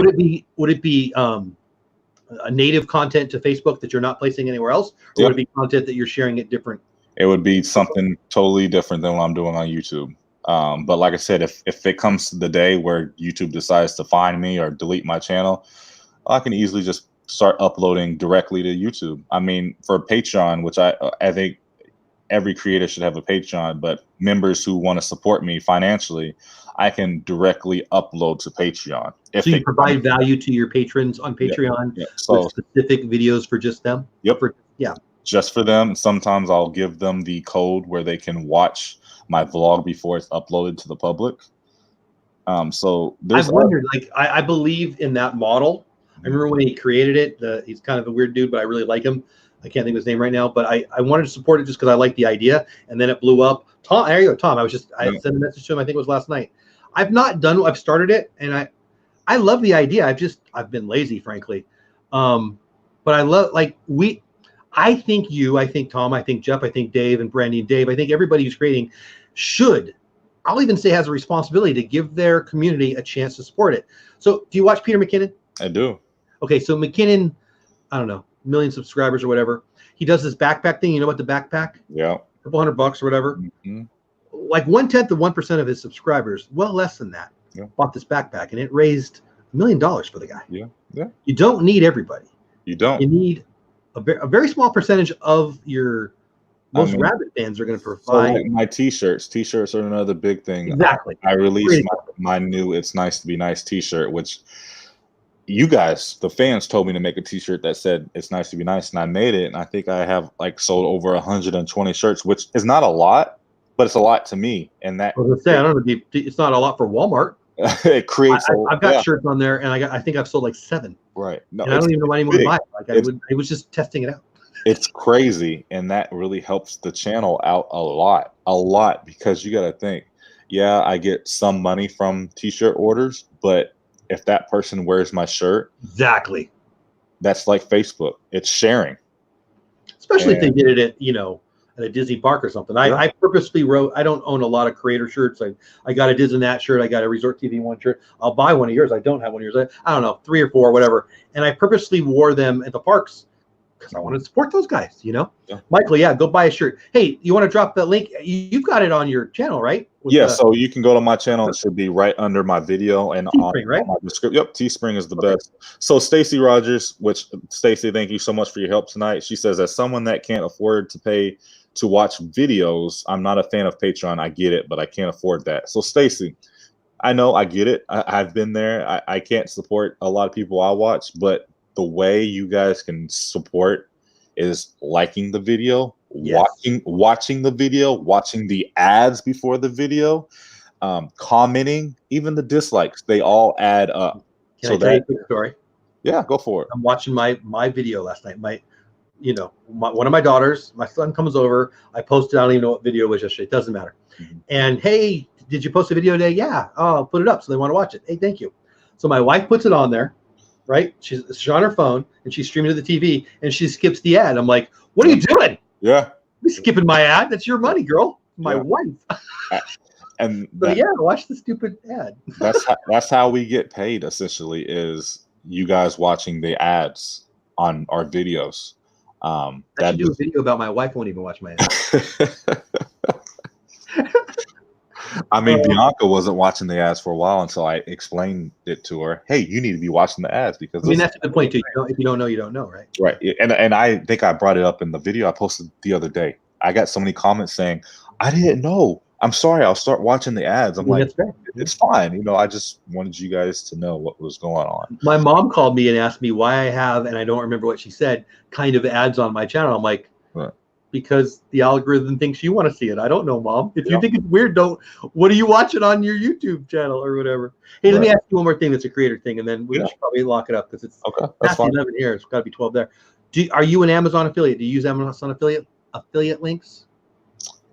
S1: Would it be a native content to Facebook that you're not placing anywhere else, or would it be content that you're sharing it different?
S2: It would be something totally different than what I'm doing on YouTube. But like I said, if it comes to the day where YouTube decides to find me or delete my channel, I can easily just start uploading directly to YouTube. I mean, for Patreon, which I think every creator should have a Patreon, but members who want to support me financially, I can directly upload to Patreon.
S1: So you provide value to your patrons on Patreon with specific videos for just them?
S2: Yep. Just for them. Sometimes I'll give them the code where they can watch my vlog before it's uploaded to the public. So
S1: I've wondered, I believe in that model. I remember when he created it, he's kind of a weird dude, but I really like him. I can't think of his name right now, but I wanted to support it just because I like the idea, and then it blew up. Tom, there you go, Tom. I sent a message to him. I think it was last night. I've started it, and I love the idea. I've been lazy, frankly. But I love, I think Tom, I think Jeff, I think Dave and Brandy and Dave, I think everybody who's creating I'll even say has a responsibility to give their community a chance to support it. So do you watch Peter McKinnon?
S2: I do. Okay,
S1: so McKinnon, I don't know, million subscribers or whatever. He does this backpack thing. You know what the backpack?
S2: Yeah.
S1: A couple $100 or whatever. Mm-hmm. Like 1/10 of 1% of his subscribers, well less than that, bought this backpack, and it raised $1 million for the guy.
S2: Yeah. Yeah.
S1: You don't need everybody.
S2: You don't.
S1: You need a very small percentage of your most rabid fans are going to provide.
S2: So like my t-shirts. T-shirts are another big thing.
S1: Exactly.
S2: I released my new "It's Nice to Be Nice" t-shirt, which you guys, the fans, told me to make a t-shirt that said "It's nice to be nice," and I made it. And I think I have sold over 120 shirts, which is not a lot, but it's a lot to me. And that,
S1: I was going to say, I don't know, it's not a lot for Walmart.
S2: It creates.
S1: I've got shirts on there, and I think I've sold 7.
S2: Right. No,
S1: and I don't even know why anyone would buy it. I was just testing it out.
S2: It's crazy, and that really helps the channel out a lot, because you got to think, I get some money from t-shirt orders, but if that person wears my shirt,
S1: exactly,
S2: that's like Facebook. It's sharing,
S1: especially if they did it at a Disney park or something. I purposely wrote. I don't own a lot of creator shirts. I got a Disney Nat shirt. I got a Resort TV 1 shirt. I'll buy one of yours. I don't have one of yours. I don't know, 3 or 4, whatever. And I purposely wore them at the parks because I wanted to support those guys. Michael, go buy a shirt. Hey, you want to drop the link? You've got it on your channel, right?
S2: So you can go to my channel. It should be right under my video and on my description. Yep, Teespring is the best. So Stacy Rogers, Stacy, thank you so much for your help tonight. She says, as someone that can't afford to pay to watch videos, I'm not a fan of Patreon. I get it, but I can't afford that. So Stacy, I know, I get it. I've been there. I can't support a lot of people I watch, but the way you guys can support is liking the video, watching the video, watching the ads before the video, commenting, even the dislikes, they all add up.
S1: Can I tell you a quick story?
S2: Yeah, go for it.
S1: I'm watching my video last night. One of my daughters, my son comes over. I posted, I don't even know what video it was yesterday. It doesn't matter. Mm-hmm. And hey, did you post a video today? Yeah. Oh, I'll put it up so they want to watch it. Hey, thank you. So my wife puts it on there. Right? She's on her phone and she's streaming to the TV and she skips the ad. I'm like, what are you doing?
S2: Yeah.
S1: You're skipping my ad. That's your money, girl. My wife.
S2: And
S1: watch the stupid ad.
S2: that's how we get paid, essentially, is you guys watching the ads on our videos.
S1: I should do a video about my wife won't even watch my ads.
S2: I mean, Bianca wasn't watching the ads for a while until I explained it to her. Hey, you need to be watching the ads because
S1: that's a good point too. If you don't know, you don't know, right?
S2: Right. And I think I brought it up in the video I posted the other day. I got so many comments saying, I didn't know. I'm sorry. I'll start watching the ads. I'm like, it's fine. I just wanted you guys to know what was going on.
S1: My mom called me and asked me why I have, and I don't remember what she said, kind of ads on my channel. I'm like, because the algorithm thinks you want to see it. I don't know, Mom. If you think it's weird, what are you watching on your YouTube channel or whatever? Hey, let me ask you one more thing that's a creator thing, and then we should probably lock it up because it's past 11 here. It's got to be 12 there. Are you an Amazon affiliate? Do you use Amazon affiliate links?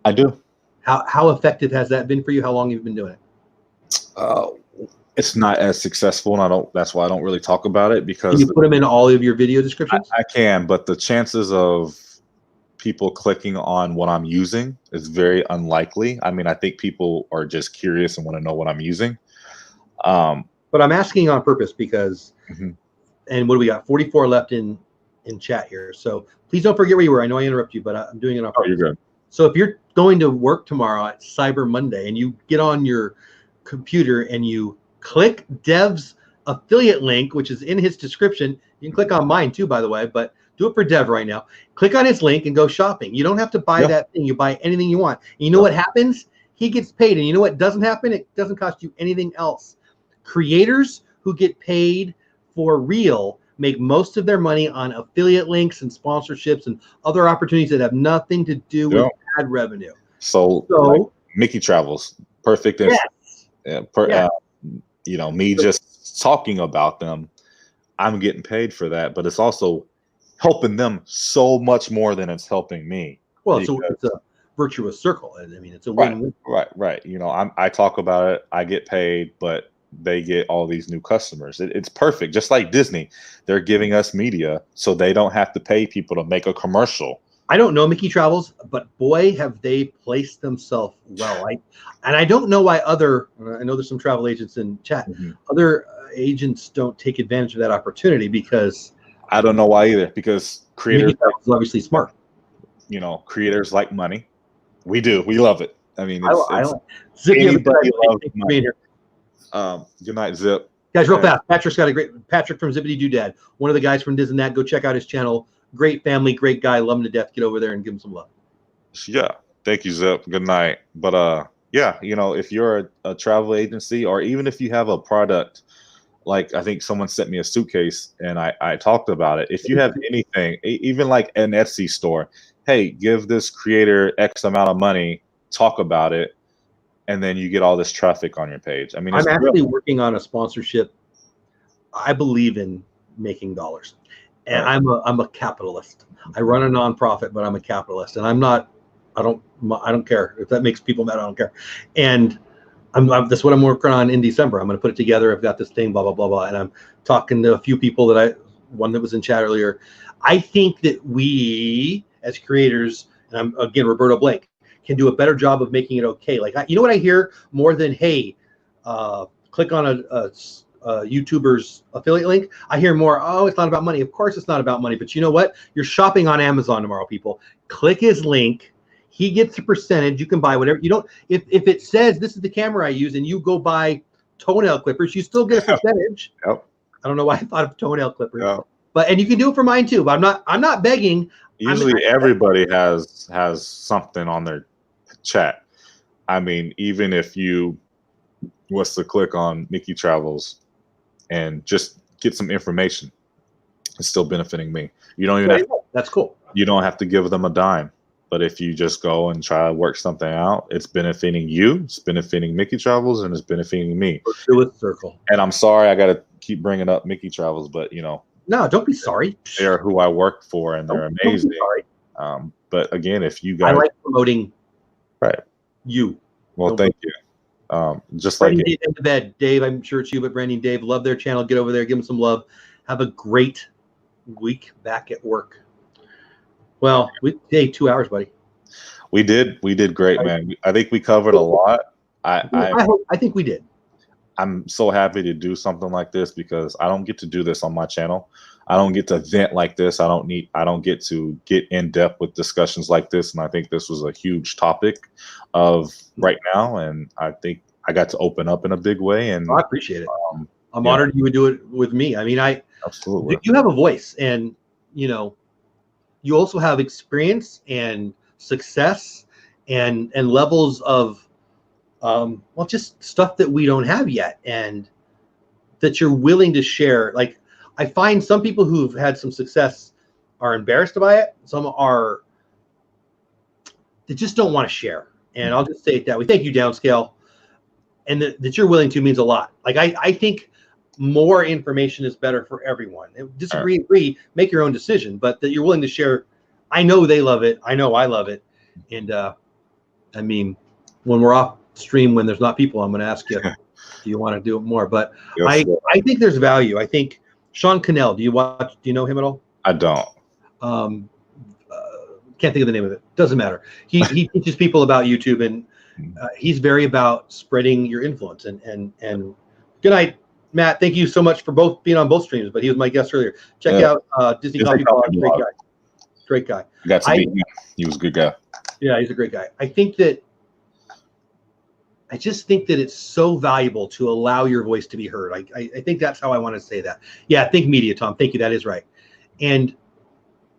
S2: I do.
S1: How effective has that been for you? How long have you been doing it?
S2: It's not as successful, and that's why I don't really talk about it, because
S1: can you put them in all of your video descriptions?
S2: I can, but the chances of people clicking on what I'm using is very unlikely. I mean, I think people are just curious and want to know what I'm using.
S1: But I'm asking on purpose because, and what do we got? 44 left in chat here. So please don't forget where you were. I know I interrupt you, but I'm doing it on purpose.
S2: Oh, you're good.
S1: So if you're going to work tomorrow at Cyber Monday and you get on your computer and you click Dev's affiliate link, which is in his description, you can click on mine too, by the way, but do it for Dev right now. Click on his link and go shopping. You don't have to buy that thing. You buy anything you want. And you know what happens? He gets paid. And you know what doesn't happen? It doesn't cost you anything else. Creators who get paid for real make most of their money on affiliate links and sponsorships and other opportunities that have nothing to do with ad revenue.
S2: So like Mickey Travels, perfect. Me just talking about them, I'm getting paid for that. But it's also helping them so much more than it's helping me.
S1: Well, so it's a virtuous circle. I mean, it's a
S2: Right,
S1: win-win.
S2: right. You know, I talk about it, I get paid, but they get all these new customers. It's perfect. Just like Disney, they're giving us media so they don't have to pay people to make a commercial.
S1: I don't know Mickey Travels, but boy, have they placed themselves well. And I don't know why I know there's some travel agents in chat. Other agents don't take advantage of that opportunity, because
S2: I don't know why either, because creators
S1: is obviously smart.
S2: You know, creators like money. We do. We love it. I mean, it's
S1: Zip,
S2: anybody loves money. Good night, Zip.
S1: Guys, real fast. Patrick from Zippity Doodad, one of the guys from Diz and That. Go check out his channel. Great family, great guy. Love him to death. Get over there and give him some love.
S2: Yeah. Thank you, Zip. Good night. But yeah, you know, if you're a travel agency, or even if you have a product, like I think someone sent me a suitcase and I talked about it. If you have anything, even like an Etsy store, hey, give this creator X amount of money, talk about it, and then you get all this traffic on your page. I mean,
S1: I'm actually working on a sponsorship. I believe in making dollars, and right. I'm a capitalist. I run a nonprofit, but I'm a capitalist, and I don't care if that makes people mad. I don't care, and that's what I'm working on in December. I'm going to put it together. I've got this thing, blah blah blah blah, and I'm talking to a few people one that was in chat earlier. I think that we as creators, and I'm again Roberto Blake, can do a better job of making it okay. Like, you know what I hear more than, hey, click on a YouTuber's affiliate link? I hear more, oh, it's not about money. Of course it's not about money, but you know what? You're shopping on Amazon tomorrow, people. Click his link. He gets a percentage. You can buy whatever. You don't, if it says this is the camera I use and you go buy toenail clippers, you still get a percentage.
S2: Yep.
S1: I don't know why I thought of toenail clippers. Yep. And you can do it for mine too, but I'm not begging.
S2: Usually everybody has something on their chat. I mean, even if you was to click on Mickey Travels and just get some information, it's still benefiting me. You don't even
S1: that's cool. You
S2: don't have to give them a dime. But if you just go and try to work something out, it's benefiting you, it's benefiting Mickey Travels, and it's benefiting me.
S1: Virtuous circle.
S2: And I'm sorry I got to keep bringing up Mickey Travels, but you know.
S1: No, don't be sorry.
S2: They are who I work for, and they're amazing. But again, if you guys,
S1: I like promoting you.
S2: Well, thank you. Just
S1: Brandon,
S2: like
S1: Dave in the bed. Dave, I'm sure it's you, but Brandon, Dave, love their channel. Get over there, give them some love. Have a great week back at work. Well, hey, 2 hours, buddy.
S2: We did great, man. I think we covered a lot.
S1: I think we did.
S2: I'm so happy to do something like this because I don't get to do this on my channel. I don't get to vent like this. I don't get to get in depth with discussions like this. And I think this was a huge topic of right now. And I think I got to open up in a big way. And
S1: I appreciate it. I'm honored you would do it with me. I mean,
S2: absolutely.
S1: You have a voice, and you know, you also have experience and success and levels of well, just stuff that we don't have yet, and that you're willing to share. Like, I find some people who've had some success are embarrassed by it. Some are, they just don't want to share. And I'll just say it that way. Thank you, Downscale. And that you're willing to means a lot. Like, I think more information is better for everyone. Disagree, agree, make your own decision, but that you're willing to share. I know they love it. I know I love it. And I mean, when we're off stream, when there's not people, I'm going to ask you, do you want to do it more? But yes, I think there's value. I think Sean Cannell, do you know him at all?
S2: I don't.
S1: Can't think of the name of it. Doesn't matter. He teaches people about YouTube, and he's very about spreading your influence. And good night, Matt. Thank you so much for being on both streams. But he was my guest earlier. Check out Disney Coffee Blog. Great guy.
S2: I got to meet him. He was a good guy.
S1: Yeah, he's a great guy. I just think that it's so valuable to allow your voice to be heard. I think that's how I want to say that. Yeah, think media, Tom. Thank you. That is right. And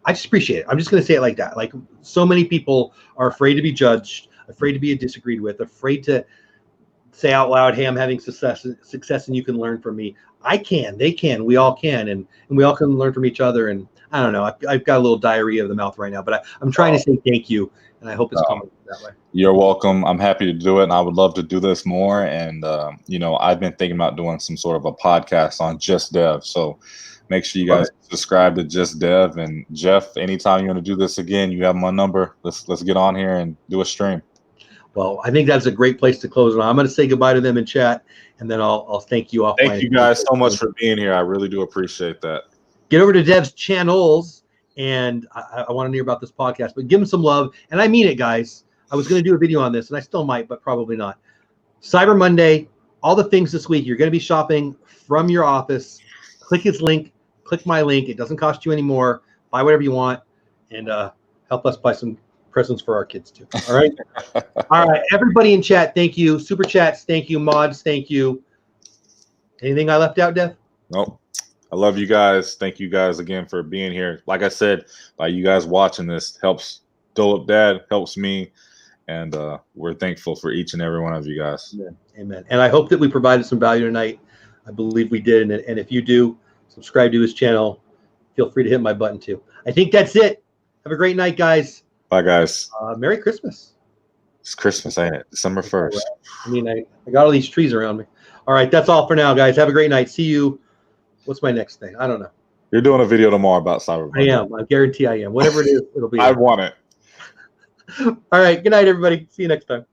S1: I just appreciate it. I'm just going to say it like that. Like, so many people are afraid to be judged, afraid to be disagreed with, afraid to say out loud, hey, I'm having success and you can learn from me. I can, they can, we all can, and we all can learn from each other. And I don't know. I've got a little diarrhea of the mouth right now, but I'm trying to say thank you, and I hope it's coming that way.
S2: You're welcome. I'm happy to do it, and I would love to do this more. And you know, I've been thinking about doing some sort of a podcast on Just Dev. So make sure you guys subscribe to Just Dev. And Jeff, anytime you want to do this again, you have my number. Let's get on here and do a stream.
S1: Well, I think that's a great place to close it on. I'm going to say goodbye to them in chat, and then I'll thank you offline.
S2: Thank you guys so much for being here. I really do appreciate that.
S1: Get over to Dev's channels, and I want to hear about this podcast, but give him some love. And I mean it, guys. I was going to do a video on this, and I still might, but probably not. Cyber Monday, all the things this week. You're going to be shopping from your office. Click his link. Click my link. It doesn't cost you any more. Buy whatever you want, and help us buy some presents for our kids too. All right. All right. Everybody in chat, thank you. Super chats, thank you. Mods, thank you. Anything I left out, Dev?
S2: Nope. I love you guys. Thank you guys again for being here. Like I said, by you guys watching this helps Dolewhipdad, helps me, and we're thankful for each and every one of you guys.
S1: Amen. Amen. And I hope that we provided some value tonight. I believe we did. And if you do, subscribe to his channel. Feel free to hit my button too. I think that's it. Have a great night, guys.
S2: Bye, guys.
S1: Merry Christmas.
S2: It's Christmas, ain't it? December 1st.
S1: I mean, I got all these trees around me. All right, that's all for now, guys. Have a great night. See you. What's my next thing? I don't know.
S2: You're doing a video tomorrow about Cyber Monday.
S1: I am. I guarantee I am. Whatever it is, it'll be.
S2: I want it.
S1: All right. Good night, everybody. See you next time.